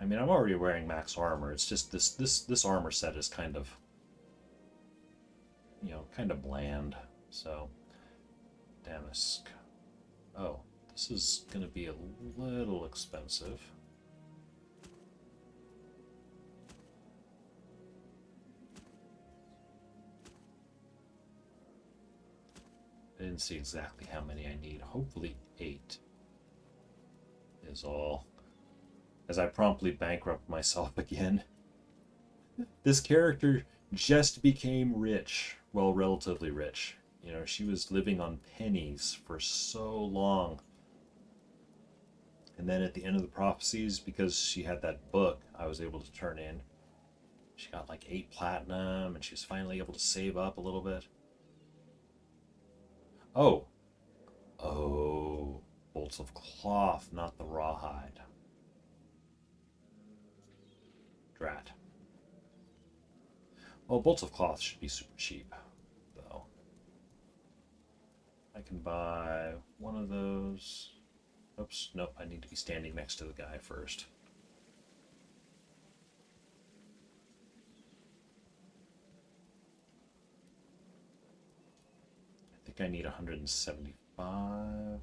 I mean, I'm already wearing max armor. It's just this armor set is kind of, you know, kind of bland. So, damask. Oh, this is going to be a little expensive. I didn't see exactly how many I need. Hopefully 8 is all. As I promptly bankrupt myself again. This character just became rich. Well, relatively rich. You know, she was living on pennies for so long. And then at the end of the prophecies, because she had that book I was able to turn in, she got like 8 platinum, and she was finally able to save up a little bit. Oh. Oh. Bolts of cloth, not the rawhide. Drat. Well, bolts of cloth should be super cheap, though. I can buy one of those. Oops, nope, I need to be standing next to the guy first. I think I need 175.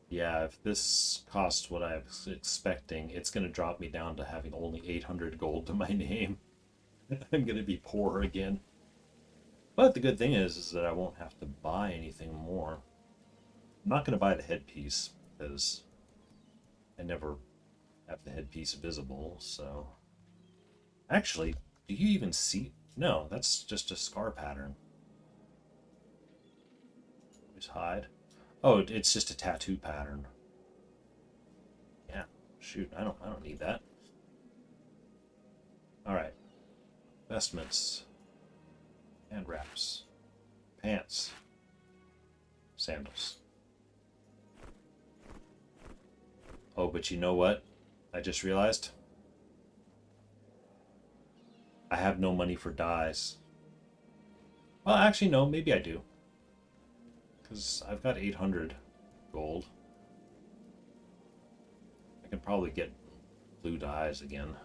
Yeah, if this costs what I was expecting, it's going to drop me down to having only 800 gold to my name. I'm going to be poor again. But the good thing is that I won't have to buy anything more. I'm not going to buy the headpiece, because I never have the headpiece visible, so... Actually, do you even see... No, that's just a scar pattern. Always hide. Oh, it's just a tattoo pattern. Yeah, shoot, I don't need that. Alright. Vestments. And wraps. Pants. Sandals. Oh, but you know what? I just realized. I have no money for dyes. Well, actually, no, maybe I do. Because I've got 800 gold. I can probably get blue dyes again.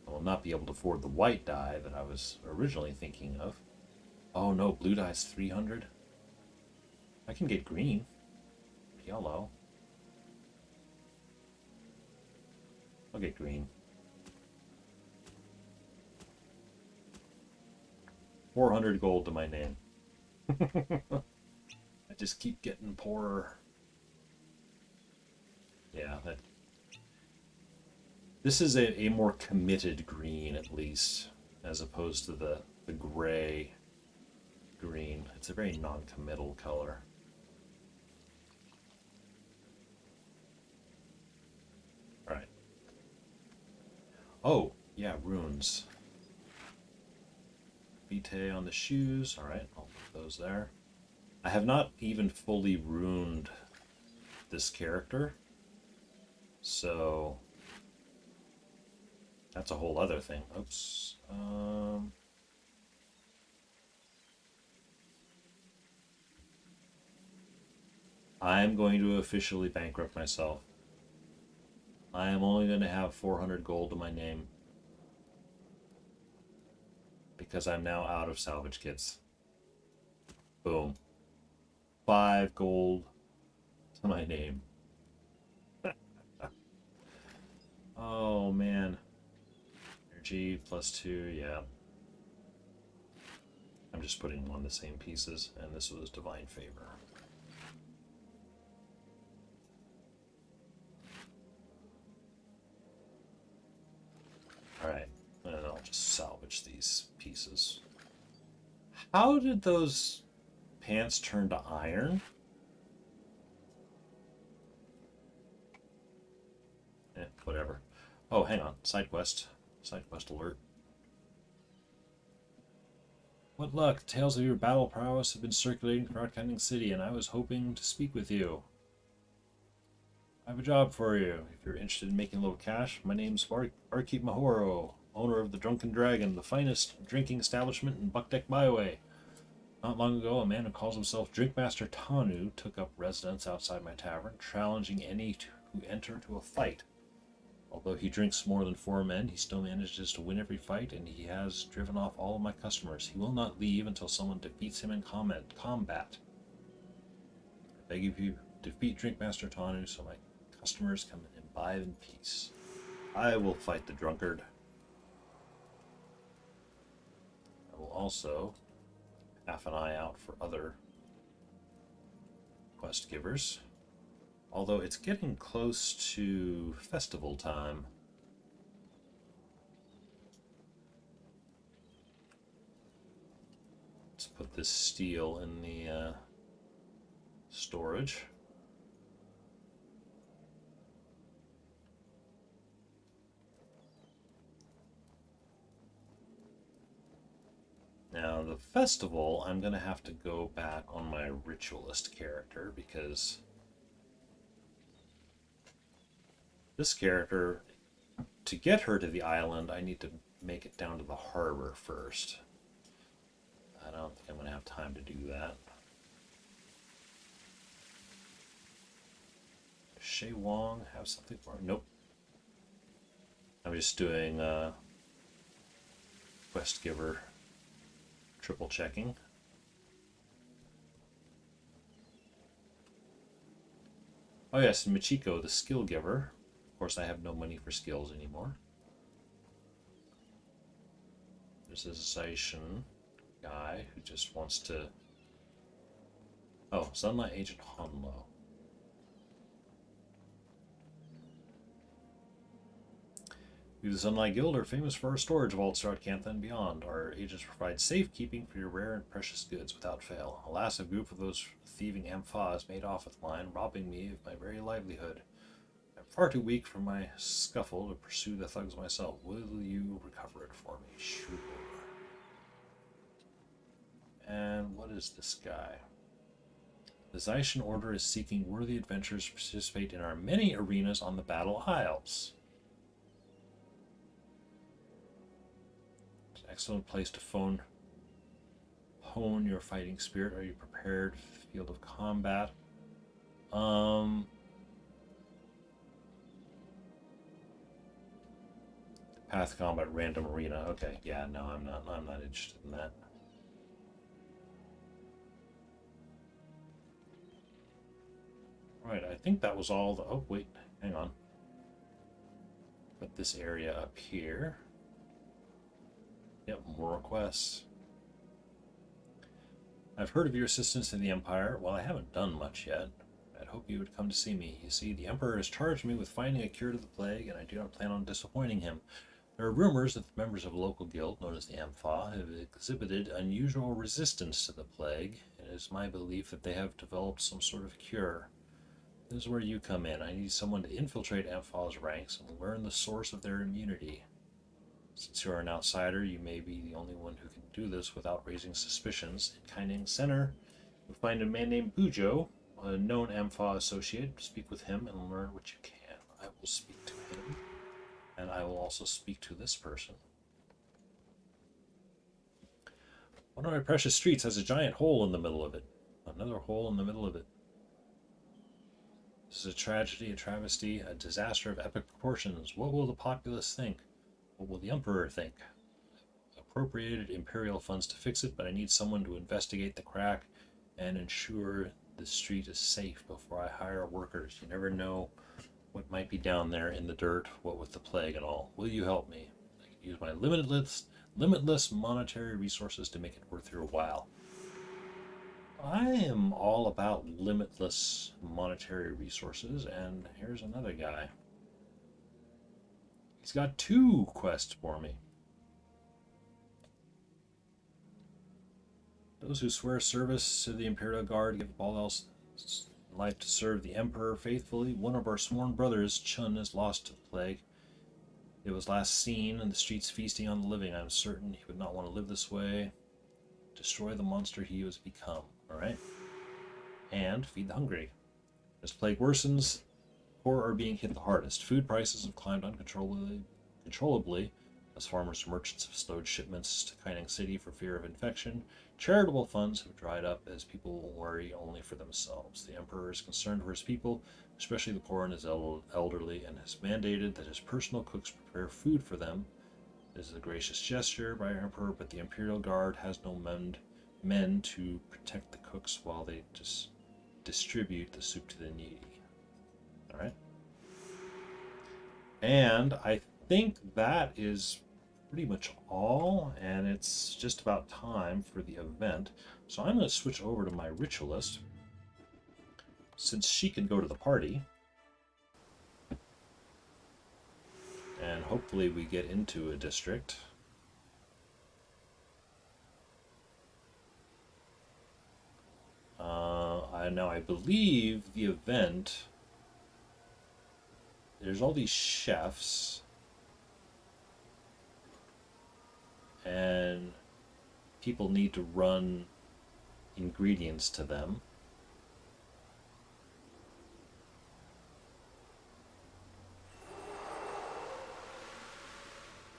I will not be able to afford the white dye that I was originally thinking of. Oh no, blue dye's 300. I can get green. Yellow. I'll get green. 400 gold to my name. I just keep getting poorer. Yeah, that. This is a more committed green, at least, as opposed to the gray green. It's a very non-committal color. Alright. Oh, yeah, runes. Vitae on the shoes. Alright, I'll put those there. I have not even fully runed this character, so that's a whole other thing. Oops. I'm going to officially bankrupt myself. I am only going to have 400 gold to my name, because I'm now out of salvage kits. Boom. 5 gold to my name. Oh, man. Energy +2, yeah. just putting them on the same pieces, and this was Divine Favor. Alright, and I'll just salvage these pieces. How did those pants turn to iron? Whatever. Oh, hang on. Side quest. Side quest alert. What luck! Tales of your battle prowess have been circulating throughout Canthan City, and I was hoping to speak with you. I have a job for you. If you're interested in making a little cash, my name's Barkeep Mahoro, owner of the Drunken Dragon, the finest drinking establishment in Buckdeck Byway. Not long ago, a man who calls himself Drinkmaster Tanu took up residence outside my tavern, challenging any who enter to a fight. Although he drinks more than 4 men, he still manages to win every fight, and he has driven off all of my customers. He will not leave until someone defeats him in combat. I beg of you, defeat Drinkmaster Tanu so my customers can imbibe in peace. I will fight the drunkard. I will also half an eye out for other quest givers. Although it's getting close to festival time. Let's put this steel in the storage. Now the festival, I'm going to have to go back on my ritualist character because this character, to get her to the island, I need to make it down to the harbor first. I don't think I'm going to have time to do that. Does Shay Wong have something for her? Nope. I'm just doing quest giver triple checking. Oh yes, Michiko, the skill giver. Of course, I have no money for skills anymore. There's a Zaishin guy who just wants to... Oh, Sunlight Agent Honlo. We, the Sunlight Guild, are famous for our storage vaults throughout Canthan and beyond. Our agents provide safekeeping for your rare and precious goods without fail. Alas, a group of those thieving amphas made off with mine, robbing me of my very livelihood. I'm far too weak from my scuffle to pursue the thugs myself. Will you recover it for me? Sure. And what is this guy? The Zaishin Order is seeking worthy adventurers to participate in our many arenas on the Battle Isles. It's an excellent place to hone your fighting spirit. Are you prepared for the field of combat? Path combat random arena. Okay, yeah, no, I'm not interested in that. Right, I think that was all the... Oh, wait, hang on. Put this area up here. Yep, more requests. I've heard of your assistance in the Empire. While I haven't done much yet, I'd hope you would come to see me. You see, the Emperor has charged me with finding a cure to the plague, and I do not plan on disappointing him. There are rumors that the members of a local guild, known as the Ampha, have exhibited unusual resistance to the plague, and it is my belief that they have developed some sort of cure. This is where you come in. I need someone to infiltrate Ampha's ranks and learn the source of their immunity. Since you are an outsider, you may be the only one who can do this without raising suspicions. In Kaining Center, you'll find a man named Bujo, a known Ampha associate. Speak with him and learn what you can. I will speak to him, and I will also speak to this person. One of my precious streets has a giant hole in the middle of it. Another hole in the middle of it. This is a tragedy, a travesty, a disaster of epic proportions. What will the populace think? What will the Emperor think? Appropriated Imperial funds to fix it, but I need someone to investigate the crack and ensure the street is safe before I hire workers. You never know what might be down there in the dirt, what with the plague and all. Will you help me? I can use my limited Limitless monetary resources to make it worth your while. I am all about limitless monetary resources, and here's another guy. He's got 2 quests for me. Those who swear service to the Imperial Guard give up all else in life to serve the Emperor faithfully. One of our sworn brothers, Chun, is lost to the plague. It was last seen in the streets feasting on the living. I'm certain he would not want to live this way. Destroy the monster he has become. Alright? And feed the hungry. As plague worsens, poor are being hit the hardest. Food prices have climbed uncontrollably as farmers and merchants have slowed shipments to Kaineng City for fear of infection. Charitable funds have dried up as people worry only for themselves. The Emperor is concerned for his people, especially the poor and his elderly, and has mandated that his personal cooks prepare food for them. This is a gracious gesture by our Emperor, but the Imperial Guard has no men to protect the cooks while they just distribute the soup to the needy. Alright. And I think that is pretty much all, and it's just about time for the event. So I'm going to switch over to my ritualist, since she can go to the party. And hopefully we get into a district. Now I believe the event, there's all these chefs, and people need to run ingredients to them.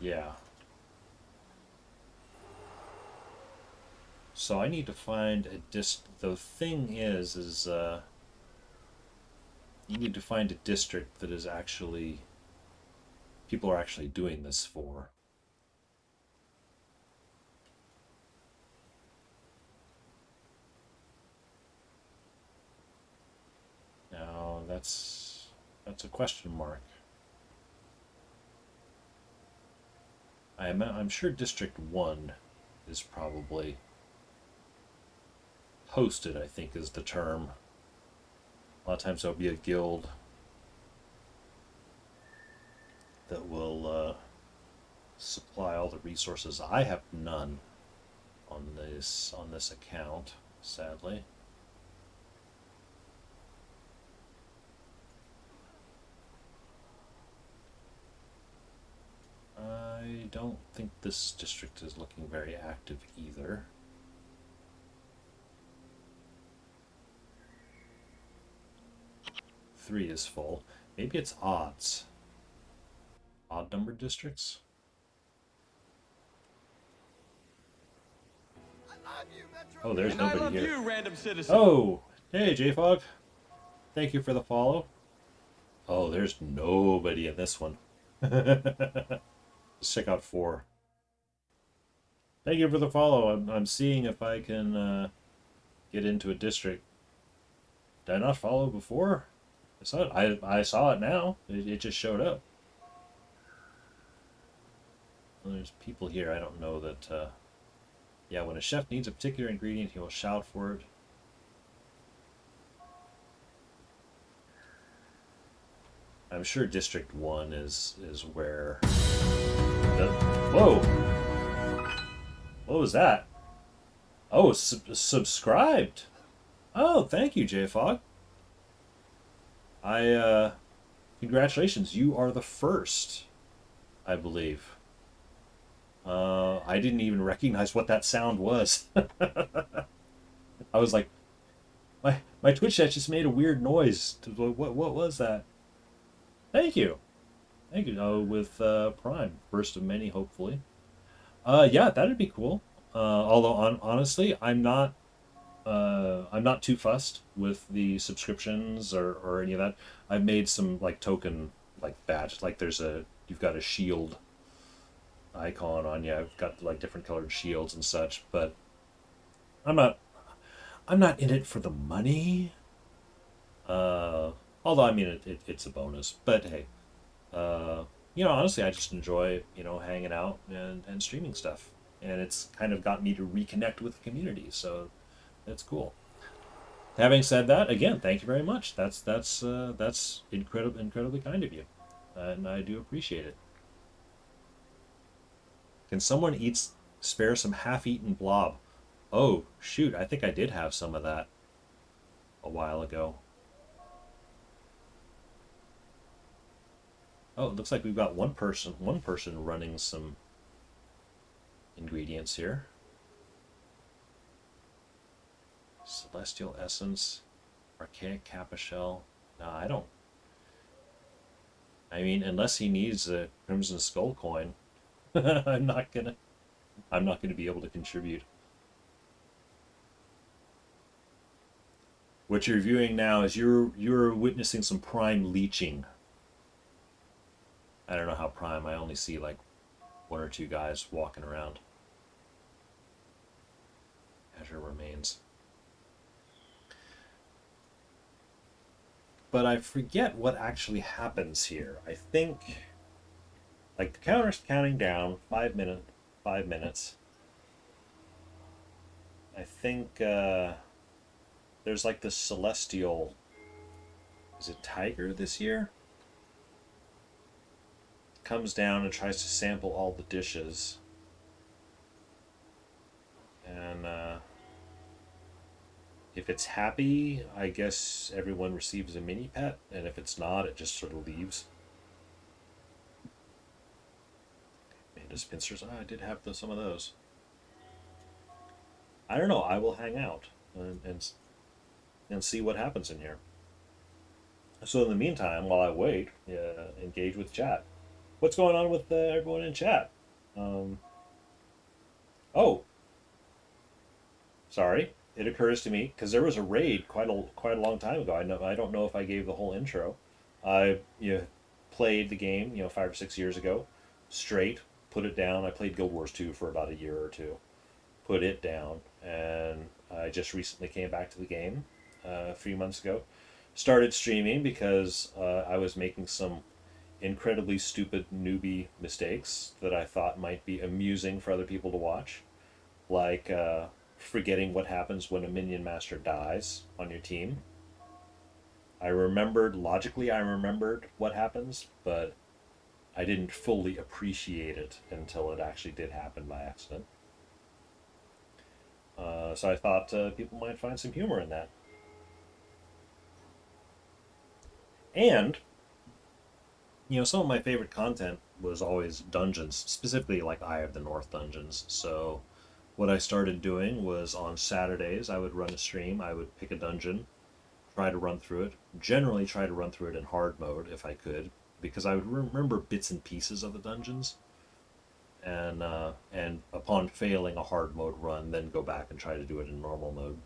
Yeah. So I need to find a the thing is you need to find a district that is actually, people are actually doing this for. Now that's a question mark. I'm sure District 1 is probably hosted, I think is the term. A lot of times there'll be a guild that will supply all the resources. I have none on this account, sadly. I don't think this district is looking very active either. Three is full. Maybe it's odds. Odd numbered districts? Oh, there's nobody here. Random citizen. Oh, hey, J-Fog. Thank you for the follow. Oh, there's nobody in this one. Let's check out 4. Thank you for the follow. I'm seeing if I can get into a district. Did I not follow before? I saw it. I saw it now. It just showed up. Well, there's people here. I don't know that. Yeah, when a chef needs a particular ingredient, he will shout for it. I'm sure District 1 is where... Whoa! What was that? Oh, subscribed! Oh, thank you, J-Fog. Congratulations, you are the first, I believe. I didn't even recognize what that sound was. I was like, my Twitch chat just made a weird noise. What was that? Thank you. Thank you. With Prime, first of many, hopefully. Yeah, that'd be cool. Although honestly, I'm not too fussed with the subscriptions or any of that. I've made some like token badge. Like you've got a shield icon on you. I've got like different colored shields and such, but I'm not in it for the money. Although I mean it's a bonus, but hey, honestly, I just enjoy, hanging out and streaming stuff. And it's kind of got me to reconnect with the community, so that's cool. Having said that, again, thank you very much. That's incredibly kind of you, and I do appreciate it. Can someone spare some half-eaten blob? Oh shoot, I think I did have some of that a while ago. Oh, it looks like we've got one person running some ingredients here. Celestial essence, archaic kappa shell. No, I don't. I mean, unless he needs a crimson skull coin, I'm not gonna. I'm not gonna be able to contribute. What you're viewing now is you're witnessing some prime leeching. I don't know how prime. I only see like one or two guys walking around. Azure remains. But I forget what actually happens here. I think, like, the counter's counting down 5 minutes. I think there's like this celestial. Is it tiger this year? Comes down and tries to sample all the dishes. And if it's happy, I guess everyone receives a mini pet, and if it's not, it just sort of leaves. Manda's pincers. I did have some of those. I don't know. I will hang out and see what happens in here. So in the meantime, while I wait, engage with chat. What's going on with everyone in chat? Oh, sorry. It occurs to me because there was a raid quite a long time ago. I don't know if I gave the whole intro. I played the game 5 or 6 years ago, straight. Put it down. I played Guild Wars 2 for about a year or two. Put it down, and I just recently came back to the game a few months ago. Started streaming because I was making some incredibly stupid newbie mistakes that I thought might be amusing for other people to watch, like forgetting what happens when a minion master dies on your team. I remembered what happens, but I didn't fully appreciate it until it actually did happen by accident. So I thought people might find some humor in that. And, some of my favorite content was always dungeons, specifically like Eye of the North dungeons. So what I started doing was on Saturdays, I would run a stream, I would pick a dungeon, try to run through it, generally try to run through it in hard mode if I could, because I would remember bits and pieces of the dungeons. And upon failing a hard mode run, then go back and try to do it in normal mode.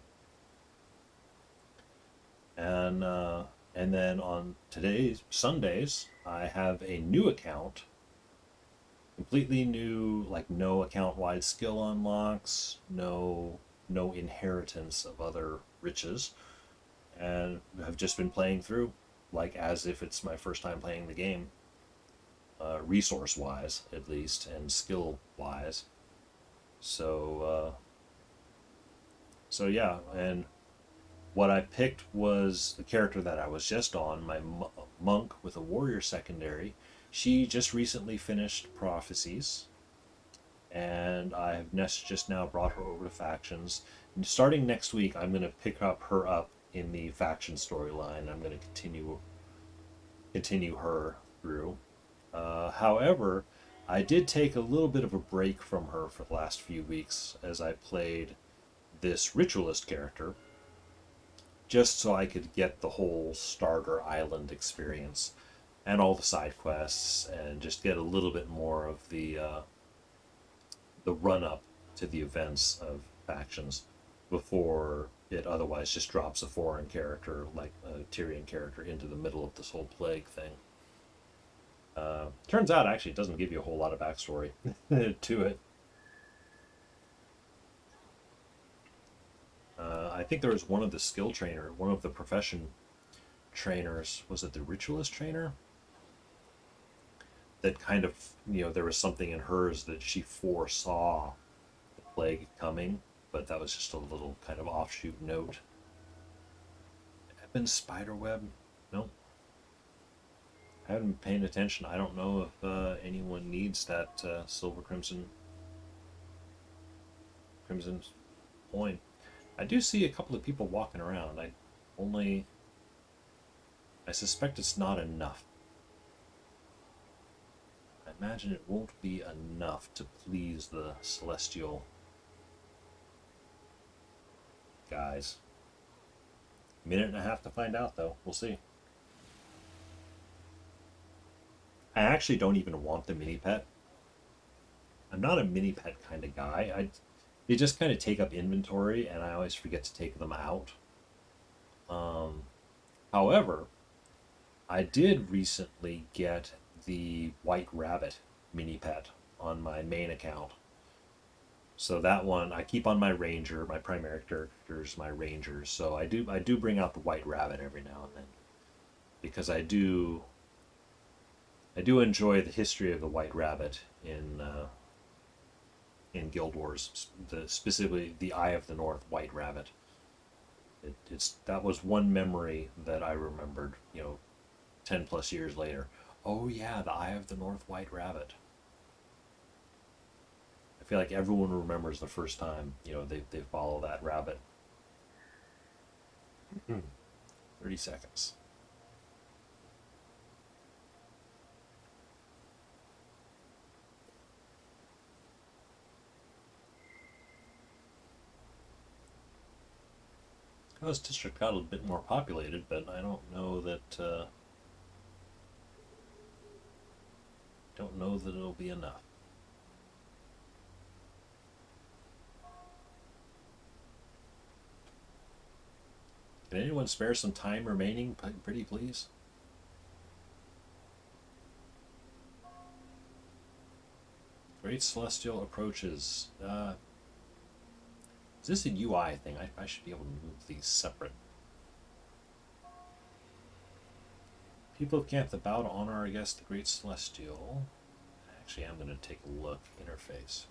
And then on today's Sundays, I have a new account, completely new, like no account-wide skill unlocks, no inheritance of other riches, and have just been playing through, like as if it's my first time playing the game. Resource-wise, at least, and skill-wise. So yeah, and what I picked was the character that I was just on, my monk with a warrior secondary. She just recently finished Prophecies, and I have just now brought her over to Factions. And starting next week, I'm going to pick her up in the Faction storyline. I'm going to continue her through. However, I did take a little bit of a break from her for the last few weeks as I played this Ritualist character, just so I could get the whole starter island experience and all the side quests, and just get a little bit more of the run-up to the events of Factions before it otherwise just drops a foreign character, like a Tyrion character, into the middle of this whole plague thing. Turns out, actually, it doesn't give you a whole lot of backstory to it. I think there was one of the profession trainers, was it the Ritualist trainer? that kind of, there was something in hers that she foresaw the plague coming, but that was just a little kind of offshoot note. Ebon spiderweb? Nope. I haven't been paying attention. I don't know if anyone needs that silver crimson coin. I do see a couple of people walking around. I suspect it's not enough. I imagine it won't be enough to please the celestial guys. Minute and a half to find out, though. We'll see. I actually don't even want the mini pet. I'm not a mini pet kind of guy. They just kind of take up inventory, and I always forget to take them out. However, I did recently get the White Rabbit mini pet on my main account. So that one I keep on my ranger. My primary character's my ranger. So I do bring out the White Rabbit every now and then, because I do enjoy the history of the White Rabbit in Guild Wars, specifically the Eye of the North White Rabbit. That was one memory that I remembered, 10 plus years later. Oh yeah, the Eye of the North White Rabbit. I feel like everyone remembers the first time, they follow that rabbit. 30 seconds. Well, this district got a bit more populated, but I don't know that it'll be enough. Can anyone spare some time remaining, pretty please? Great Celestial approaches. Is this a UI thing? I should be able to move these separate. People of Canthan bow to honor, I guess, the Great Celestial. Actually, I'm going to take a look. Interface.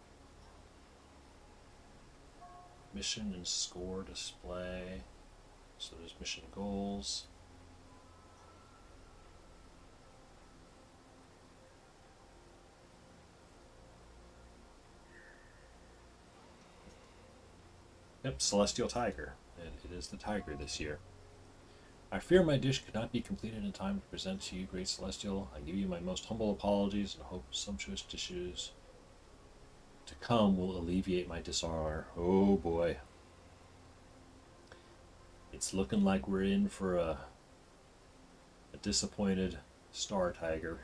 Mission and score display. So there's mission goals. Yep, Celestial Tiger. It is the tiger this year. I fear my dish could not be completed in time to present to you, Great Celestial. I give you my most humble apologies and hope sumptuous dishes to come will alleviate my dishonor. Oh boy. It's looking like we're in for a disappointed Star Tiger.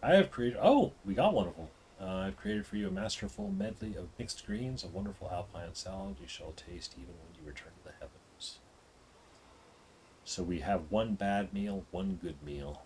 I have created... Oh, we got one of them. I've created for you a masterful medley of mixed greens, a wonderful alpine salad you shall taste even when you return to the heavens. So we have one bad meal, one good meal.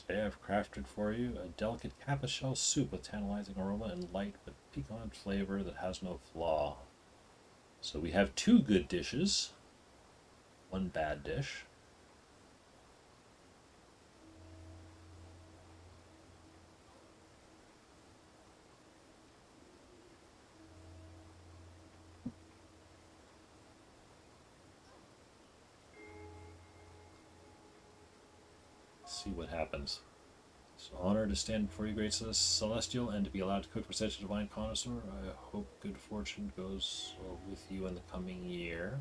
Today I've crafted for you a delicate kappa shell soup with tantalizing aroma and light but piquant flavor that has no flaw. So we have two good dishes, one bad dish. See what happens. It's an honor to stand before you, Great Celestial, and to be allowed to cook for such a divine connoisseur. I hope good fortune goes with you in the coming year.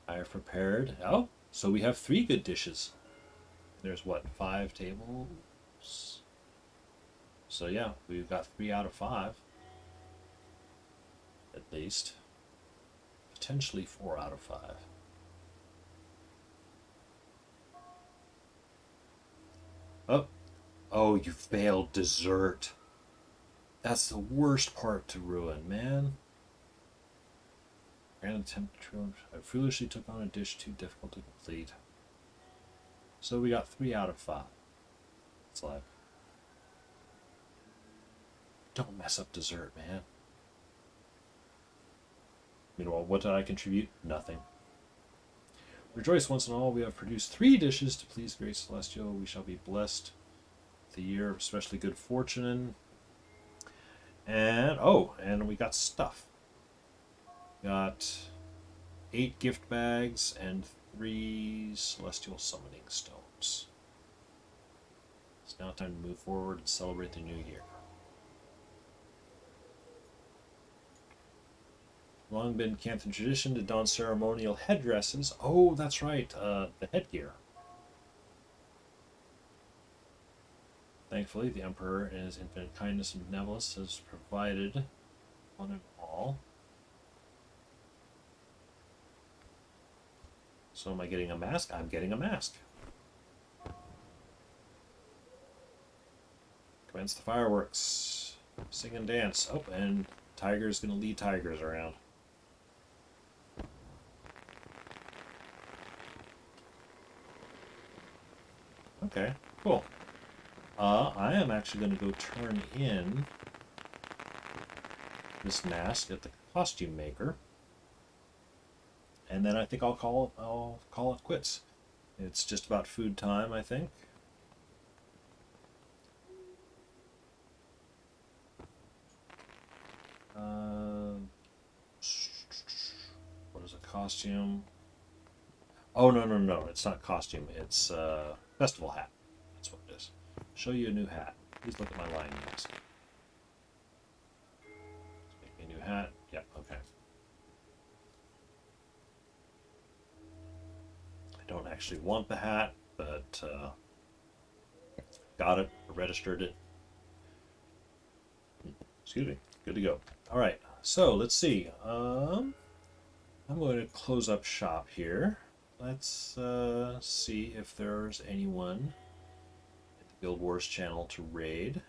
I have prepared... Oh, so we have 3 good dishes. There's what, 5 tables? So yeah, we've got 3 out of 5. At least. Potentially 4 out of 5. Oh, you failed dessert. That's the worst part to ruin, man. Grand attempt to. I foolishly took on a dish too difficult to complete. So we got 3 out of 5. It's like, don't mess up dessert, man. Meanwhile, what did I contribute? Nothing. Rejoice once and all, we have produced 3 dishes to please Great Celestial. We shall be blessed with the year of especially good fortune. And, oh, and we got stuff. Got 8 gift bags and 3 celestial summoning stones. It's now time to move forward and celebrate the new year. Long been Canthan tradition to don ceremonial headdresses. Oh, that's right, the headgear. Thankfully, the Emperor, in his infinite kindness and benevolence, has provided one and all. So am I getting a mask? I'm getting a mask. Commence the fireworks. Sing and dance. Oh, and Tiger's going to lead tigers around. Okay, cool. I am actually going to go turn in this mask at the costume maker. And then I think I'll call it quits. It's just about food time, I think. What is a costume? Oh, no. It's not costume. It's festival hat. That's what it is. Show you a new hat. Please look at my line next. Let's make me a new hat. Yep, okay. I don't actually want the hat, but got it, registered it. Excuse me. Good to go. All right. So let's see. I'm going to close up shop here. Let's see if there's anyone at the Guild Wars channel to raid.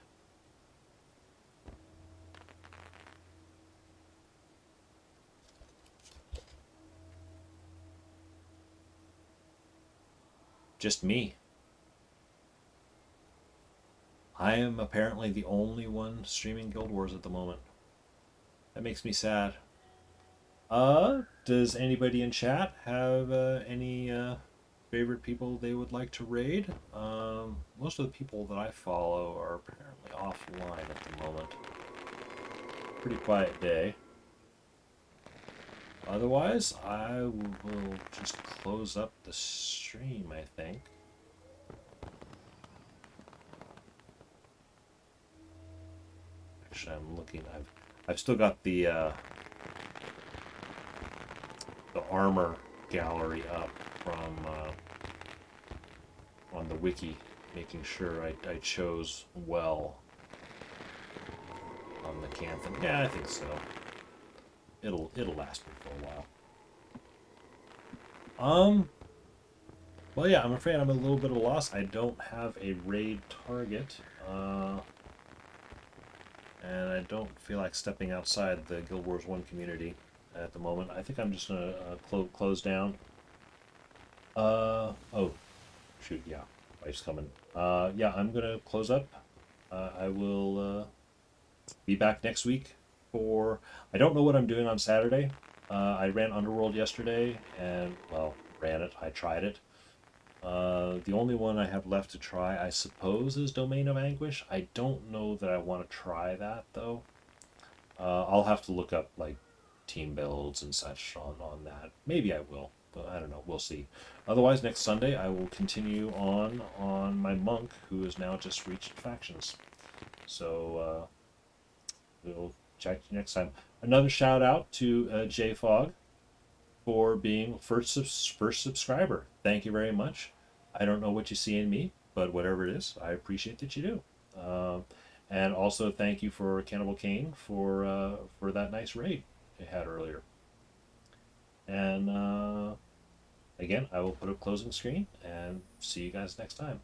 Just me. I am apparently the only one streaming Guild Wars at the moment. That makes me sad. Does anybody in chat have any favorite people they would like to raid? Most of the people that I follow are apparently offline at the moment. Pretty quiet day. Otherwise, I will just close up the stream, I think. Actually, I'm looking. I've still got the armor gallery up from on the wiki, making sure I chose well on the Canthan. Yeah, I think so. It'll last me for a while. Well, yeah, I'm afraid I'm a little bit of a loss. I don't have a raid target, and I don't feel like stepping outside the Guild Wars 1 community at the moment. I think I'm just gonna close down. Oh, shoot, yeah, wife's coming. Yeah, I'm gonna close up. I will be back next week for. I don't know what I'm doing on Saturday. I ran Underworld yesterday, and well, I tried it. The only one I have left to try, I suppose, is Domain of Anguish. I don't know that I want to try that though. I'll have to look up like team builds and such on that. Maybe I will, but I don't know. We'll see. Otherwise, next Sunday I will continue on my monk, who has now just reached factions. So we'll check you next time. Another shout out to JFog for being first subscriber. Thank you very much. I don't know what you see in me, but whatever it is, I appreciate that you do. And also thank you for Cannibal Kane for that nice raid you had earlier. And again, I will put a closing screen and see you guys next time.